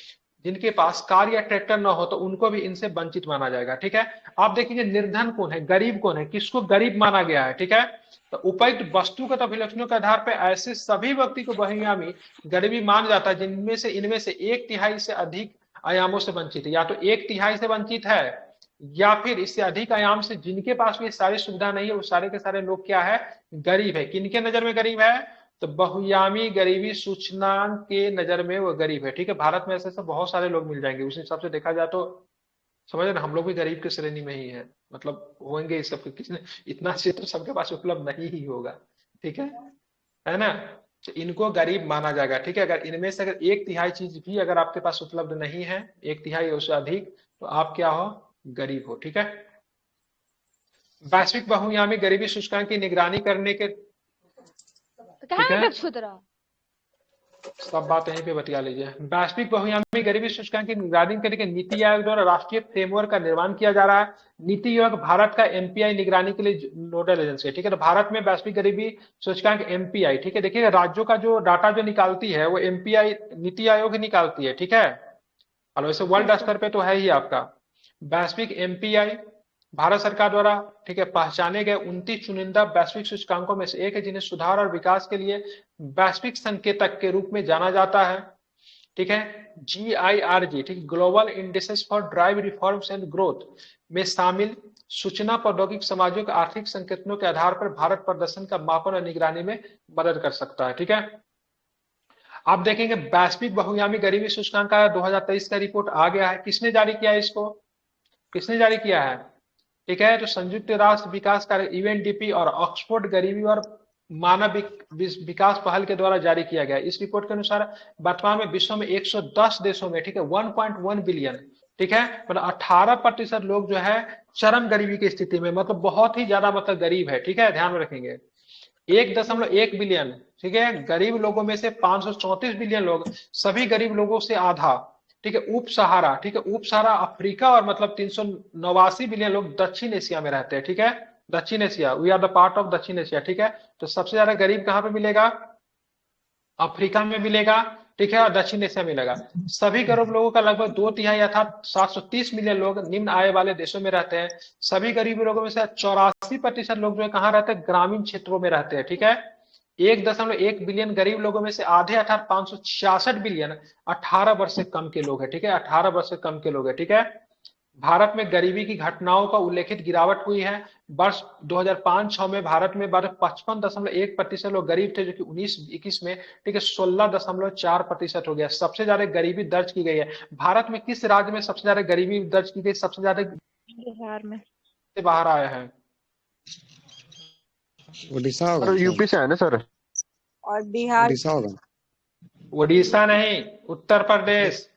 जिनके पास कार या ट्रैक्टर न हो तो उनको भी इनसे वंचित माना जाएगा। ठीक है, आप देखेंगे निर्धन कौन है, गरीब कौन है, किसको गरीब माना गया है। ठीक है, तो उपर्युक्त वस्तुगत अभिलक्षणों के आधार पर ऐसे सभी व्यक्ति को बहुआयामी गरीबी मान जाता है जिनमें से इनमें से 1/3 से अधिक आयामों से वंचित है। या तो 1/3 से वंचित है या फिर इससे अधिक आयाम से जिनके पास भी सारी सुविधा नहीं है वो सारे के सारे लोग क्या है, गरीब है। किनके नजर में गरीब है, तो बहुआयामी गरीबी सूचकांक के नजर में वो गरीब है। ठीक है, भारत में ऐसे बहुत सारे लोग मिल जाएंगे, उस हिसाब से देखा जाए तो समझ रहे, हम लोग भी गरीब की श्रेणी में ही है, मतलब होंगे इस सब, किसने इतना क्षेत्र सबके पास उपलब्ध नहीं ही होगा। ठीक है ना, तो इनको गरीब माना जाएगा। ठीक है, अगर इनमें से अगर 1/3 चीज भी अगर आपके पास उपलब्ध नहीं है, 1/3 उससे अधिक, तो आप क्या हो, गरीब हो। ठीक है, वैश्विक बहुआयामी गरीबी सूचकांक की निगरानी करने के, ठीक है, सब बात यहीं पे बतिया लीजिए। वैश्विक बहुआयामी गरीबी सूचकांक की निगरानी करने के नीति आयोग द्वारा राष्ट्रीय फ्रेमवर्क का निर्माण किया जा रहा है। नीति आयोग भारत का एमपीआई निगरानी के लिए नोडल एजेंसी है। ठीक है, तो भारत में वैश्विक गरीबी सूचकांक एमपीआई, ठीक है, देखिएगा राज्यों का जो डाटा जो निकालती है वो एमपीआई नीति आयोग ही निकालती है। ठीक है, और वैसे वर्ल्ड स्तर पे तो है ही आपका वैश्विक एमपीआई, भारत सरकार द्वारा, ठीक है, पहचाने गए 29 चुनिंदा वैश्विक सूचकांकों में से एक है जिन्हें सुधार और विकास के लिए वैश्विक संकेतक के रूप में जाना जाता है। ठीक है, GIRG, ठीक, global indices for drive reforms and growth में शामिल सूचना प्रौद्योगिकी समाजों के आर्थिक संकेतकों के आधार पर भारत प्रदर्शन का मापन और निगरानी में मदद कर सकता है। ठीक है, आप देखेंगे वैश्विक बहुआयामी गरीबी सूचकांक का 2023 का रिपोर्ट आ गया है। किसने जारी किया है इसको, किसने जारी किया है, ठीक है, तो संयुक्त राष्ट्र विकास कार्य UNDP और ऑक्सफोर्ड गरीबी और मानव विकास पहल के द्वारा जारी किया गया। इस रिपोर्ट के अनुसार वर्तमान में विश्व में 110 देशों में, ठीक है, 1.1 बिलियन ठीक है, मतलब 18% लोग जो है चरम गरीबी की स्थिति में, मतलब बहुत ही ज्यादा मतलब गरीब है, ठीक है, ध्यान में रखेंगे। 1.1 बिलियन, ठीक है, गरीब लोगों में से 534 बिलियन लोग, सभी गरीब लोगों से आधा, ठीक है, उप सहारा, ठीक है, उप सहारा अफ्रीका, और मतलब 389 बिलियन लोग दक्षिण एशिया में रहते हैं, ठीक है, दक्षिण Asia, we are the part of दक्षिण एशिया, ठीक है। तो सबसे ज्यादा गरीब कहाँ पे मिलेगा? अफ्रीका में मिलेगा, ठीक है, और दक्षिण एशिया में मिलेगा। सभी गरीब लोगों का लगभग 2/3 अर्थात 730 मिलियन लोग निम्न आय वाले देशों में रहते हैं। सभी गरीब लोगों में से 84% लोग जो है कहाँ रहते हैं? ग्रामीण क्षेत्रों में रहते हैं, ठीक है। 1.1 बिलियन गरीब लोगों में से आधे अर्थात 566 बिलियन 18 वर्ष से कम के लोग हैं, ठीक है, 18 वर्ष से कम के लोग हैं, ठीक है। भारत में गरीबी की घटनाओं का उल्लेखित गिरावट हुई है। वर्ष 2005-6 में भारत में 55.1% लोग गरीब थे, जो कि 19-21 में, ठीक है, 16.4% हो गया। सबसे ज्यादा गरीबी दर्ज की गई है भारत में। किस राज्य में सबसे ज्यादा गरीबी दर्ज की गई? सबसे ज्यादा बिहार में। से बाहर आया है? उड़ीसा होगा सर शायद। यूपी से है ना सर? और बिहार उड़ीसा होगा। उड़ीसा नहीं, उत्तर प्रदेश।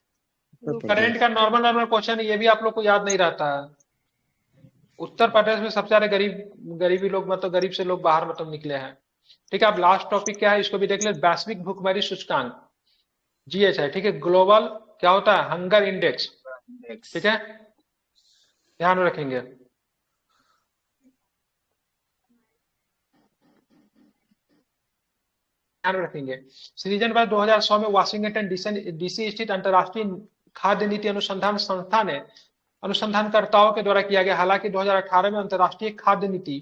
उत्तर करंट प्रदेश। का नॉर्मल क्वेश्चन है, ये भी आप लोग को याद नहीं रहता है। उत्तर प्रदेश में सबसे ज्यादा गरीबी लोग, मतलब गरीब से लोग बाहर मतलब निकले हैं, ठीक है। अब लास्ट टॉपिक क्या है, इसको भी देख ले। वैश्विक भुखमरी सूचकांक, जीएच है, ठीक है, ग्लोबल क्या होता है? हंगर इंडेक्स, ठीक है, ध्यान में रखेंगे। ध्यान में रखेंगे। सृजन वर्ष 2016 में वाशिंगटन डीसी स्थित अंतर्राष्ट्रीय खाद्य नीति अनुसंधान संस्था ने अनुसंधानकर्ताओं के द्वारा किया गया। हालांकि 2018 में अंतर्राष्ट्रीय खाद्य नीति,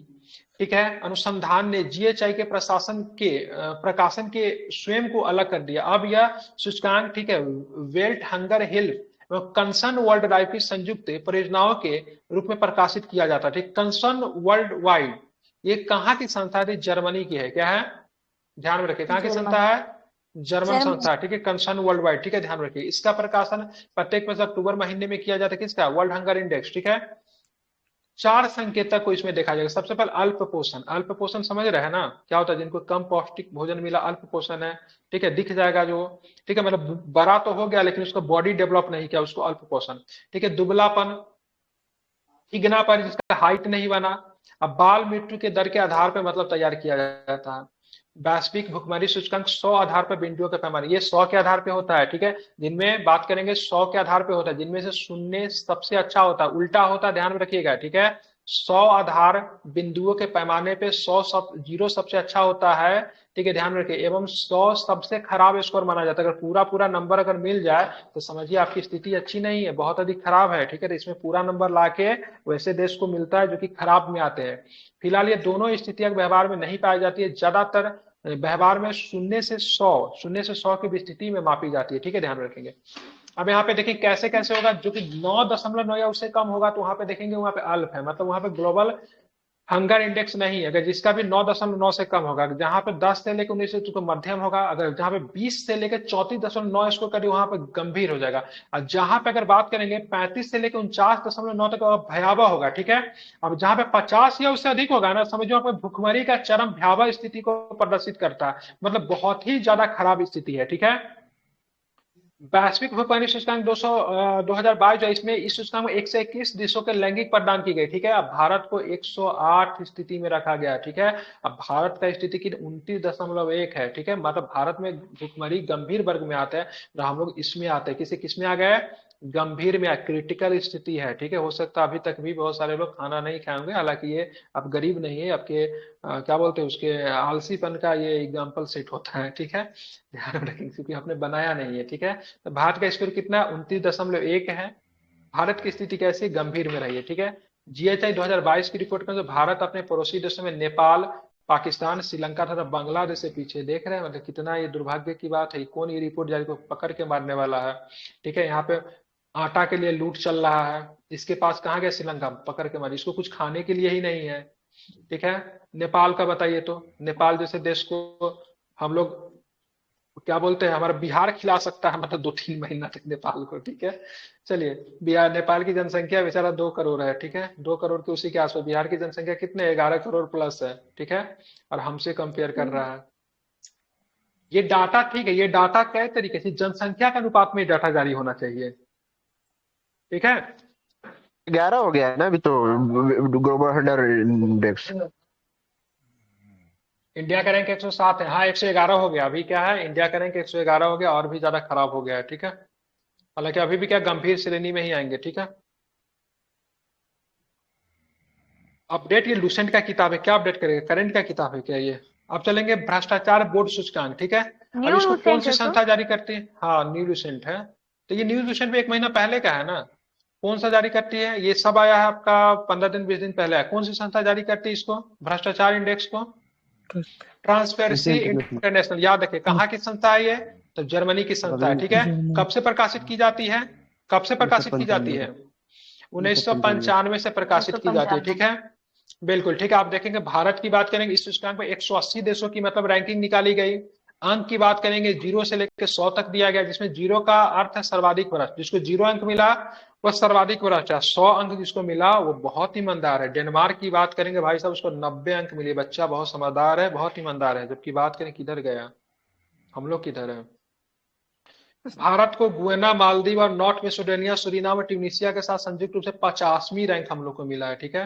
ठीक है, अनुसंधान ने जीएचआई के प्रकाशन के स्वयं को अलग कर दिया। अब यह सूचकांक, ठीक है, belt hunger health concern world wide की संयुक्त परियोजनाओं के रूप में प्रकाशित किया जाता है, ठीक। कंसर्न वर्ल्ड वाइड, ये कहाँ की संस्था थी? जर्मनी की है। क्या है? ध्यान में रखिए, कहाँ की संस्था है? जर्मन संस्था, ठीक है, कंसर्न वर्ल्ड वाइड, ठीक है, ध्यान रखिए। इसका प्रकाशन प्रत्येक वर्ष अक्टूबर महीने में किया जाता है। किसका? वर्ल्ड हंगर इंडेक्स, ठीक है। 4 संकेतक को इसमें देखा जाएगा। सबसे पहले अल्प पोषण। अल्प पोषण समझ रहे हैं ना क्या होता है? जिनको कम पौष्टिक भोजन मिला, अल्प पोषण है, ठीक है, दिख जाएगा जो, ठीक है, मतलब बड़ा तो हो गया लेकिन उसका बॉडी डेवलप नहीं किया, उसको अल्प पोषण, ठीक है। दुबलापन, इगनापन, जिसका हाइट नहीं बना। अब बाल मृत्यु के दर के आधार पर मतलब तैयार किया जाता है। वैश्विक भुखमरी सूचकांक 100 आधार पर बिंदुओं के पैमाने, ये 100 के आधार पे होता है, ठीक है, जिनमें बात करेंगे 100 के आधार पे होता है, जिनमें से शून्य सबसे अच्छा होता है, उल्टा होता है, ध्यान में रखिएगा, ठीक है। 100 आधार बिंदुओं के पैमाने पे 0 सबसे अच्छा होता है, ठीक है, ध्यान में रखिए, एवं 100 सबसे खराब स्कोर माना जाता है। अगर पूरा नंबर अगर मिल जाए तो समझिए आपकी स्थिति अच्छी नहीं है, बहुत अधिक खराब है, ठीक है। तो इसमें पूरा नंबर लाके वैसे देश को मिलता है जो कि खराब में आते हैं। फिलहाल ये दोनों स्थितियां व्यवहार में नहीं पाई जाती है। ज्यादातर व्यवहार में 0 से 100 की स्थिति में मापी जाती है, ठीक है, ध्यान रखेंगे। अब यहाँ पे देखिए कैसे कैसे होगा, जो कि 9.9 या उससे कम होगा तो वहां पे देखेंगे वहां पे अल्प है, मतलब वहां पे ग्लोबल हंगर इंडेक्स नहीं है। अगर जिसका भी 9.9 से कम होगा, जहां पे 10 से लेकर 19 तो मध्यम होगा। अगर जहां पे 20 से लेकर 34.9 इसको करिए वहां पे गंभीर हो जाएगा। और जहां पे अगर बात करेंगे 35 से लेकर 49.9 तक भयावह होगा, ठीक है। अब जहां पे 50 या उससे अधिक होगा ना, समझो आपको भुखमरी का चरम भयावह स्थिति को प्रदर्शित करता है, मतलब बहुत ही ज्यादा खराब स्थिति है, ठीक है। वैश्विक भुखमरी सूचकांक 2022 जो है, इसमें इस सूचकांक में 121 देशों के लैंगिक प्रदान की गई, ठीक है। अब भारत को 108 स्थिति में रखा गया, ठीक है। अब भारत का स्थिति की 29.1 है, ठीक है, मतलब भारत में भुखमरी गंभीर वर्ग में आता है, तो हम लोग इसमें आते हैं। किस में आ गए? गंभीर में, क्रिटिकल स्थिति है, ठीक है। हो सकता है अभी तक भी बहुत सारे लोग खाना नहीं खाएंगे, हालांकि ये अब गरीब नहीं है, आपके क्या बोलते हैं उसके आलसीपन का ये एग्जाम्पल सेट होता है, ठीक है, ध्यान रखेंगे, क्योंकि आपने बनाया नहीं है, ठीक है। तो भारत का स्कोर कितना? 29.1 है। भारत की स्थिति कैसी? गंभीर में रही है, ठीक है। जीएचआई 2022 की रिपोर्ट में तो भारत अपने पड़ोसी देशों में नेपाल, पाकिस्तान, श्रीलंका तथा बांग्लादेश से पीछे। देख रहे हैं मतलब कितना ये दुर्भाग्य की बात है। कौन ये रिपोर्ट जारी को पकड़ के मारने वाला है, ठीक है। यहाँ पे आटा के लिए लूट चल रहा है, इसके पास कहाँ गया? श्रीलंका, पकड़ के मारी, इसको कुछ खाने के लिए ही नहीं है, ठीक है। नेपाल का बताइए, तो नेपाल जैसे देश को हम लोग क्या बोलते हैं, हमारा बिहार खिला सकता है, मतलब 2-3 महीना तक नेपाल को, ठीक है। चलिए, बिहार, नेपाल की जनसंख्या बेचारा 2 करोड़ है, ठीक है, 2 करोड़ के उसी के आसपास। बिहार की जनसंख्या कितने? 11 करोड़ प्लस है, ठीक है, और हमसे कंपेयर कर रहा है। ये डाटा, ठीक है, ये डाटा कई तरीके से जनसंख्या के अनुपात में डाटा जारी होना चाहिए। ठीक है। 11 हो गया है ना अभी तो ग्लोबल हंड्रेड इंडेक्स। इंडिया का रैंक 107 है। हाँ 111 हो गया अभी। क्या है, इंडिया का रैंक 111 हो गया और भी ज्यादा खराब हो गया है। ठीक है, हालांकि अभी भी क्या गंभीर श्रेणी में ही आएंगे। ठीक है, अपडेट ये लूसेंट का किताब है, क्या अपडेट करेगा, करंट का किताब है क्या ये। अब चलेंगे भ्रष्टाचार बोर्ड सूचकांक। ठीक है, अब न्यू इसको कौन लूसेंट सी है तो संस्था जारी करती है। हाँ न्यू लूसेंट है। तो ये न्यू लूसेंट भी 1 महीना पहले का है ना। कौन सा जारी करती है, ये सब आया है आपका 15 दिन 20 दिन पहले है। कौन सी संस्था जारी करती है इसको, भ्रष्टाचार इंडेक्स को। ट्रांसपेरेंसी इंटरनेशनल, याद रखिए कहाँ की संस्था है ये, तो जर्मनी की संस्था है। ठीक है, कब से प्रकाशित की जाती है, कब से प्रकाशित की जाती है, 1995 से प्रकाशित की जाती है। ठीक है, बिल्कुल ठीक है। आप देखेंगे भारत की बात करेंगे, इस सूचकांक में 180 देशों की मतलब रैंकिंग निकाली गई। अंक की बात करेंगे 0 से लेकर 100 तक दिया गया, जिसमें 0 का अर्थ है सर्वाधिक भ्रष्ट। जिसको 0 अंक मिला वह सर्वाधिक भ्रष्ट है। 100 अंक जिसको मिला वो बहुत ईमानदार है। डेनमार्क की बात करेंगे भाई साहब, उसको 90 अंक मिले, बच्चा बहुत समझदार है, बहुत ईमानदार है। जबकि बात करें किधर गया, हम लोग किधर है। भारत को गुएना, मालदीव और नॉर्थ मेसिडोनिया, सुरीनाम और ट्यूनीशिया के साथ संयुक्त रूप से 50वीं रैंक हम लोग को मिला है। ठीक है,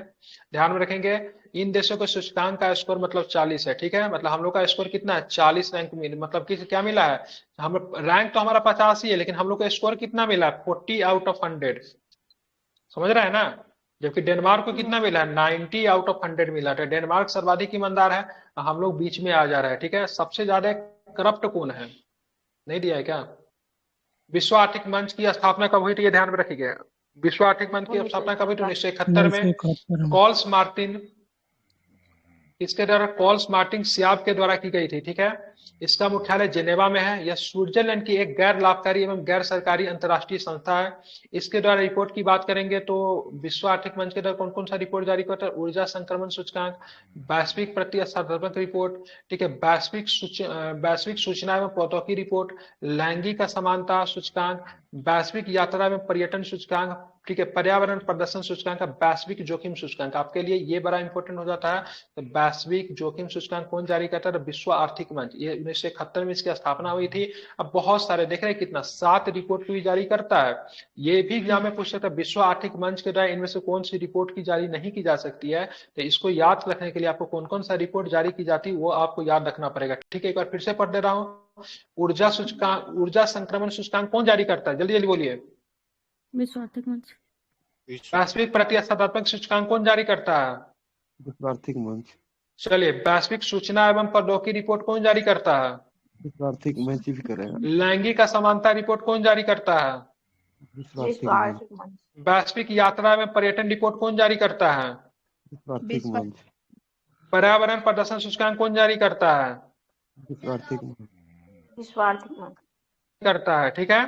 ध्यान में रखेंगे इन देशों के सूचकांक का स्कोर मतलब 40 है। ठीक है, मतलब हम लोग का स्कोर कितना है, 40 रैंक मिला। मतलब किस क्या मिला है, हम रैंक तो हमारा 50 ही है, लेकिन हम लोग को स्कोर कितना मिला है, 40 आउट ऑफ 100। समझ रहे हैं ना। जबकि डेनमार्क को कितना मिला है, 90 आउट ऑफ 100 मिला है। डेनमार्क सर्वाधिक ईमानदार है, हम लोग बीच में आ जा रहे हैं। ठीक है, सबसे ज्यादा करप्ट कौन है, नहीं दिया है क्या। विश्व आर्थिक मंच की स्थापना कब हुई थी, ये ध्यान में रखिएगा। विश्व आर्थिक मंच की स्थापना कब हुई थी, 1971 में। कॉल्स मार्टिन, इसके द्वारा कॉल्स मार्टिन सियाब के द्वारा की गई थी। ठीक है, इसका मुख्यालय जेनेवा में है। यह स्विट्जरलैंड की एक गैर लाभकारी एवं गैर सरकारी अंतर्राष्ट्रीय संस्था है। इसके द्वारा रिपोर्ट की बात करेंगे तो विश्व आर्थिक मंच के द्वारा कौन कौन सा रिपोर्ट जारी करता है, ऊर्जा संक्रमण सूचकांक, वैश्विक प्रतिस्पर्धात्मक रिपोर्ट, ठीक है, वैश्विक सूचना एवं प्रौद्योगिकी रिपोर्ट, लैंगिक असमानता सूचकांक, वैश्विक यात्रा एवं पर्यटन सूचकांक, ठीक है, पर्यावरण प्रदर्शन सूचकांक का वैश्विक जोखिम सूचकांक। आपके लिए ये बड़ा इंपॉर्टेंट हो जाता है। तो वैश्विक जोखिम सूचकांक कौन जारी करता है, विश्व आर्थिक मंच। ये 1971 में इसकी स्थापना हुई थी। अब बहुत सारे देख रहे हैं कितना, 7 रिपोर्ट भी जारी करता है। ये भी एग्जाम में पूछ सकता है, विश्व आर्थिक मंच के द्वारा इनमें से कौन सी रिपोर्ट की जारी नहीं की जा सकती है। तो इसको याद रखने के लिए आपको कौन कौन सा रिपोर्ट जारी की जाती है वो आपको याद रखना पड़ेगा। ठीक है, एक बार फिर से पढ़ दे रहा हूँ। ऊर्जा सूचकांक, ऊर्जा संक्रमण सूचकांक कौन जारी करता है, जल्दी जल्दी बोलिए। विश्व आर्थिक मंच। वैश्विक प्रतिस्पर्धात्मक सूचकांक कौन जारी करता है, विश्व आर्थिक मंच। चलिए, वैश्विक सूचना एवं प्रौद्योगिकी रिपोर्ट कौन जारी करता है, विश्व आर्थिक मंच भी करेगा। लैंगिक असमानता रिपोर्ट कौन जारी करता है, विश्व आर्थिक मंच। वैश्विक यात्रा एवं पर्यटन रिपोर्ट कौन जारी करता है, विश्व आर्थिक मंच। पर्यावरण प्रदर्शन सूचकांक कौन जारी करता है, विश्व आर्थिक मंच। विश्व आर्थिक मंच करता है। ठीक है,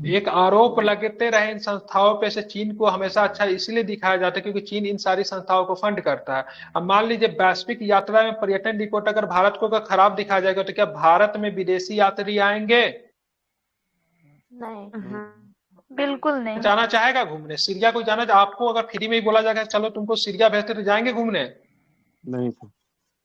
एक आरोप लगते रहे इन संस्थाओं पे से चीन को हमेशा अच्छा इसलिए दिखाया जाता है क्योंकि चीन इन सारी संस्थाओं को फंड करता है। अब मान लीजिए वैश्विक यात्रा में पर्यटन रिपोर्ट अगर भारत को अगर खराब दिखाया जाएगा तो क्या भारत में विदेशी यात्री आएंगे, नहीं, बिल्कुल नहीं। जाना चाहेगा घूमने, सीरिया को जाना, आपको अगर फ्री में ही बोला जाएगा चलो तुमको सीरिया भेजते तो जाएंगे घूमने, नहीं सर।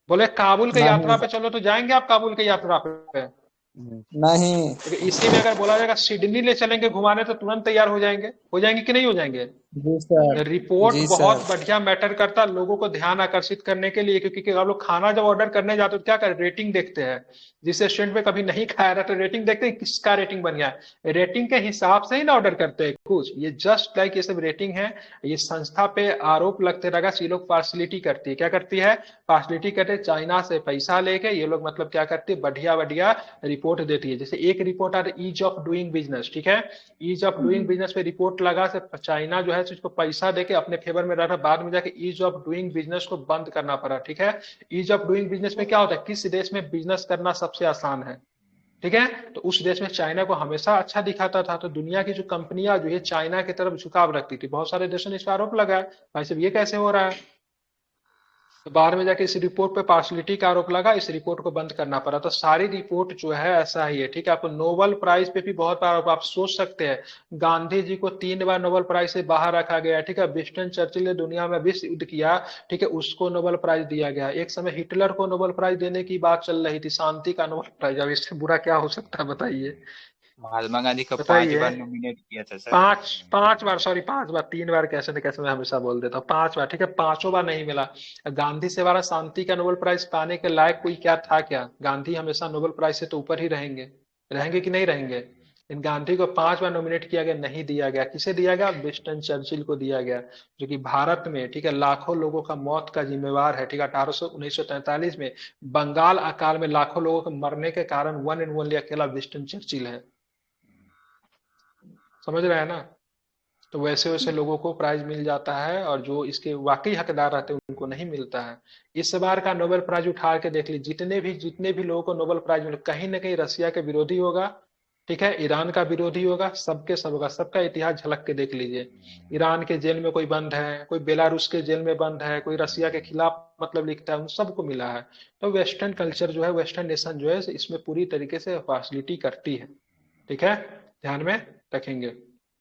बोले काबुल के यात्रा पे चलो तो जाएंगे आप काबुल के यात्रा पे। नहीं। इसी में अगर बोला जाएगा सिडनी ले चलेंगे घुमाने तो तुरंत तैयार हो जाएंगे कि नहीं हो जाएंगे। जी सर। रिपोर्ट जी बहुत सर। बढ़िया मैटर करता है लोगों को ध्यान आकर्षित करने के लिए, क्योंकि आप लोग खाना जब ऑर्डर करने जाते हो तो क्या कर रेटिंग देखते हैं। जिस रेस्टोरेंट में कभी नहीं खाया था तो रेटिंग देखते हैं किसका रेटिंग बढ़िया है, रेटिंग के हिसाब से ही ना ऑर्डर करते हैं कुछ। ये जस्ट लाइक ये सब रेटिंग है। ये संस्था पे आरोप लगते रहेगा, ये लोग पार्शलिटी करती है, क्या करती है, पार्शलिटी करते, चाइना से पैसा लेके ये लोग मतलब क्या करती है, बढ़िया बढ़िया रिपोर्ट देती है। जैसे एक रिपोर्ट आ रही ईज ऑफ डूइंग बिजनेस, ठीक है, ईज ऑफ डूइंग बिजनेस पे रिपोर्ट लगा से चाइना जो है उसको पैसा देके अपने फेवर में रहा, बाद में जाके ईज ऑफ डूइंग बिजनेस को बंद करना पड़ा। ठीक है, ईज ऑफ डूइंग बिजनेस में क्या होता है, किस देश में बिजनेस करना सबसे आसान है, ठीक है, तो उस देश में चाइना को हमेशा अच्छा दिखाता था। तो दुनिया की जो कंपनियां जो है चाइना की तरफ झुकाव रखती थी, बहुत सारे देशों ने इस पर आरोप लगाया भाई साहब ये कैसे हो रहा है। तो बाद में जाके इस रिपोर्ट पे पार्शलिटी का आरोप लगा, इस रिपोर्ट को बंद करना पड़ा। तो सारी रिपोर्ट जो है ऐसा ही है। ठीक है, आपको नोबेल प्राइज पे भी बहुत बार आप सोच सकते हैं, गांधी जी को 3 बार नोबेल प्राइज से बाहर रखा गया। ठीक है, विंस्टन चर्चिल ने दुनिया में विश्व युद्ध किया, ठीक है, उसको नोबेल प्राइज दिया गया। एक समय हिटलर को नोबेल प्राइज देने की बात चल रही थी, शांति का नोबेल प्राइज। अब इससे बुरा क्या हो सकता है बताइए। महात्मा गांधी को 5 बताइए। बार नॉमिनेट किया था सर। पांच बार, सॉरी 5 बार, 3 बार कैसे न कैसे मैं हमेशा बोल देता हूँ, 5 बार, ठीक है, 5वां नहीं मिला। गांधी से हमारा शांति का नोबेल प्राइज पाने के लायक कोई क्या था क्या? गांधी हमेशा नोबेल प्राइज से तो ऊपर ही रहेंगे, रहेंगे कि नहीं रहेंगे? इन गांधी को 5 बार नॉमिनेट किया गया, नहीं दिया गया। किसे दिया गया? विंस्टन चर्चिल को दिया गया, जो कि भारत में, ठीक है, लाखों लोगों का मौत का जिम्मेवार है, ठीक है। 1943 में बंगाल अकाल में लाखों लोगों के मरने के कारण वन एंड ओनली अकेला विंस्टन चर्चिल है। समझ रहे हैं ना? तो वैसे वैसे लोगों को प्राइज मिल जाता है, और जो इसके वाकई हकदार रहते हैं उनको नहीं मिलता है। इस बार का नोबेल प्राइज उठा के देख लीजिए, जितने भी लोगों को नोबेल प्राइज मिले, कहीं ना कहीं रसिया के विरोधी होगा, ठीक है, ईरान का विरोधी होगा, सबके सब होगा। सबका इतिहास झलक के देख लीजिए। ईरान के जेल में कोई बंद है, कोई बेलारूस के जेल में बंद है, कोई रसिया के खिलाफ मतलब लिखता है, उन सबको मिला है। तो वेस्टर्न कल्चर जो है, वेस्टर्न नेशन जो है, इसमें पूरी तरीके से फैसिलिटी करती है, ठीक है, ध्यान में रखेंगे।